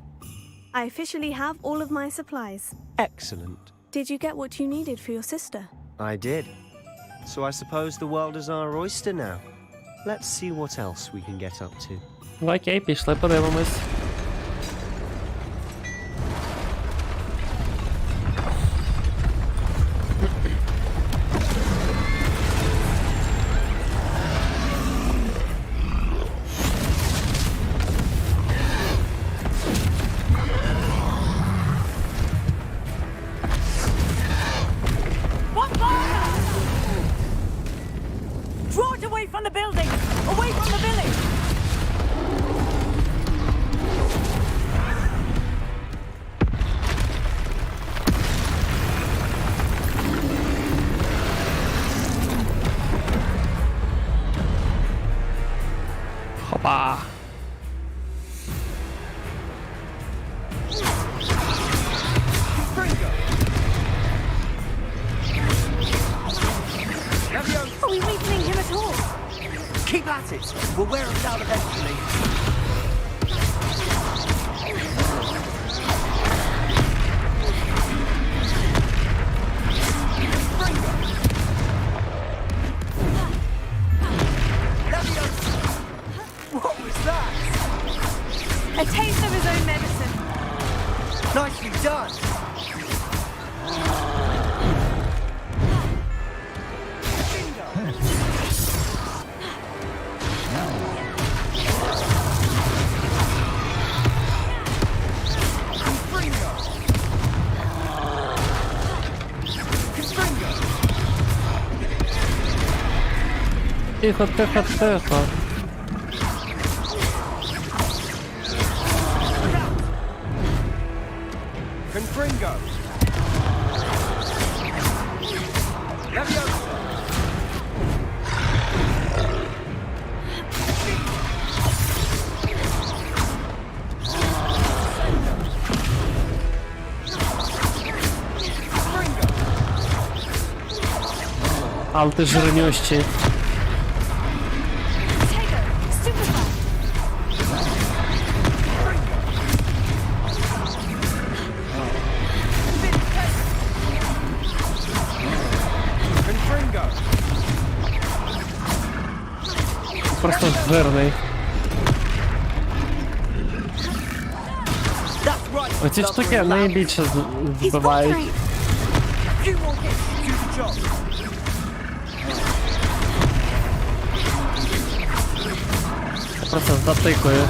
I officially have all of my supplies. Excellent. Did you get what you needed for your sister? I did. So I suppose the world is our oyster now. Let's see what else we can get up to. Окей, пішли подивимось. Draw it away from the building! Away from the village! Хопа. Are we weakening him at all? Keep at it. We'll wear him down eventually. What was that? A taste of his own medicine. Nicely done. Тихо, тихо, тихо. Confringo. Leviosa. Але ти жирнющий. Просто жирний. Оці штуки найбільше збивають. Просто затикую.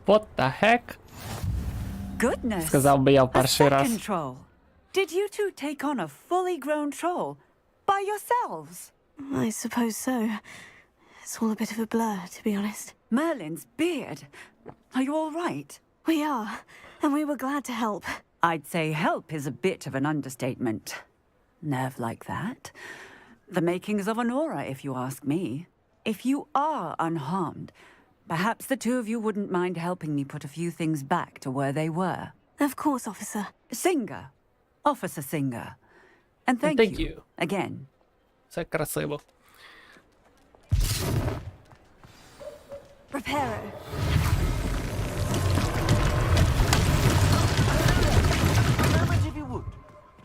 What the heck? Goodness. Сказав би я в A перший раз. second troll. Did you two take on a fully grown troll by yourselves? I suppose so. It's all a bit of a blur, to be honest. Merlin's beard. Are you all right? We are, and we were glad to help. I'd say help is a bit of an understatement. Nerve like that. The makings of an aura, if you ask me. If you are unharmed, perhaps the two of you wouldn't mind helping me put a few things back to where they were. Of course, officer. Singer. Officer Singer. And thank you. Again. Це красиво. Reparo. If you would.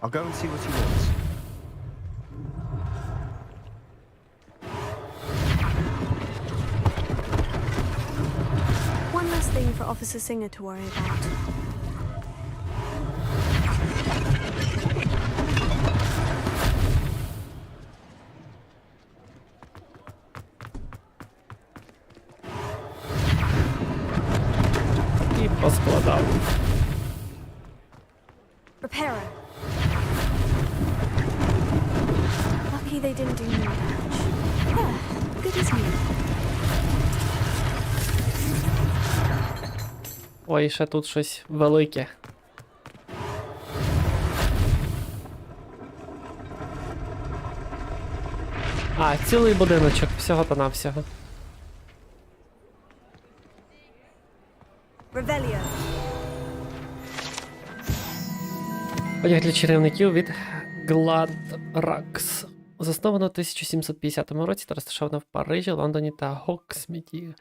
I'll go and see what he wants. One less thing for Officer Singer to worry about. І поскладав. Reparo. Lucky they didn't do more damage. There, good as new. Ой, ще тут щось велике. А, цілий будиночок, всього-то навсього. Revelio. Одяг для чарівників від Gladrax. Засновано в 1750 році та розташовано в Парижі, Лондоні та Гоксміді.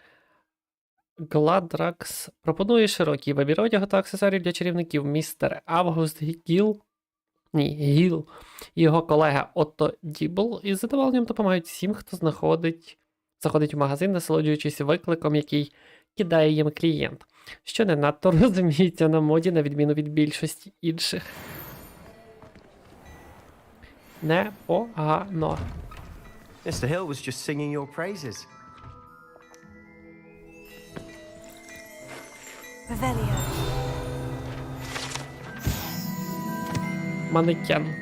Gladrax пропонує широкий вибір одягу та аксесуарів для чарівників. Містер Август Гіл і його колега Отто Дібл із задоволенням допомагають всім, хто заходить в магазин, насолоджуючись викликом, який кидає їм клієнт, що не надто розуміється на моді, на відміну від більшості інших. Непогано. Mr. Hill was just singing your praises. Revelio. Манекен.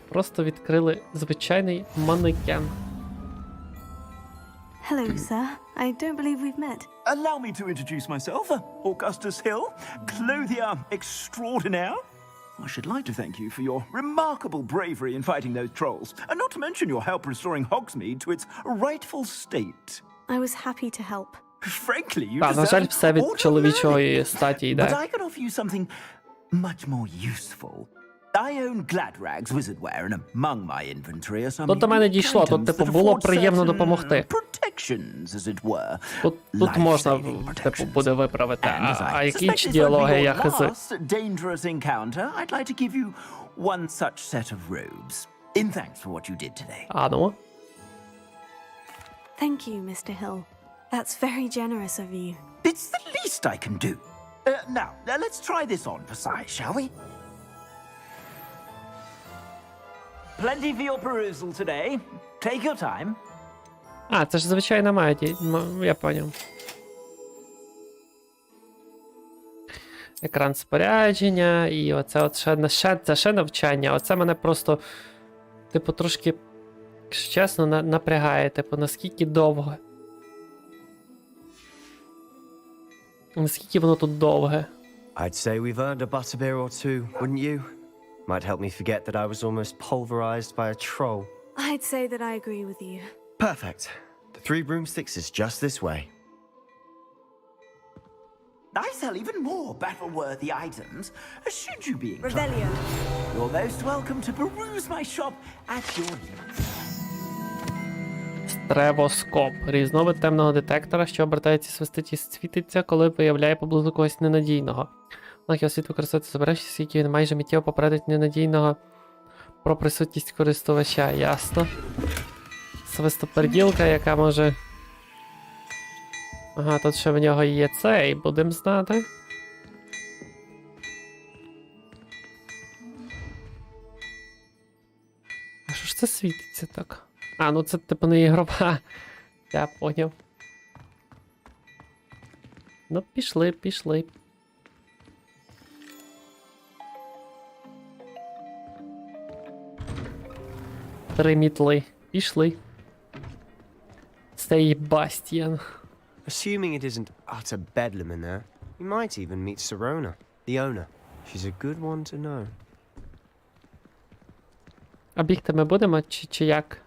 Просто відкрили звичайний манекен. Hello, sir. I don't believe we've met. Allow me to introduce myself, Augustus Hill, clothier extraordinaire. I should like to thank you for your remarkable bravery in fighting those trolls, and not to mention your help restoring Hogsmeade to its rightful state. I was happy to help. Frankly, you На жаль, все від чоловічої статі But йде. I could offer you something much more useful. I own Gladrag's wizardware, and among my inventory are some Тут до мене дійшло, тут, items типу, that було afford приємно certain допомогти. protections, as it were. Тут можна, типу, буде виправити. And as А I які suspect інші this won't be діалоги я your хази? last dangerous encounter, I'd like to give you one such set of robes, in thanks for what you did today. А ну? Thank you, Mr. Hill. That's very generous of you. It's the least I can do. Now, let's try this on for size, shall we? Plenty for your perusal today. Take your time. А, це ж звичайна магія, я поняв. Екран спорядження, і оце от ще навчання. Оце мене просто, типу, трошки, чесно, напрягає, типу, наскільки довго. Наскільки воно тут довге. I'd say we've earned a butterbeer or two, wouldn't you? Might help me forget that I was almost pulverized by a troll. I'd say that I agree with you. Perfect. The 3 broomsticks is just this way. I sell even more battle-worthy items, should you be inclined. Revelio. You're most welcome to peruse my shop at your leisure. Стревоскоп. Різновид темного детектора, що обертається, свистить і світиться, коли виявляє поблизу когось ненадійного. Однак його слід використовувати збережність, оскільки він майже миттєво попередить ненадійного про присутність користувача. Ясно. Свистоперділка, яка може... Ага, тут ще в нього є цей, будемо знати. А що ж це світиться так? А, ну це типу не ігрова. Я поняв. Ну, пішли, пішли. Три мітли. Пішли. Стей Бастіан. Assuming it isn't utter bedlam in there, you might even meet Sirona, the owner. She's a good one to know. А бігти ми будемо, чи як?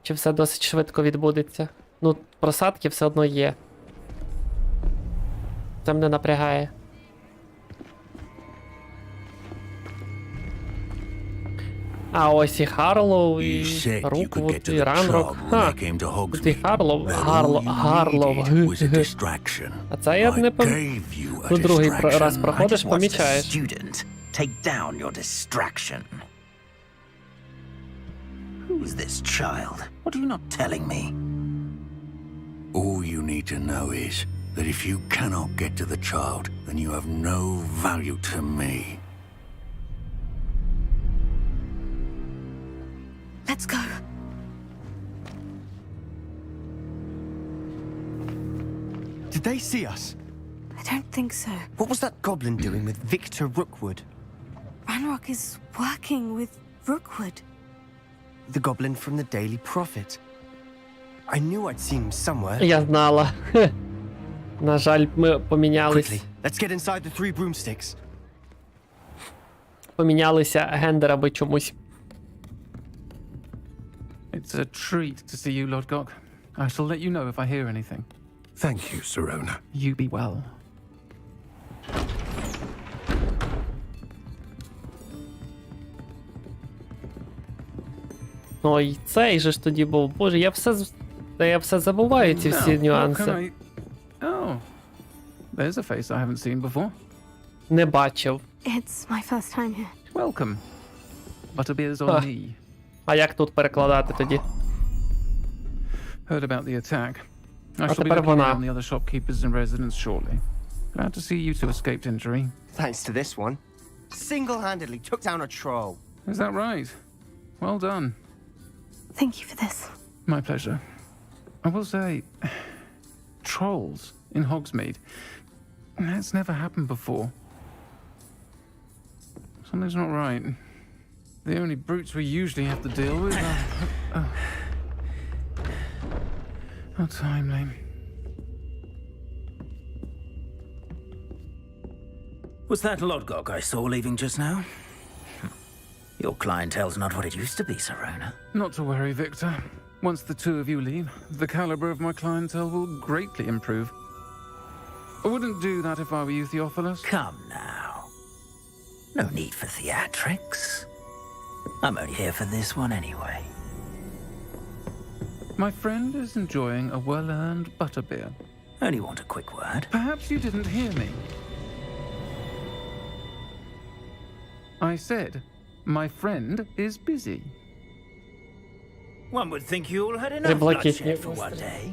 Чи все досить швидко відбудеться? Ну, просадки все одно є. Це мене напрягає. А ось і Харлоу, і Руквуд, і Ранрок. Ха, тут і Харлоу, Гарлоу. А це я не Ну, другий раз проходиш, помічаєш. Take down your distraction. Who's this child? What are you not telling me? All you need to know is that if you cannot get to the child, then you have no value to me. Let's go. Did they see us? I don't think so. What was that goblin doing with Victor Rookwood? Ranrock is working with Rookwood. The goblin from the Daily Prophet. I knew I'd seen him somewhere. Я знала. На жаль, ми помінялись. Quickly, let's get inside the three broomsticks. Помінялися гендерами чомусь. It's a treat to see you, Lord Gok. I shall let you know if I hear anything. Thank you, Sirona. You be well. Ой, цей же ж тоді був. Боже, я все забуваю, ці всі нюанси. Oh, there's a face I haven't seen before. Не бачив. It's my first time here. Welcome. Butterbeer's on me. А як тут перекладати тоді? Heard about the attack. I А shall be тепер looking вона. on the other shopkeepers and residents shortly. Glad to see you two escaped injury. Thanks to this one. Single-handedly took down a troll. Is that right? Well done. Thank you for this. My pleasure. I will say, trolls in Hogsmeade. That's never happened before. Something's not right. The only brutes we usually have to deal with are... How timely. Was that Lodgok I saw leaving just now? Your clientele's not what it used to be, Sirona. Not to worry, Victor. Once the two of you leave, the caliber of my clientele will greatly improve. I wouldn't do that if I were you, Theophilus. Come now. No need for theatrics. I'm only here for this one anyway. My friend is enjoying a well-earned butterbeer. Only want a quick word. Perhaps you didn't hear me. I said, my friend is busy. One would think you all had enough bloodshed for one day.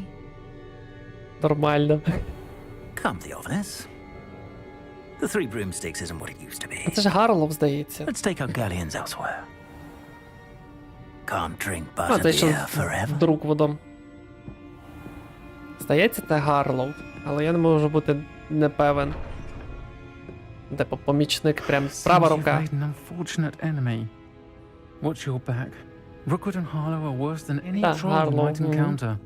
Нормально. Come, Theophilus. The three broomsticks isn't what it used to be. Це ж Гарлов, здається. Let's take our galleons elsewhere. Can't drink А, це ще butterbeer forever. з Руквудом. Здається, це Гарлов. Але я не можу бути непевен. Типу, помічник, прям права рука. An unfortunate enemy. Watch your back. Rookwood and Harlow are worse than any Та, troll you Гарлов, might encounter.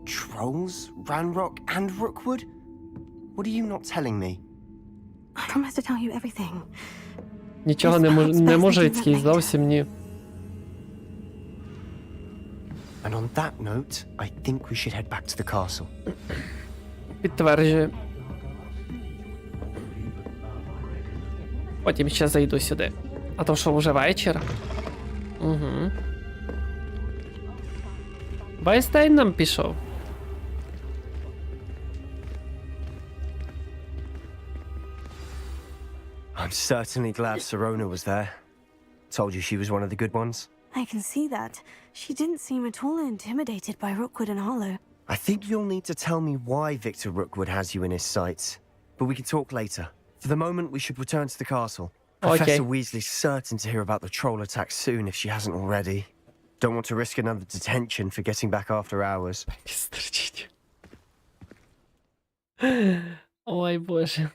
Trolls? Ranrock and Rookwood? What are you not telling me? I promise to tell you everything. Нічого не мужицький, зовсім ні. And on that note, I think we should head back to the castle. Підтверджую. Потім ще зайду сюди. А то що, вже вечір? Угу. Вайстейн нам пішов. I'm certainly glad Sirona was there. Told you she was one of the good ones. I can see that. She didn't seem at all intimidated by Rookwood and Harlow. I think you'll need to tell me why Victor Rookwood has you in his sights. But we can talk later. For the moment, we should return to the castle. Professor Weasley's certain to hear about the troll attack soon if she hasn't already. Don't want to risk another detention for getting back after hours. Ой, боже.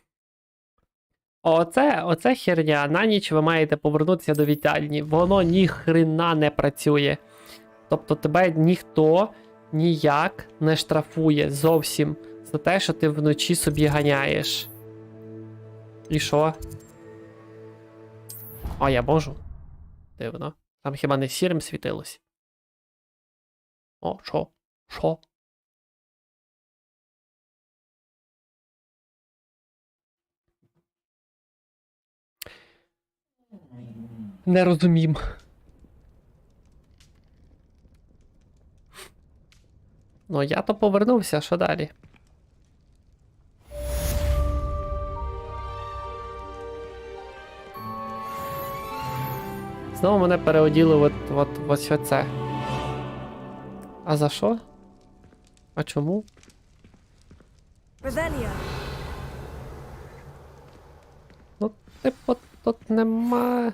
Оце херня. На ніч ви маєте повернутися до вітальні. Воно ніхрена не працює. Тобто тебе ніхто ніяк не штрафує зовсім за те, що ти вночі собі ганяєш. І що? А, я можу? Дивно. Там хіба не сірим світилось? О, що? Що? Не розумім. Ну, я то повернувся, що далі? Знову мене переоділи ось оце. А за що? А чому? Ну, типу, тут нема...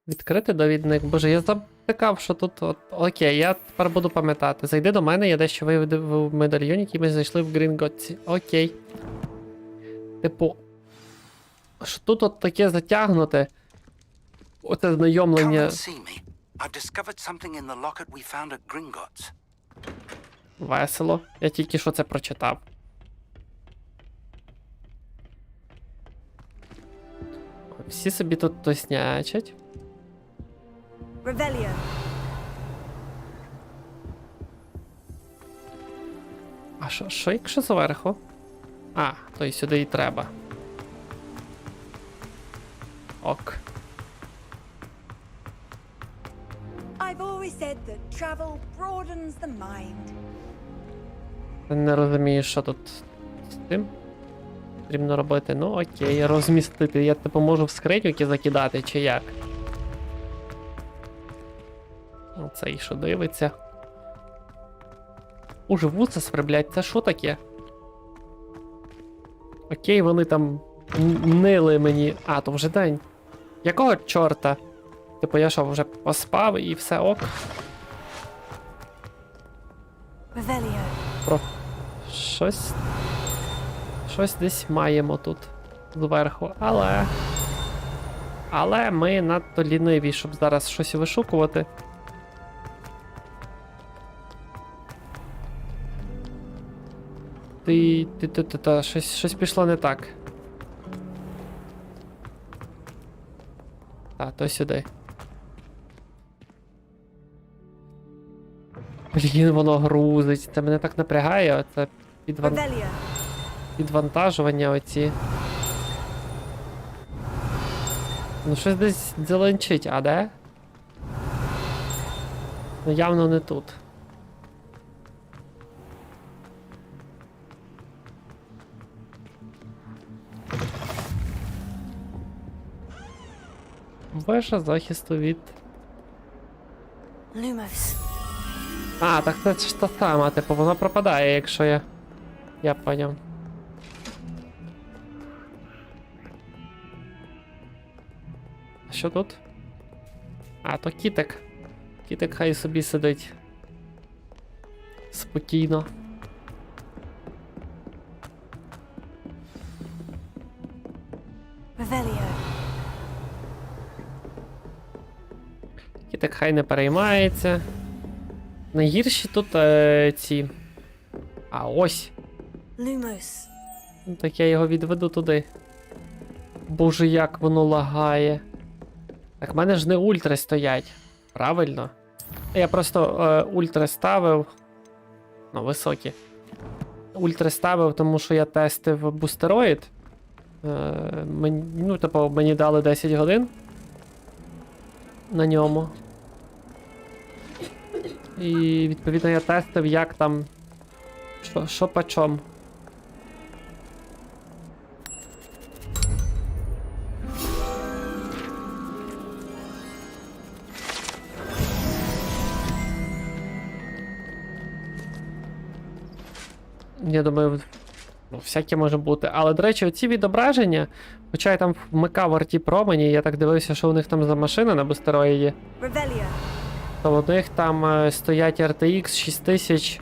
Відкрити довідник. Боже, я затикав, що тут... Окей, я тепер буду пам'ятати. Зайди до мене, я дещо виведив медальйон, який ми знайшли в Грінготці. Окей. Типу... Що тут от таке затягнуте? Оце знайомлення... Весело. Я тільки що це прочитав. Всі собі тут тоснячать. А що якщо зверху? А, то й сюди і треба. Ок. Не розумію, що тут з тим потрібно робити. Ну окей, розмістити. Я типу можу в скриньки закидати, чи як? Оцей що дивиться. Уже вуса сверблять, це що таке? Окей, вони там нили мені. А, то вже день. Якого чорта? Типу я що, вже поспав і все ок? Про... Щось десь маємо тут зверху, але ми надто ліниві, щоб зараз щось вишукувати. Щось пішло не так. Так, то сюди. Блін, воно грузить. Це мене так напрягає, це підвантажування оці. Ну щось десь дзеленчить, а де? Ну явно не тут. Вежа захисту від... А, так це ж та сама, типу, вона пропадає, якщо я... Я поняв. А що тут? А, то кітик. Кітик хай собі сидить. Спокійно. Кітик хай не переймається. Найгірші тут ці. А ось. Ну, так я його відведу туди. Боже, як воно лагає. Так, в мене ж не ультри стоять. Правильно? Я просто ультри ставив. Ну, високі. Ультри ставив, тому що я тестив бустероїд. Ну, типу, мені дали 10 годин на ньому. І відповідно я тестив, як там. Що по чому. Я думаю, ну, всяке може бути. Але, до речі, оці відображення, хоча я там вмикав арті промені, я так дивився, що у них там за машина на бустероїді. То у них там стоять RTX 6000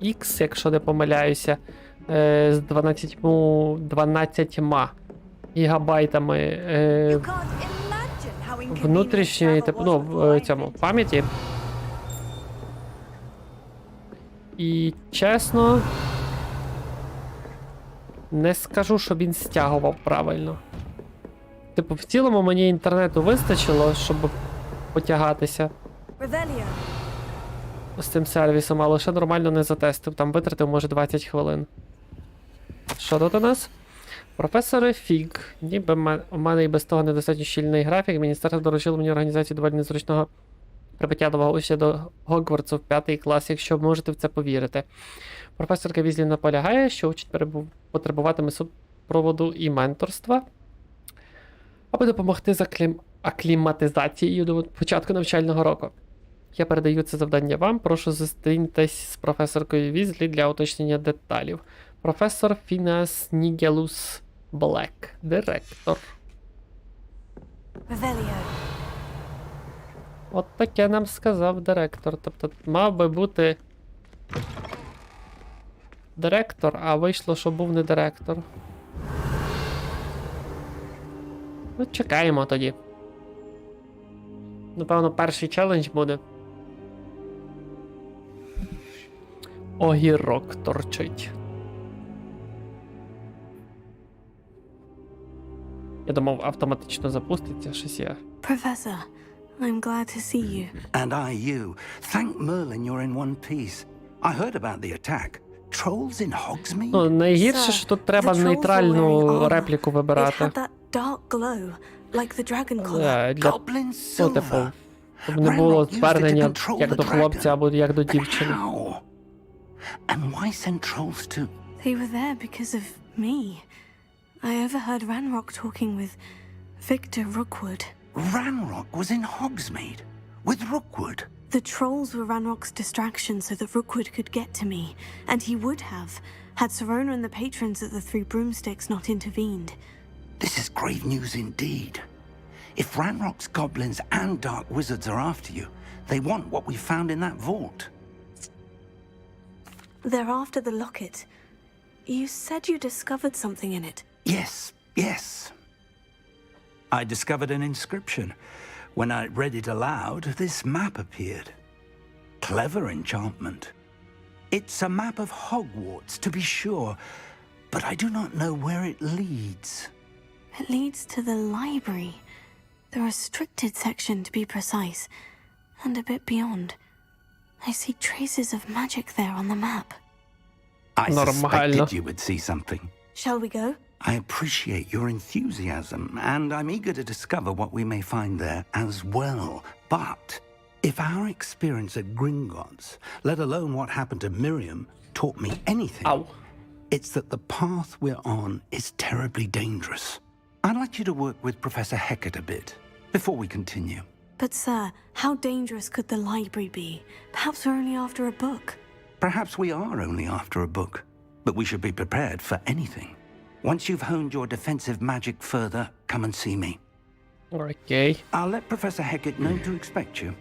X, якщо не помиляюся, з 12 гігабайтами внутрішньої в цьому пам'яті. І чесно, не скажу, що він стягував правильно. Типу, в цілому мені інтернету вистачило, щоб потягатися з цим сервісом, але ще нормально не затестив. Там витратив, може, 20 хвилин. Що тут у нас? Професор Фіг. Ніби у мене і без того недостатньо щільний графік. Міністерство доручило мені організацію доволі незручного прибуття до учня до Гогвартсу в 5 клас, якщо можете в це повірити. Професорка Візлі наполягає, що учень потребуватиме супроводу і менторства, аби допомогти з акліматизацією до початку навчального року. Я передаю це завдання вам. Прошу зустріньтесь з професоркою Візлі для уточнення деталів. Професор Фінас Нігелус Блек, директор. От таке нам сказав директор. Тобто мав би бути директор, а вийшло, що був не директор. Ну, чекаємо тоді. Напевно, перший челендж буде. Огірок торчить. Я думав, автоматично запуститься, щось я. Professor, I'm glad to see you. And I you. Thank Merlin you're in one piece. I heard about the attack. Trolls in Hogsmeade? Ну, найгірше, що тут треба нейтральну репліку вибирати. It had that dark glow, like the dragon color. Goblin Ну, типу, silver. щоб не було звернення як до хлопця або як до дівчини. How? And why send trolls to? They were there because of me. I overheard Ranrock talking with Victor Rookwood. Ranrock was in Hogsmeade with Rookwood. The trolls were Ranrock's distraction so that Rookwood could get to me, and he would have, had Serona and the patrons at the Three Broomsticks not intervened. This is grave news indeed. If Ranrock's goblins and dark wizards are after you, they want what we found in that vault. They're after the locket. You said you discovered something in it. Yes, yes. I discovered an inscription. When I read it aloud, this map appeared. Clever enchantment. It's a map of Hogwarts, to be sure, but I do not know where it leads. It leads to the library. The restricted section, to be precise, and a bit beyond. I see traces of magic there on the map. I suspected you would see something. Shall we go? I appreciate your enthusiasm, and I'm eager to discover what we may find there as well. But if our experience at Gringotts, let alone what happened to Miriam, taught me anything, it's that the path we're on is terribly dangerous. I'd like you to work with Professor Hecat a bit before we continue. But sir, how dangerous could the library be? Perhaps we're only after a book. Perhaps we are only after a book, but we should be prepared for anything. Once you've honed your defensive magic further, come and see me. Okay. I'll let Professor Hecat know to expect you.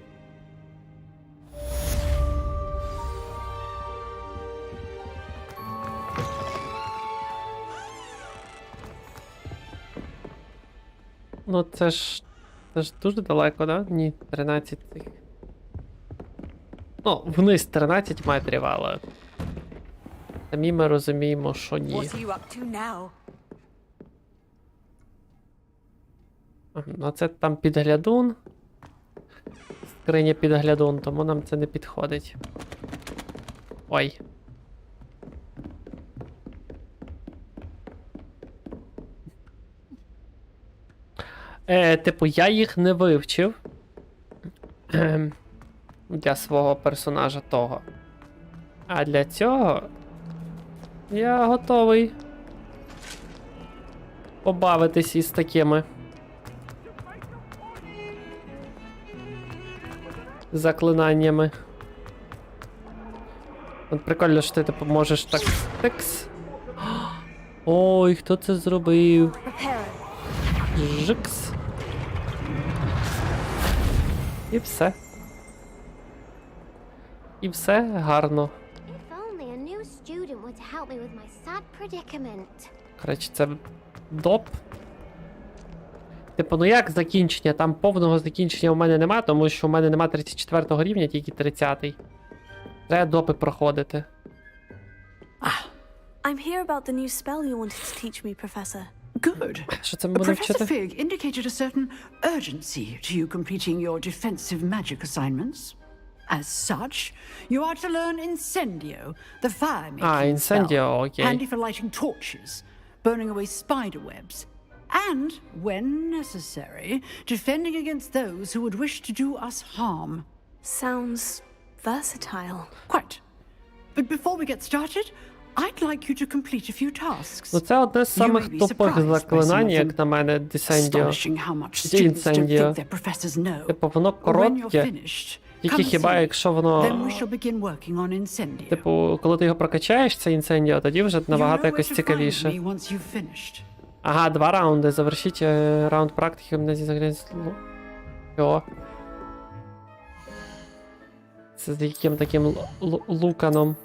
Ну, це ж дуже далеко, да? Ні, 13. Ну, вниз 13 метрів, але самі ми розуміємо, що ні. Ну, це там підглядун. Скриня підглядун, тому нам це не підходить. Ой. Типу, я їх не вивчив для свого персонажа того. А для цього я готовий побавитись із такими заклинаннями. От прикольно, що ти типу можеш так тикс. Ой, хто це зробив? Жикс. І все. І все гарно. If only a new student would help me with my sad predicament. Коротше, це доп. Типу, ну як закінчення? Там повного закінчення у мене нема, тому що у мене нема 34-го рівня, тільки 30-й. Треба допи проходити. I'm here about the new spell you wanted to teach me, Professor. Good. Що це ми будемо Professor вчити? Fig indicated a certain urgency to you completing your defensive magic assignments. As such, you are to learn Incendio, the fire-making Incendio, spell, okay. handy for lighting torches, burning away spider webs, and, when necessary, defending against those who would wish to do us harm. Sounds versatile. Quite. But before we get started, I'd like you to complete a few tasks. Ну це одне з самих тупих заклинань, як на мене, Десендіо. Інсендіо. Типу, воно коротке. Тільки хіба якщо воно... Типу, коли ти його прокачаєш, це інсендіо, тоді вже набагато якось цікавіше. Ага, 2 раунди. Завершіть раунд практики. Мене зі Йо. Це з яким таким луканом.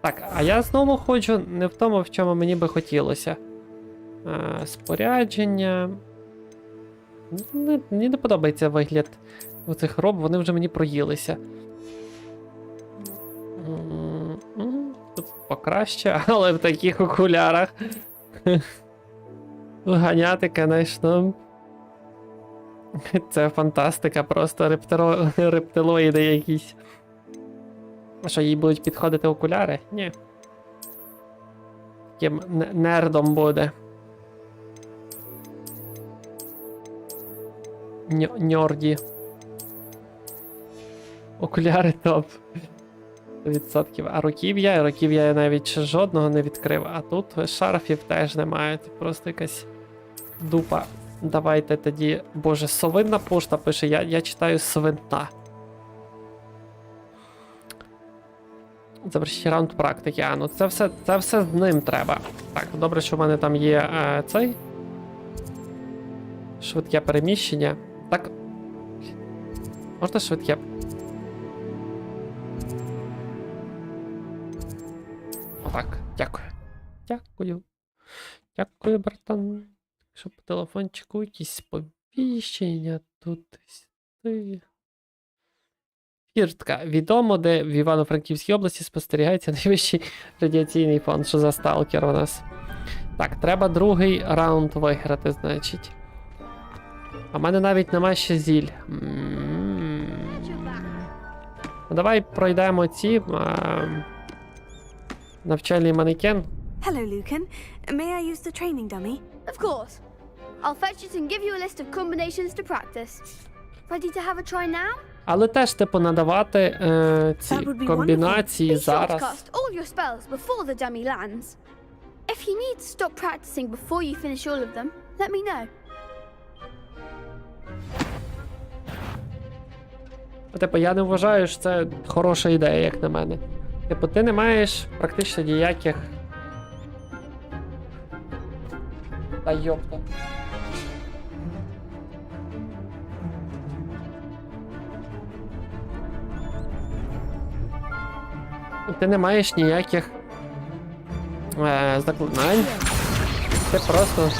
Так, а я знову ходжу не в тому, в чому мені би хотілося. Спорядження. Мені не подобається вигляд оцих роб, вони вже мені проїлися. Тут покраще, але в таких окулярах. Ганяти, звісно. Це фантастика, просто рептилоїди якісь. А що, їй будуть підходити окуляри? Ні. Таким нердом буде. Ньорді. Окуляри топ. 100%. А руків'я я навіть ще жодного не відкрив. А тут шарфів теж немає. Це просто якась дупа. Давайте тоді... Боже, совинна пошта пише. Я читаю свинта. Завершіть раунд практики. Ну це все з ним треба. Так, добре, що в мене там є цей. Швидке переміщення. Так. Можна швидке? Отак, дякую. Дякую. Дякую, братан. Щоб по телефончику якісь сповіщення тут. Фіртка. Відомо, де в Івано-Франківській області спостерігається найвищий радіаційний фон. Що за сталкер у нас? Так, треба другий раунд виграти, значить. А в мене навіть нема ще зіль. Ну, давай пройдемо ці. Навчальний манекен. Hello, Lucan. May I use the training dummy? Of course. I'll fetch it and give you a list of combinations to practice. Ready to have a try now? Але теж, типу, надавати ці комбінації зараз. Cast all your spells before the dummy lands. If you need to stop practicing before you finish all of them, let me know. Типу, я не вважаю, що це хороша ідея, як на мене. Типу, ти не маєш практично ніяких... Та йопта. Ти не маєш ніяких заклинань. Ти просто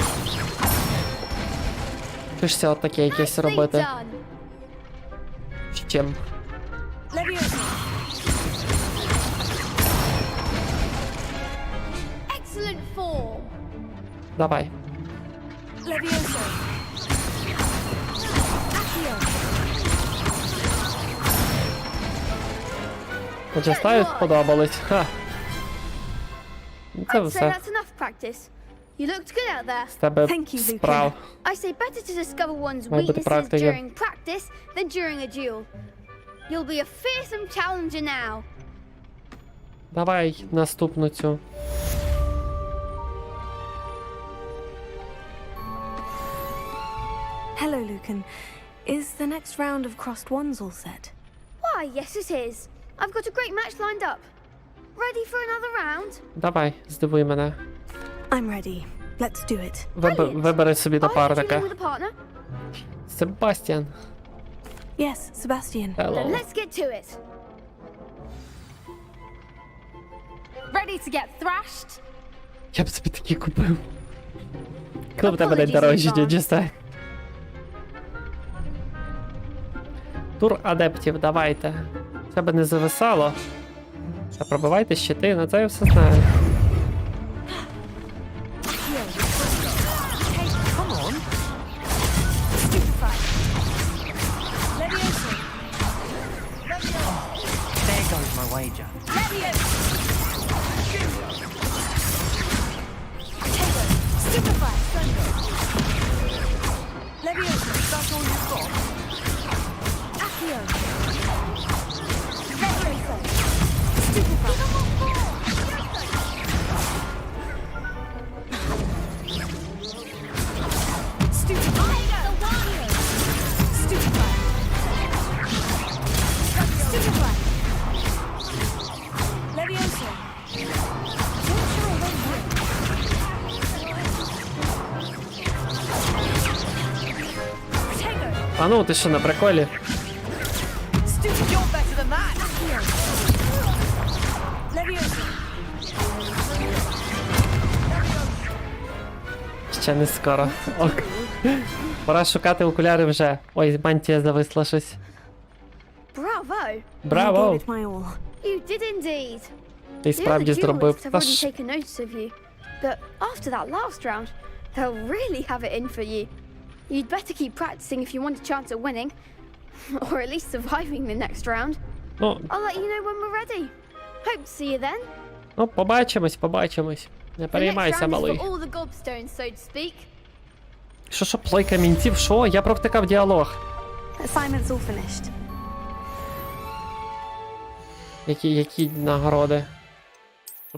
вчишся от таке якесь робити. З чим? Excellent form. Давай. Почастаю сподобалось. Ха. Це I'd say все. that's enough practice. You looked good out there. З тебе справ. I say better to discover one's Має бути weaknesses практика. during practice than during a duel. You'll be a fearsome challenger now. Давай наступну цю. Hello, Lucan. Is the next round of crossed ones all set? Why, yes it is. I've got a great match lined up. Ready for another round? Давай, здивуй мене. I'm ready. Let's do it. Вибери собі напарника. With a partner? Себастьян. Yes, Sebastian. Hello. Then let's get to it. Ready to get thrashed? Я б собі такі купив. Коли б тебе день дорожчі, дістань. Тур адептів, давайте. Це би не зависало. Та пробивайте щити, на це я все знаю. There goes my wager. That's all you've got? А ну, ти що, на приколі? Ще не скоро. Ок. Пора шукати окуляри вже. Ой, мантія зависла щось. Bravo! Браво! You did indeed. Ти справді зробив. I've already taken notice of you. But after that last round, they'll really have it in for you. You'd better keep practicing if you want a chance at winning. Or at least surviving the next round. Ну, I'll let you know when we're ready. Hope to see you then. ну, побачимось. Не The next переймайся, round is малий. for all the gobstones, so to speak. Що, плой камінців? Що? Я провтикав діалог. Assignment's all finished. Які нагороди?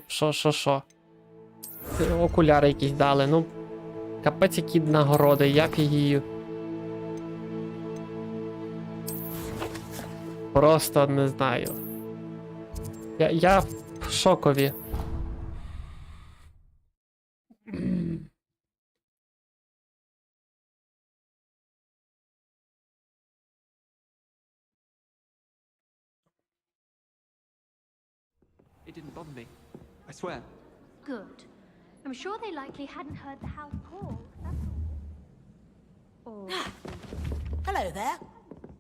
Що? Окуляри якісь дали, ну. Капець, які нагороди, як її. Просто не знаю. Я в шокові. It didn't bother me. I swear. Good. I'm sure they likely hadn't heard the house call, that's all. Hello there.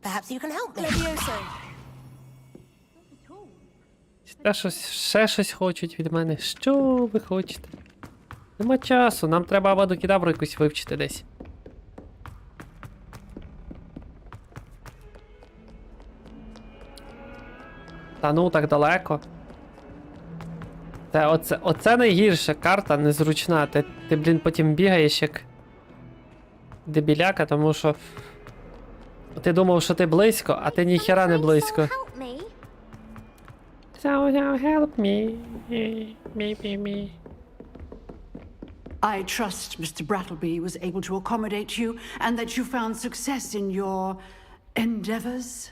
Perhaps you can help me. Ще щось хочуть від мене. Що ви хочете? Нема часу, нам треба авадокедавру якусь вивчити десь. Та ну, так далеко. Оце найгірше, карта незручна. Ти, блін, потім бігаєш як дебіляка, тому що ти думав, що ти близько, а ти ніхера не близько. So help me. Me. I trust Mr. Brattleby was able to accommodate you and that you found success in your endeavors.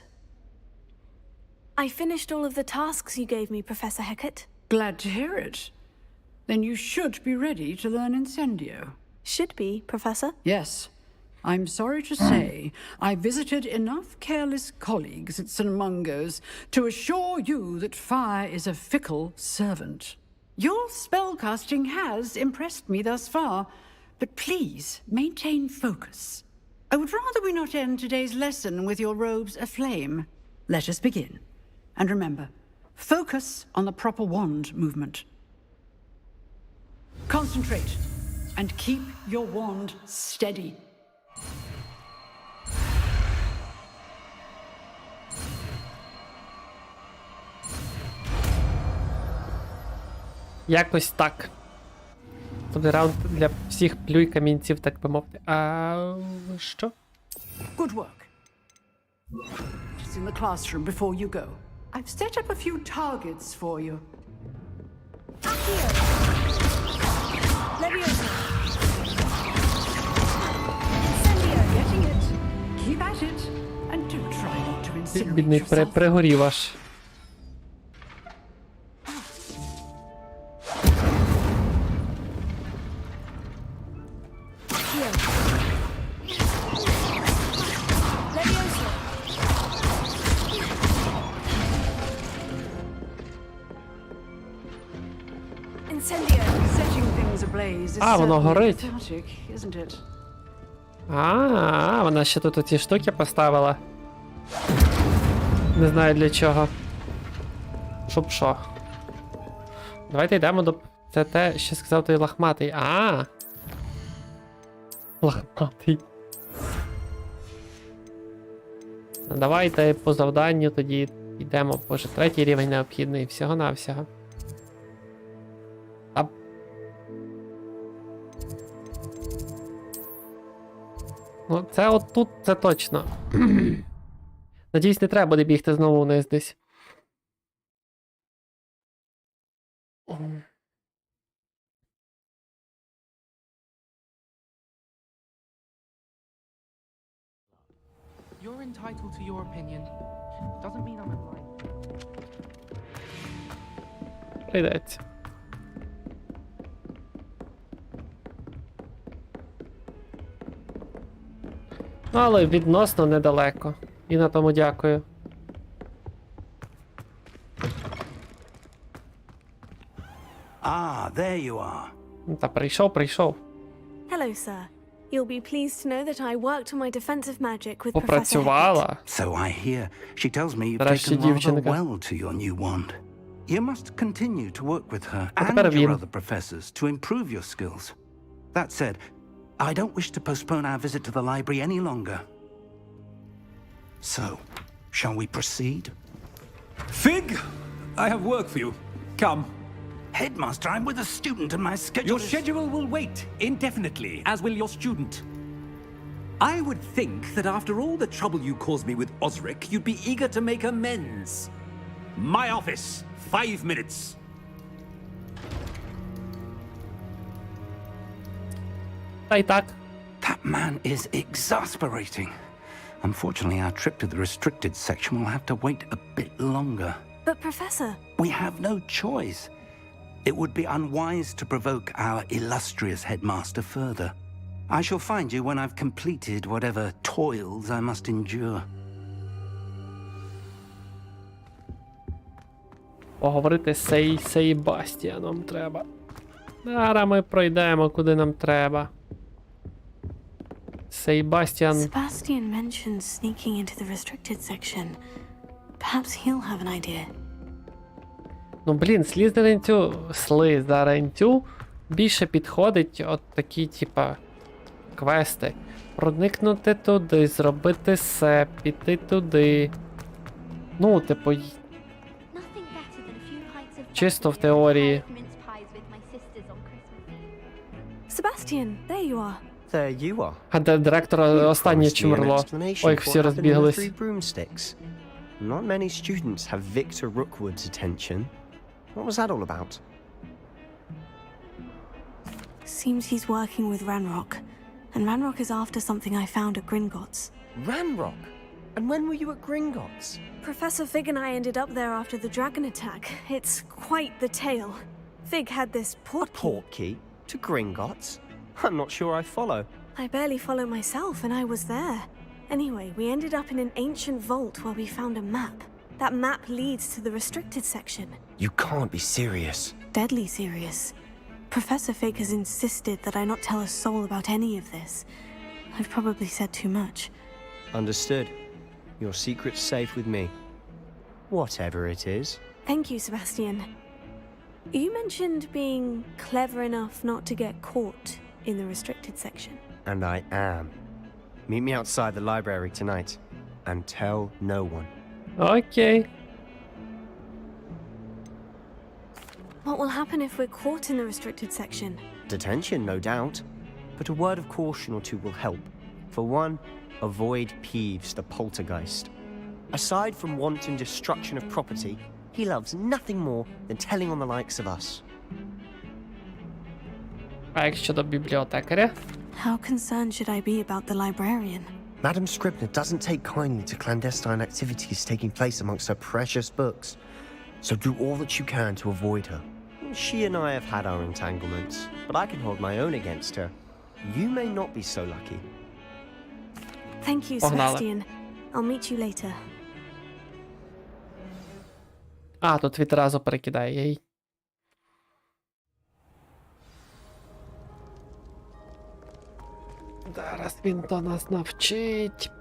I finished all of the tasks you gave me, Professor Hecat. Glad to hear it. Then you should be ready to learn Incendio. Should be, Professor. Yes. I'm sorry to say, I visited enough careless colleagues at St. Mungo's to assure you that fire is a fickle servant. Your spellcasting has impressed me thus far, but please maintain focus. I would rather we not end today's lesson with your robes aflame. Let us begin. And remember, focus on the proper wand movement. Concentrate and keep your wand steady. Якось так. Тобто раунд для всіх плюй камінців, так би мовити. А що? Good work. Just in the classroom before you go. I've set up a few targets for you. Getting it. Keep at it. And do try not to incinerate Бідний yourself. пригорів аж. blaze is А, воно certainly горить. cathartic, isn't it? А, вона ще тут оці штуки поставила. Не знаю для чого. Щоб що. Давайте йдемо до... Це те, що сказав той лохматий. А. Лохматий. Ну, давайте по завданню тоді йдемо. Боже, 3-й рівень необхідний. Всього-навсього. А... Ну, це от тут, це точно. Надіюсь, не треба буде бігти знову вниз десь. You're entitled to your opinion. Doesn't mean I'm right. Прийдеться. Ну, але відносно недалеко. І на тому дякую. Ah, there you are. Та прийшов. Hello, sir. You'll be pleased to know that I worked on my defensive magic with Professor Попрацювала. So I hear. She tells me you've Нарешті taken rather дівчинка. well to your new wand. You must continue to work with her А and тепер your він. other professors to improve your skills. That said, I don't wish to postpone our visit to the library any longer. So, shall we proceed? Fig, I have work for you. Come. Headmaster, I'm with a student and my schedule Your is... schedule will wait indefinitely, as will your student. I would think that after all the trouble you caused me with Osric, you'd be eager to make amends. My office, 5 minutes. Та й так. That man is exasperating. Unfortunately, our trip to the restricted section will have to wait a bit longer. But Professor... We have no choice. It would be unwise to provoke our illustrious headmaster further. I shall find you when I've completed whatever toils I must endure. Поговорити з Себастьяном треба. Зараз ми пройдемо, куди нам треба. Себастьян. Sebastian mentioned sneaking into the restricted section. Perhaps he'll have an idea. Ну, блін, слизеринцю більше підходить от такі, типа, квести. Проникнути туди, зробити все, піти туди. Ну, типу, чисто в теорії. Sebastian, there you are. There you are. А де директора останнє Promised me an чимерло. explanation Ой, як for всі what happened in the розбіглись. Three Broomsticks. Not many students have Victor Rookwood's attention. What was that all about? Seems he's working with Ranrock. And Ranrock is after something I found at Gringotts. Ranrock? And when were you at Gringotts? Professor Fig and I ended up there after the dragon attack. It's quite the tale. Fig had this portkey. Portkey? To Gringotts? I'm not sure I follow. I barely follow myself, and I was there. Anyway, we ended up in an ancient vault where we found a map. That map leads to the restricted section. You can't be serious. Deadly serious. Professor Fig has insisted that I not tell a soul about any of this. I've probably said too much. Understood. Your secret's safe with me. Whatever it is. Thank you, Sebastian. You mentioned being clever enough not to get caught in the restricted section. And I am. Meet me outside the library tonight. And tell no one. Окей. What will happen if we're caught in the restricted section? Detention, no doubt. But a word of caution or two will help. For one, avoid Peeves, the poltergeist. Aside from wanton destruction of property, he loves nothing more than telling on the likes of us. А як щодо бібліотекаря? How concerned should I be about the librarian? Madam Scribner doesn't take kindly to clandestine activities taking place amongst her precious books. So do all that you can to avoid her. She and I have had our entanglements, but I can hold my own against her. You may not be so lucky. Thank you, Погнали. Sebastian. I'll meet you later. А, тут відразу перекидає їй. Зараз він то нас навчить.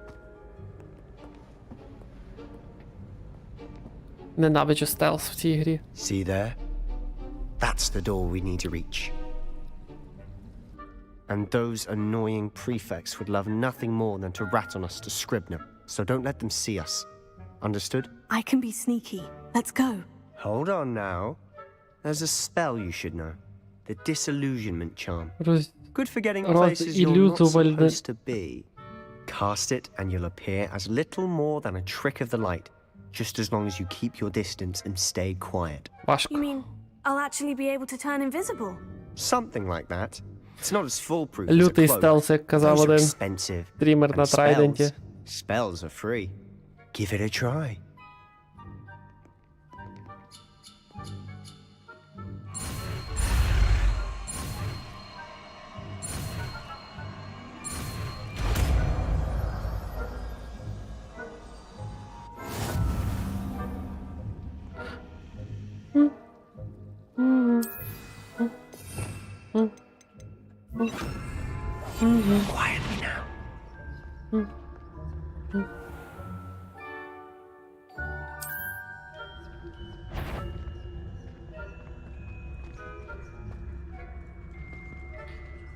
Ненавиджу стелс в цій грі. See there? That's the door we need to reach. And those annoying prefects would love nothing more than to rat on us to Scribner, so don't let them see us. Understood? I can be sneaky. Let's go. Hold on now. There's a spell you should know. The disillusionment charm. Good for getting places you're not supposed to be. Cast it and you'll appear as little more than a trick of the light, just as long as you keep your distance and stay quiet. You mean I'll actually be able to turn invisible? Something like that. It's not as foolproof as a Лютий cloak. стелс, як казав Those are один expensive. стрімер на And Трайденті. spells are free. Give it a try. Quietly now.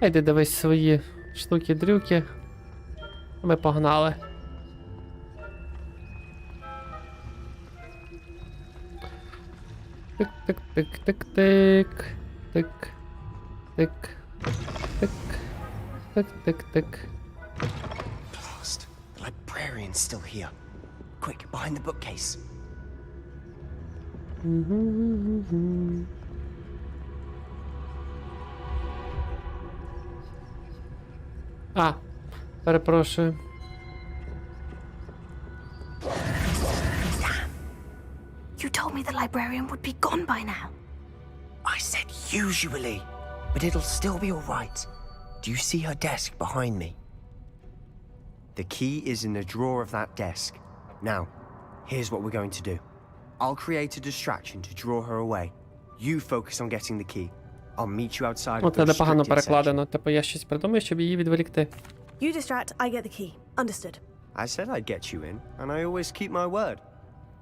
Йди дивись свої штуки-дрюки. Ми погнали. Тик-тик-тик-тик-тик. Тик. Тик. Тик. Тик-тик-тик. Blast. The librarian's still here. Quick, behind the bookcase. А, перепрошую. You told me the librarian would be gone by now. I said usually, but it'll still be all right. Do you see her desk behind me? The key is in the drawer of that desk. Now, here's what we're going to do. I'll create a distraction to draw her away. You focus on getting the key. I'll meet you outside of the Це непогано restricted section. перекладено. Типу я щось придумаю, щоб її відволікти. You distract, I get the key. Understood. I said I'd get you in, and I always keep my word.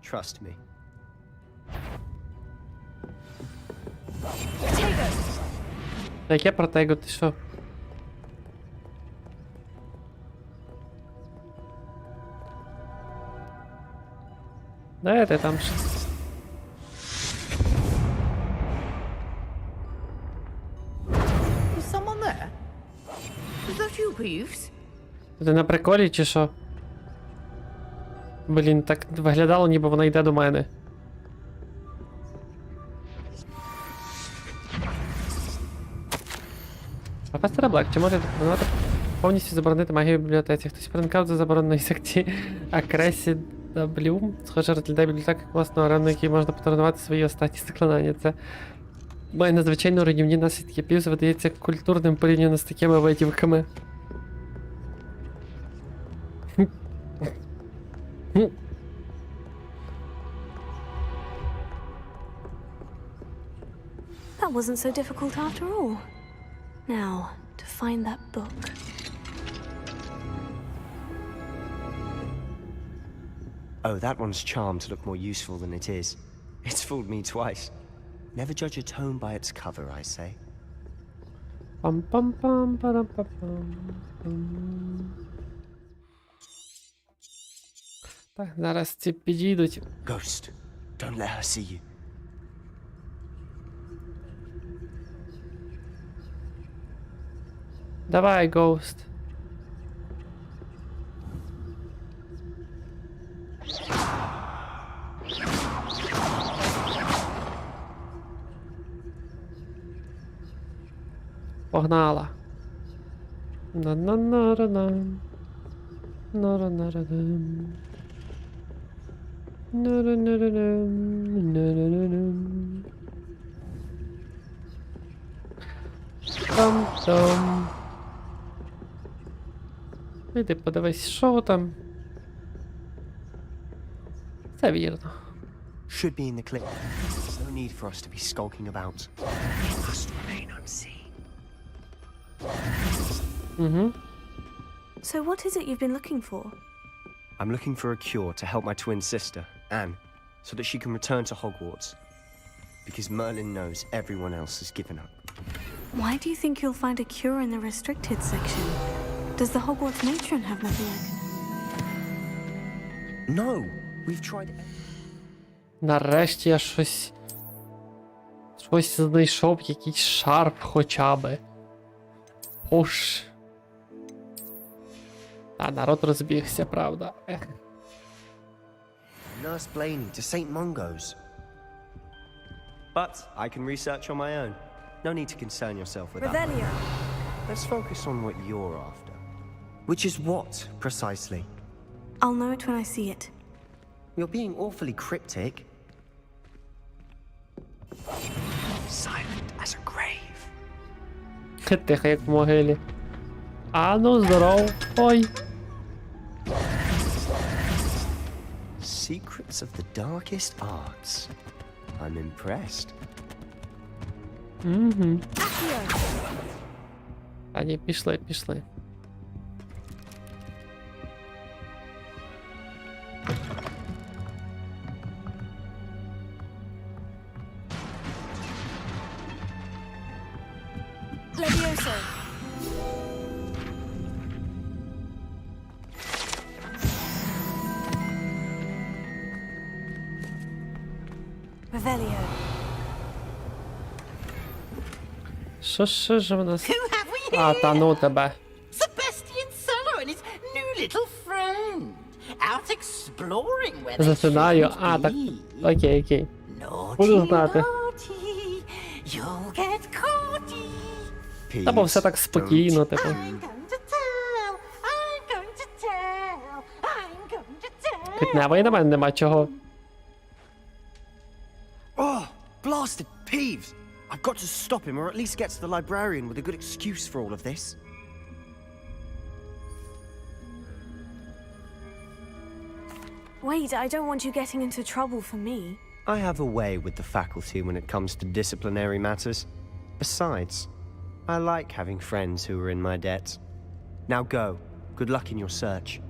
Trust me. Яке протего, ти що? Де ти там щось? Is someone there? Is that you, Peeves? Ти на приколі чи що? Блін, так виглядало, ніби вона йде до мене. Професора Блек, чи може донати повністю заборонити магію в бібліотеці? Хтось проникав до забороненої секції Акресі W. Схоже, розглядає бібліотеку класного рану, який можна потренувати свої останні заклинання. Це має надзвичайно руйнівні наслідки. Півз видається культурним порівняно з такими витівками. That wasn't so difficult after all. Now, to find that book. Oh, that one's charmed to look more useful than it is. It's fooled me twice. Never judge a tome by its cover, I say. Так, зараз ці підійдуть. Ghost, don't let her see you. Давай, Ghost. Погнала. На-на-на-ра-нам. На-ра-на-ра-дам. На-ра-на-ра-дам. На-ра-ра-дам. Там-там. Іди подивись, що там. Це вірно. Should be in the clip. There's no need for us to be skulking about. It must remain unseen. Угу. So what is it you've been looking for? I'm looking for a cure to help my twin sister, Anne, so that she can return to Hogwarts. Because Merlin knows everyone else has given up. Why do you think you'll find a cure in the restricted section? Does the Hogwarts matron have nothing like... No! We've tried... Нарешті я щось знайшов, якийсь шарф хоча би. Уж. А народ розбігся, правда. Ех. Nurse Blaney to St. Mungo's. But I can research on my own. No need to concern yourself with that. Revelio. Let's focus on what you're after. Which is what, precisely? I'll know it when I see it. You're being awfully cryptic. Silent as a grave. Тихо, як в могилі. А ну, здоров. Ой. Secrets of the darkest arts. I'm impressed. Угу. А ні, пішли. Levioso. Revelio. Що ж в нас? А, та ну тебе. Sebastian Cello and his new little friend. Out exploring where they Засинаю. shouldn't А, так. be. Окей. Naughty, Буду знати. naughty, you'll get caughty. Та бо все так спокійно, типу. I'm going to tell, I'm going to tell, I'm going to tell. Китнева і на мене нема чого. Oh, blasted Peeves! I've got to stop him, or at least get to the librarian with a good excuse for all of this. Wait, I don't want you getting into trouble for me. I have a way with the faculty when it comes to disciplinary matters. Besides, I like having friends who are in my debt. Now go. Good luck in your search.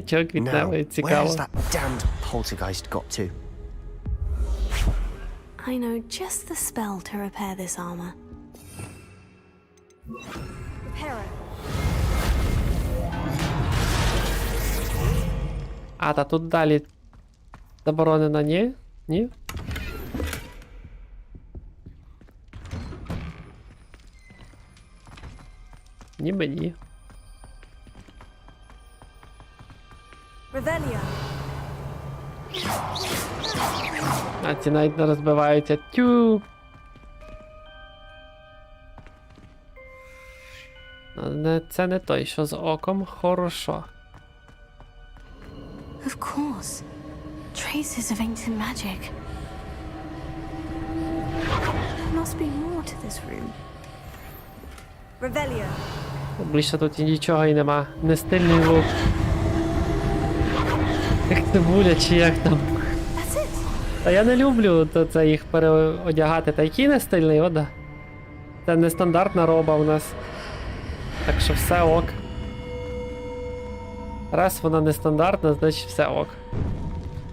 Чого Now, квітнева, where's цікаво. that damned poltergeist got to? I know just the spell to repair this armor. Repair it. А, та тут далі заборонено, ні? Ні? Ніби ні. Revelio. А ці навіть не розбиваються. Тю. Це не той, що з оком. Хорошо. Of course. Traces of ancient magic. There must be more to this room. Revelio. Більше тут і нічого і нема. Не стильний лук. Як цибуля чи як там. That's it. Та я не люблю це їх переодягати. Та який не стильний, ода. Це нестандартна роба у нас. Так що все ок. Раз вона нестандартна, значить все ок.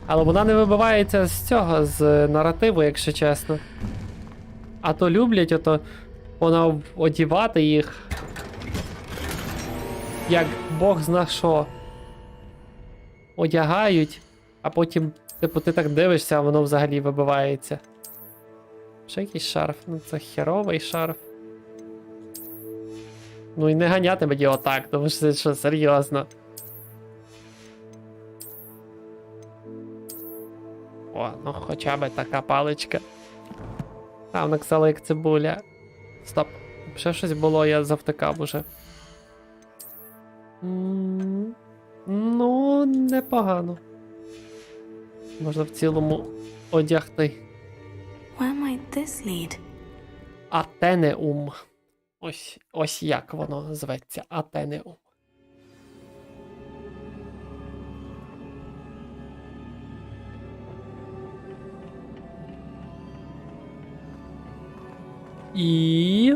Але вона не вибивається з цього, з наративу, якщо чесно. А то люблять ото вона одівати їх. Як Бог зна що. Одягають, а потім, типу, ти так дивишся, а воно взагалі вибивається. Ще якийсь шарф? Ну це херовий шарф. Ну і не ганяти мені отак, тому що це що, серйозно. О, ну хоча б така паличка. А, вона ксала як цибуля. Стоп. Ще щось було, я завтикав уже. Ну, непогано. Можна в цілому одягти. Where might this lead? Атенеум. Ось як воно зветься. Атенеум. І...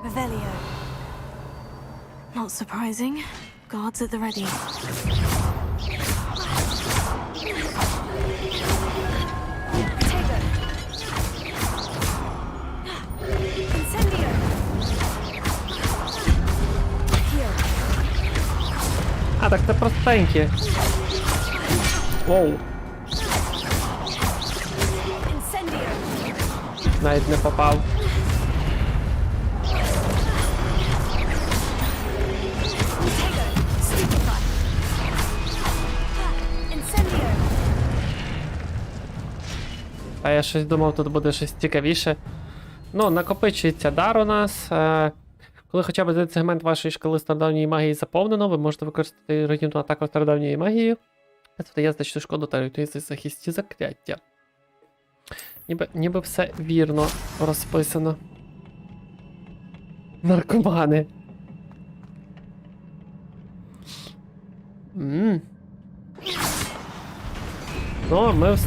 Revelio. Not surprising. Guards at the ready. Protego. Incendio. Here. А, так це простенькі. Воу. Incendio. Навіть не попав. А я щось думав, тут буде щось цікавіше. Ну, накопичується дар у нас. Коли хоча б один сегмент вашої шкали стародавньої магії заповнено, ви можете використати руйнівну атаку стародавньої магії. Це дає значну шкоду та рятується захисті закляття. Ніби все вірно розписано. Наркомани. Ну, ми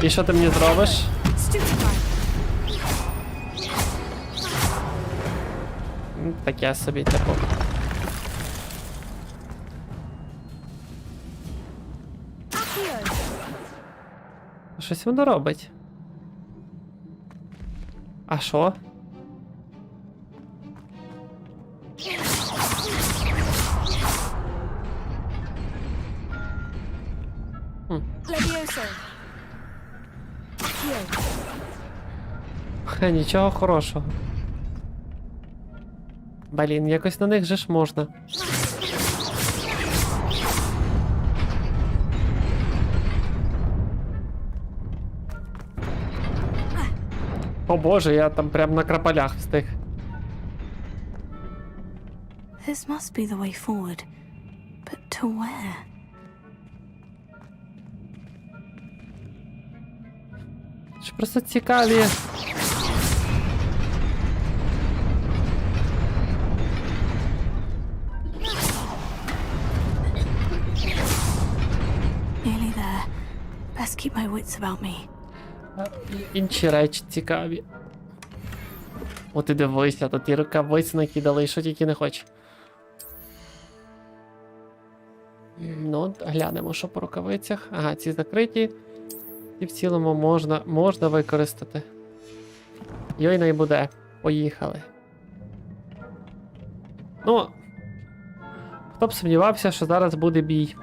І що ти мені зробиш? Таке собі, типу. Щось воно робить. А що? Нічого хорошого. Блін, якось на них же ж можна. О боже, я там прям на крапалях встиг. This must be the way forward. But to where? Чи просто цікаві. Nearly there. Best keep my wits about me. Інші речі цікаві. От і дивися, тут і рукавиці накидали, і що тільки не хоче. Ну, глянемо, що по рукавицях. Ага, ці закриті. І в цілому можна використати. Йой, не буде. Поїхали. Ну, хто б сумнівався, що зараз буде бій.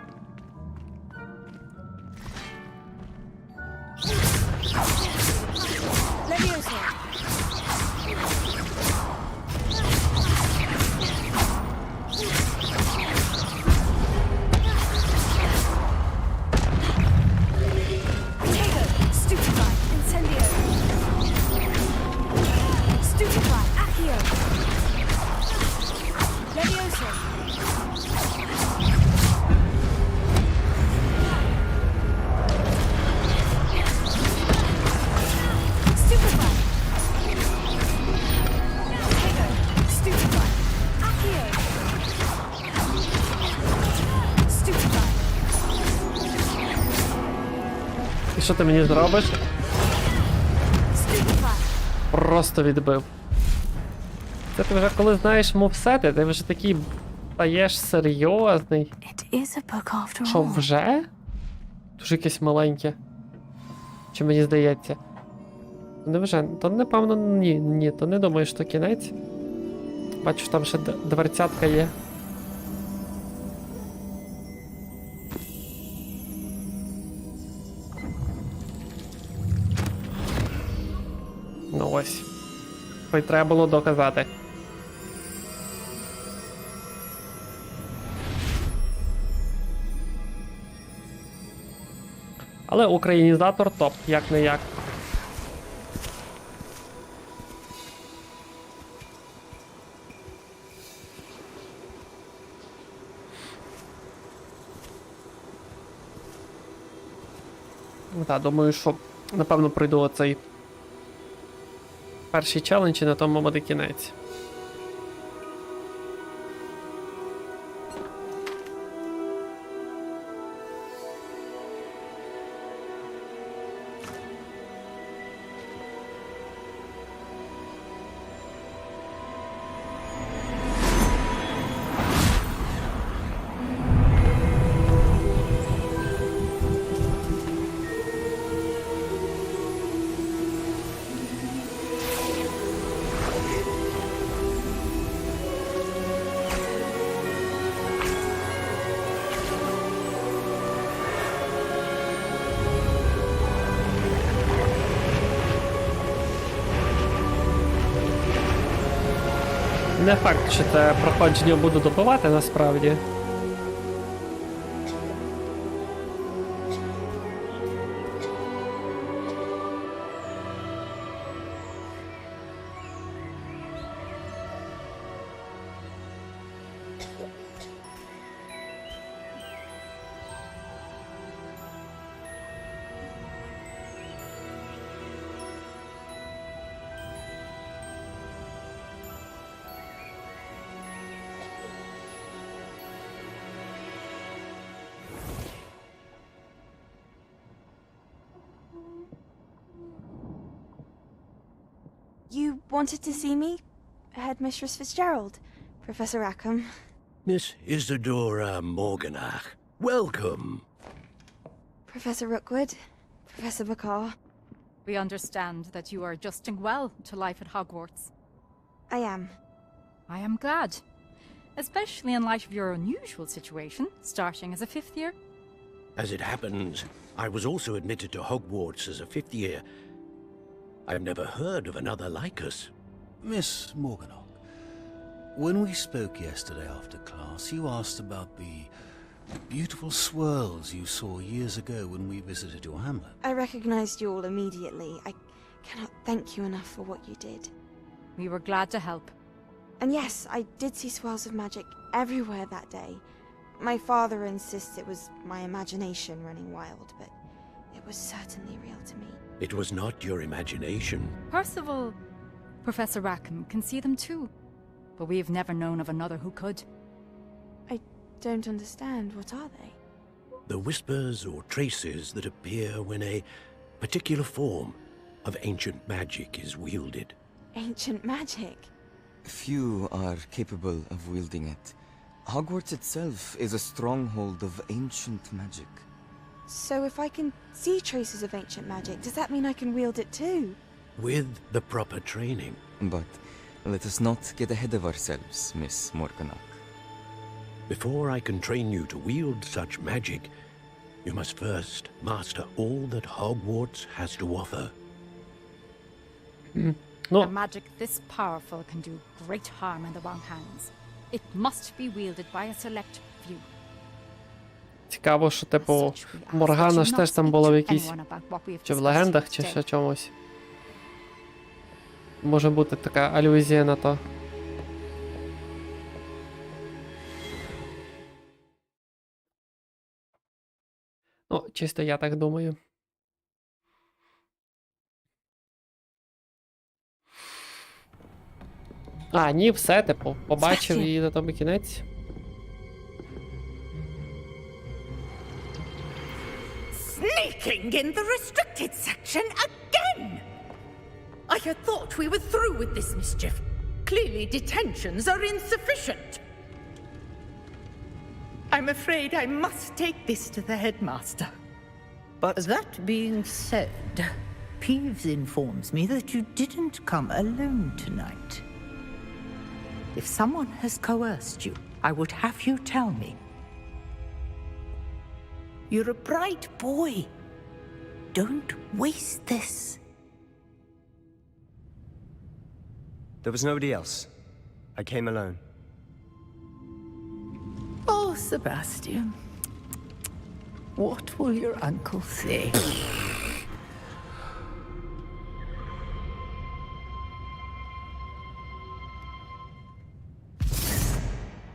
І що ти мені зробиш? Просто відбив. Це ти вже коли знаєш мувсети, ти вже такий стаєш серйозний. Що, вже? Дуже якесь маленьке. Чи мені здається? Не вже, то напевно ні, то не думаю, що кінець. Бачу, там ще дверцятка є. Ну ось. Хоч треба було доказати. Але українізатор топ, як не як. Так, думаю, що напевно пройду оцей перший челендж і на тому буде кінець. Не факт, що це проходження буду добивати насправді. You wanted to see me? Headmistress Fitzgerald, Professor Rackham. Miss Isadora Morganach, welcome. Professor Rookwood, Professor Bakar. We understand that you are adjusting well to life at Hogwarts. I am. I am glad. Especially in light of your unusual situation, starting as a 5th year. As it happens, I was also admitted to Hogwarts as a 5th year. I've never heard of another like us. Miss Morganach, when we spoke yesterday after class, you asked about the beautiful swirls you saw years ago when we visited your hamlet. I recognized you all immediately. I cannot thank you enough for what you did. We were glad to help. And yes, I did see swirls of magic everywhere that day. My father insists it was my imagination running wild, but it was certainly real to me. It was not your imagination. Percival, Professor Rackham can see them too. But we have never known of another who could. I don't understand. What are they? The whispers or traces that appear when a particular form of ancient magic is wielded. Ancient magic? Few are capable of wielding it. Hogwarts itself is a stronghold of ancient magic. So if I can see traces of ancient magic, does that mean I can wield it too? With the proper training. But let us not get ahead of ourselves, Miss Morganach. Before I can train you to wield such magic, you must first master all that Hogwarts has to offer. A magic this powerful can do great harm in the wrong hands. It must be wielded by a select few. Цікаво, що, типу, Моргана ж теж там була в якійсь... Чи в легендах, чи ще чомусь. Може бути така алюзія на то. Ну, чисто я так думаю. А, ні, все, типу, побачив і на тому кінець. Sneaking in the restricted section again! I had thought we were through with this mischief. Clearly detentions are insufficient. I'm afraid I must take this to the headmaster. But that being said, Peeves informs me that you didn't come alone tonight. If someone has coerced you, I would have you tell me. You're a bright boy. Don't waste this. There was nobody else. I came alone. Oh, Sebastian. What will your uncle say?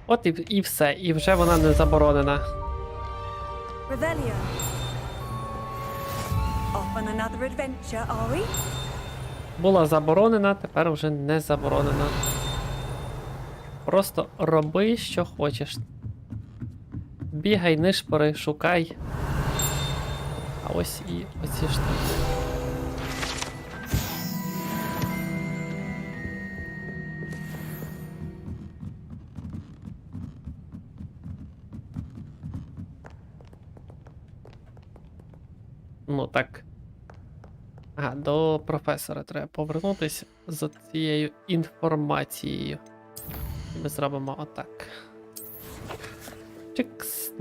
От і все, і вже вона не заборонена. Revelio. Off on another adventure, are we? Була заборонена, тепер вже не заборонена. Просто роби, що хочеш. Бігай, нишпори, шукай. А ось і оці штуки. Ну так. Ага, до професора треба повернутися з цією інформацією. Ми зробимо отак. Чикс.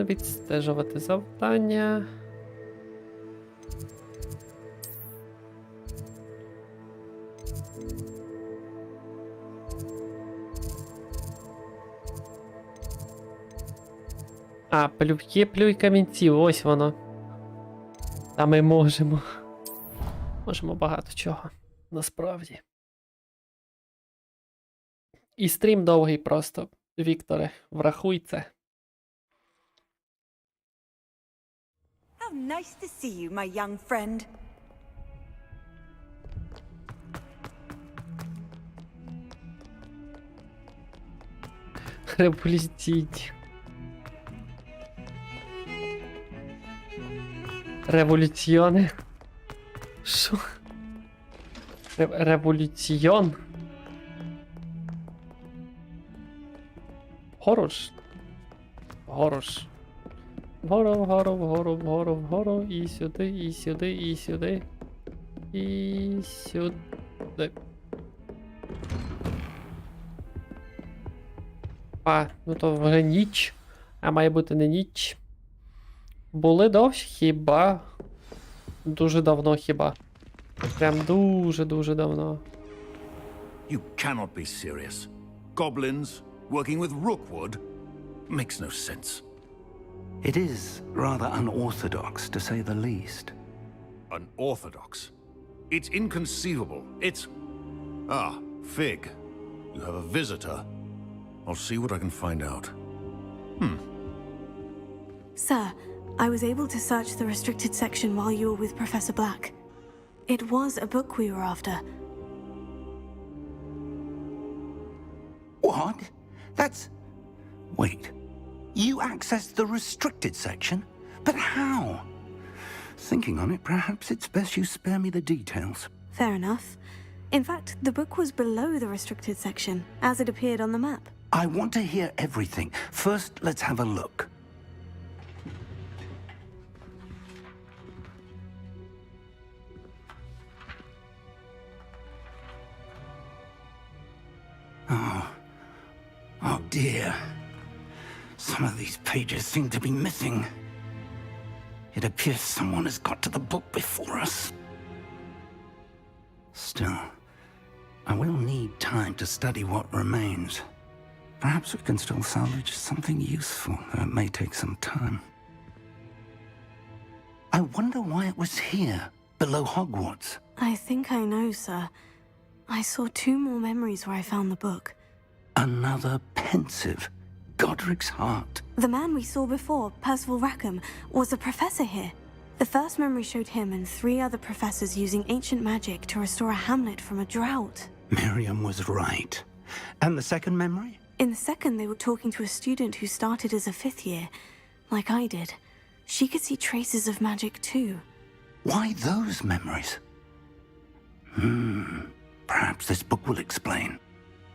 Відстежувати завдання. А, плюй камінці, ось воно. Та ми можемо. Можемо багато чого. Насправді. І стрім довгий просто. Вікторе, врахуй це. How nice to see you, my young friend. Революційні. Революціони. Що? Революціон? Хорош. Хорош. Вгору, і сюди, і сюди, і сюди. І сюди. А, ну то вже ніч. А має бути не ніч. Були довші? Хіба? Дуже давно хіба. Прям дуже давно. You cannot be serious. Goblins working with Rookwood makes no sense. It is rather unorthodox, to say the least. Unorthodox? It's inconceivable. It's... Ah, Fig. You have a visitor. I'll see what I can find out. Sir, I was able to search the restricted section while you were with Professor Black. It was a book we were after. What? That's... Wait. You accessed the restricted section? But how? Thinking on it, perhaps it's best you spare me the details. Fair enough. In fact, the book was below the restricted section, as it appeared on the map. I want to hear everything. First, let's have a look. Oh dear. Some of these pages seem to be missing. It appears someone has got to the book before us. Still, I will need time to study what remains. Perhaps we can still salvage something useful, though it may take some time. I wonder why it was here, below Hogwarts. I think I know, sir. I saw 2 more memories where I found the book. Another pensive. Godric's heart. The man we saw before, Percival Rackham, was a professor here. The first memory showed him and 3 other professors using ancient magic to restore a hamlet from a drought. Miriam was right. And the second memory? In the second, they were talking to a student who started as a 5th year, like I did. She could see traces of magic too. Why those memories? Perhaps this book will explain.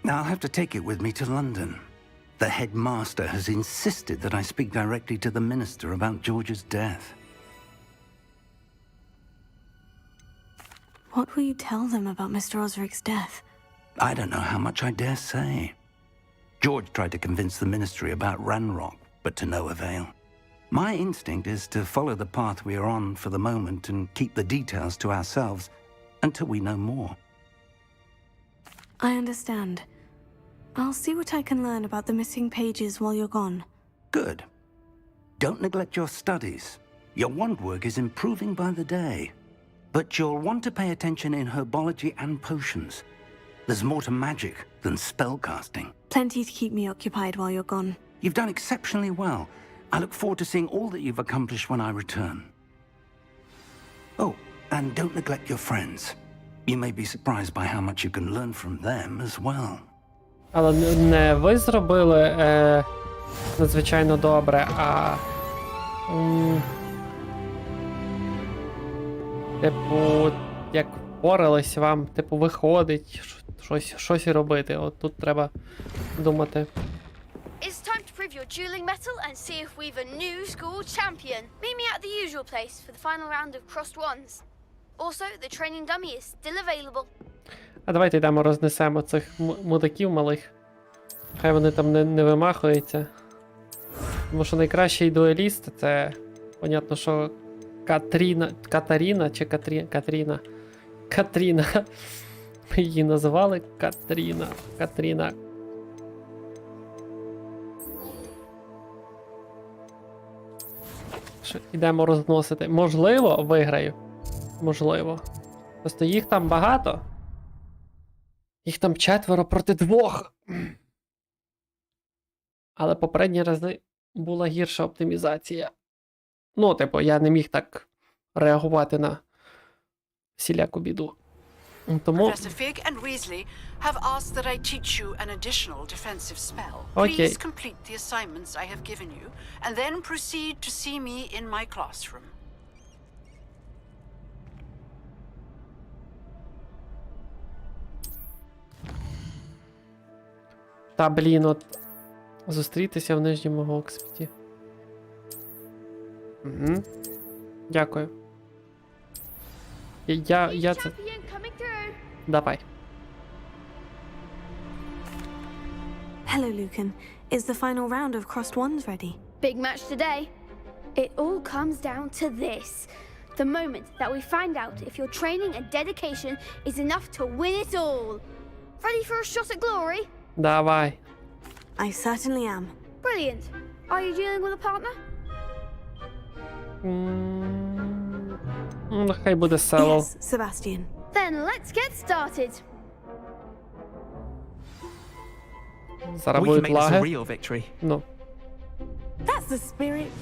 I'll have to take it with me to London. The headmaster has insisted that I speak directly to the minister about George's death. What will you tell them about Mr. Osric's death? I don't know how much I dare say. George tried to convince the ministry about Ranrock, but to no avail. My instinct is to follow the path we are on for the moment and keep the details to ourselves until we know more. I understand. I'll see what I can learn about the missing pages while you're gone. Good. Don't neglect your studies. Your wand work is improving by the day. But you'll want to pay attention in herbology and potions. There's more to magic than spellcasting. Plenty to keep me occupied while you're gone. You've done exceptionally well. I look forward to seeing all that you've accomplished when I return. Oh, and don't neglect your friends. You may be surprised by how much you can learn from them as well. Але не ви зробили надзвичайно добре, а типу, як впорались вам, типу, виходить щось робити. От тут треба думати. It's time to prove your dueling mettle and see if we've a new school champion. Meet me at the usual place for the final round of crossed wands. Also, the training dummy is still available. А давайте йдемо рознесемо цих мудаків малих. Хай вони там не вимахуються. Тому що найкращий дуеліст це, понятно, що Катріна чи Катріна. Ми її назвали Катріна. що йдемо розносити. Можливо, виграю. Можливо. Просто їх там багато. Їх там 4 проти 2. Але попередні рази була гірша оптимізація. Ну, типу, я не міг так реагувати на всіляку біду. Тому... Professor Fig and Weasley have asked that I teach you an additional defensive spell. Okay. Please complete the assignments I have given you, and then proceed to see me in my classroom. Та, блін, от зустрітися в Нижньому Оксфорді. Угу. Дякую. Я це... Давай. Hello, Lucan. Is the final round of Crossed Ones ready? Big match today. It all comes down to this. The moment that we find out if your training and dedication is enough to win it all. Ready for a shot at glory? Давай. I certainly am. Brilliant. Are you dealing with a partner? Нехай буде село. Yes, Sebastian. Then let's get started. Зараз будуть лаги. Ну. That's the spirit.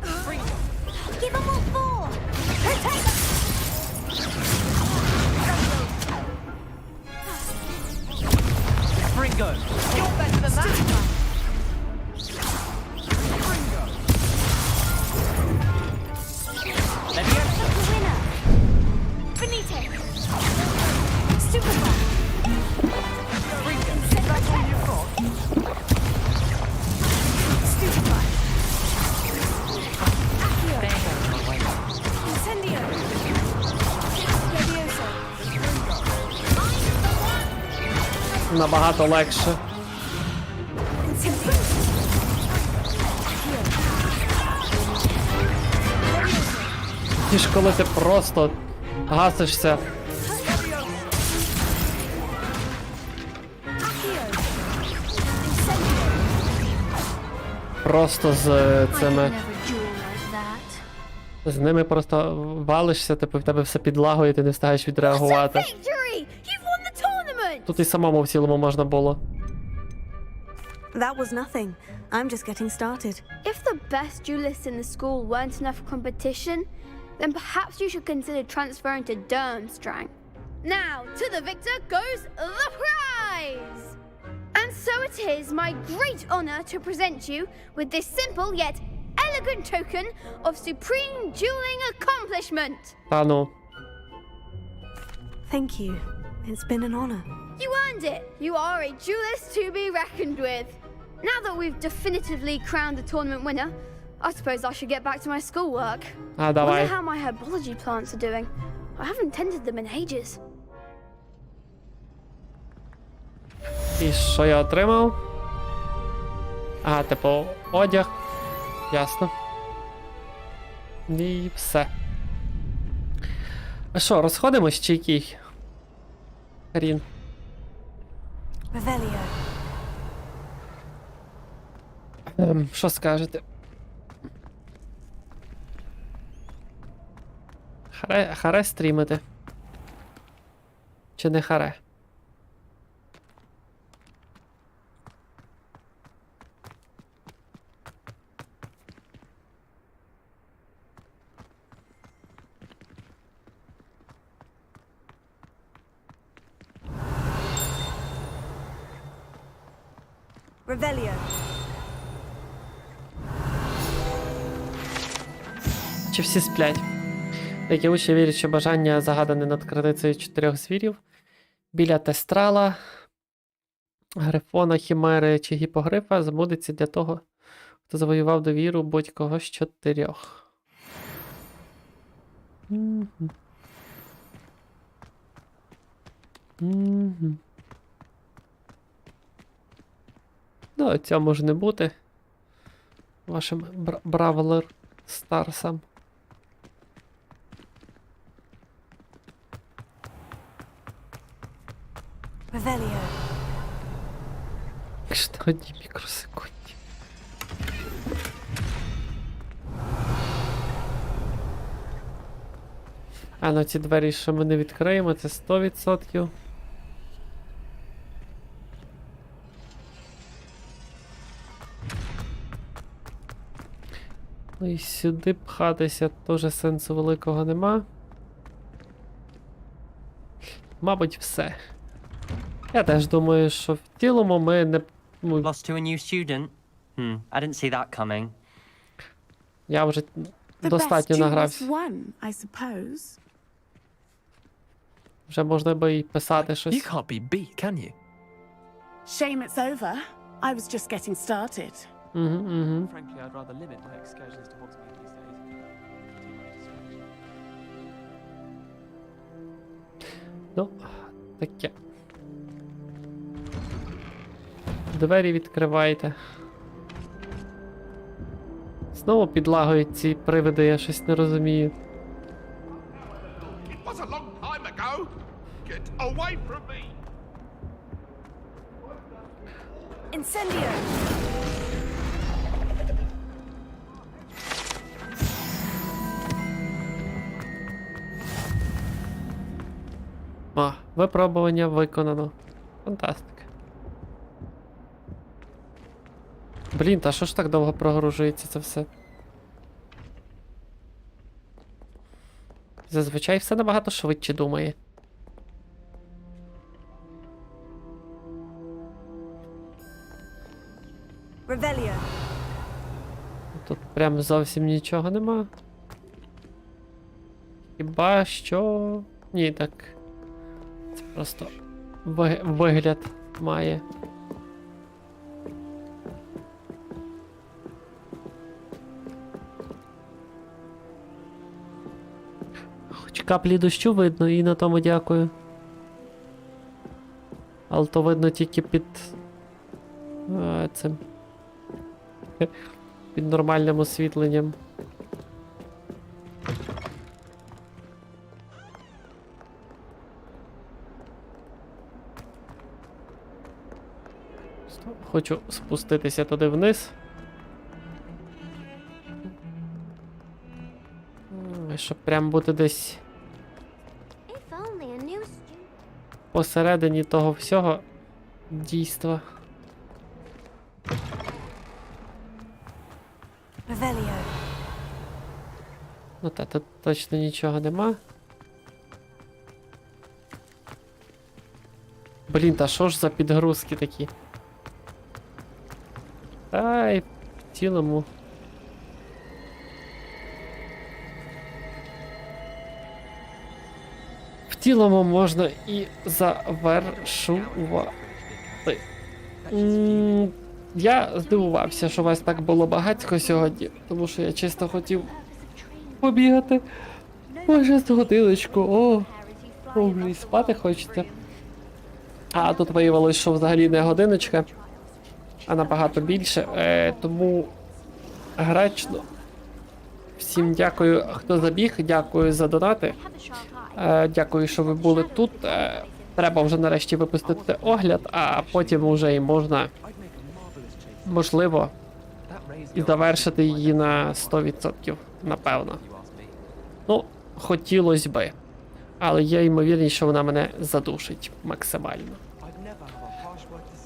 Confringo. Give them all 4. Protect. Fringo, you're better than that. Fringo. Leviosa. The winner. Finite. Superfly. Fringo, that's all you've got. Superfly. Incendio. Leviosa. Набагато легше. Ніж коли ти просто гасишся. Просто з цими... З ними просто валишся, типу в тебе все підлагує, ти не встигаєш відреагувати. Тут і самому в цілому можна було. That was nothing. I'm just getting started. If the best duelists in the school weren't enough competition, then perhaps you should consider transferring to Durmstrang. Now, to the victor goes the prize! And so it is my great honor to present you with this simple yet elegant token of supreme dueling accomplishment. Та ну. Thank you. It's been an honor. You earned it. You are a duelist to be reckoned with. Now that we've definitively crowned the tournament winner, I suppose I should get back to my schoolwork. Wonder how my herbology plants are doing. I haven't tended them in ages. І що я отримав? А, типу, одяг. Ясно. І все. А що, розходимось чи який? Рін. Що скажете? Харе стрімити? Чи не харе? Revelio. Чи всі сплять? Деякі учні вірять, що бажання, загадане над крадицею 4 звірів, біля тестрала, грифона, хімери чи гіпогрифа, збудеться для того, хто завоював довіру будь-кого з 4. Ну, цього може не бути. Вашим Бравлер Старсам. Revelio. Що одні мікросекунді. А, ну ці двері, що ми не відкриємо, це 100%. Ну і сюди пхатися теж сенсу великого нема. Мабуть, все. Я теж думаю, що в цілому ми не... Lost to a new student? I didn't see that coming. Я вже The достатньо best награвся. duelist won, I suppose. Вже можна би і писати щось. You can't be beat, can you? Shame it's over. I was just getting started. Frankly, I'd rather limit my excursions to Hogsmeade these days. Ну, таке. Двері відкривайте. Знову підлагують ці привиди, я щось не розумію. It was a long time ago. Get away from me. Incendio. О, випробування виконано. Фантастика. Блін, та що ж так довго прогружується це все? Зазвичай все набагато швидше думає. Revelio. Тут прям зовсім нічого нема. Хіба що... Ні, так. Це просто вигляд має. Хоч каплі дощу видно, і на тому дякую. Але то видно тільки під... цим... під нормальним освітленням. Хочу спуститися туди вниз. Щоб прям бути десь посередині того всього дійства. Revelio. Ну та тут точно нічого нема. Блін, та що ж за підгрузки такі? Та й в цілому. В цілому можна і завершувати. Я здивувався, що вас так було багатько сьогодні, тому що я чисто хотів побігати. Може, з годиночку, вже і спати хочеться. А тут виявилось, що взагалі не годиночка, а набагато більше, тому гречно. Всім дякую, хто забіг, дякую за донати, дякую, що ви були тут. Треба вже нарешті випустити огляд, а потім вже і можна, можливо, і завершити її на 100%, напевно. Ну, хотілося би, але є ймовірність, що вона мене задушить максимально.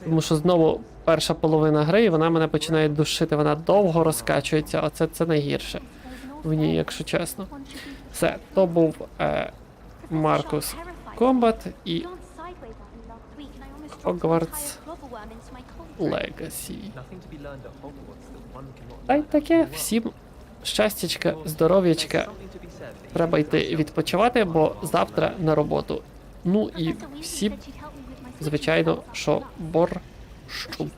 Тому що знову перша половина гри, і вона мене починає душити, вона довго розкачується, оце це найгірше в ній, якщо чесно. Все, то був Маркус Комбат і Hogwarts Legacy. Та й таке, всім щастячка, здоров'ячка. Треба йти відпочивати, бо завтра на роботу. Ну і всім, звичайно, що борщу.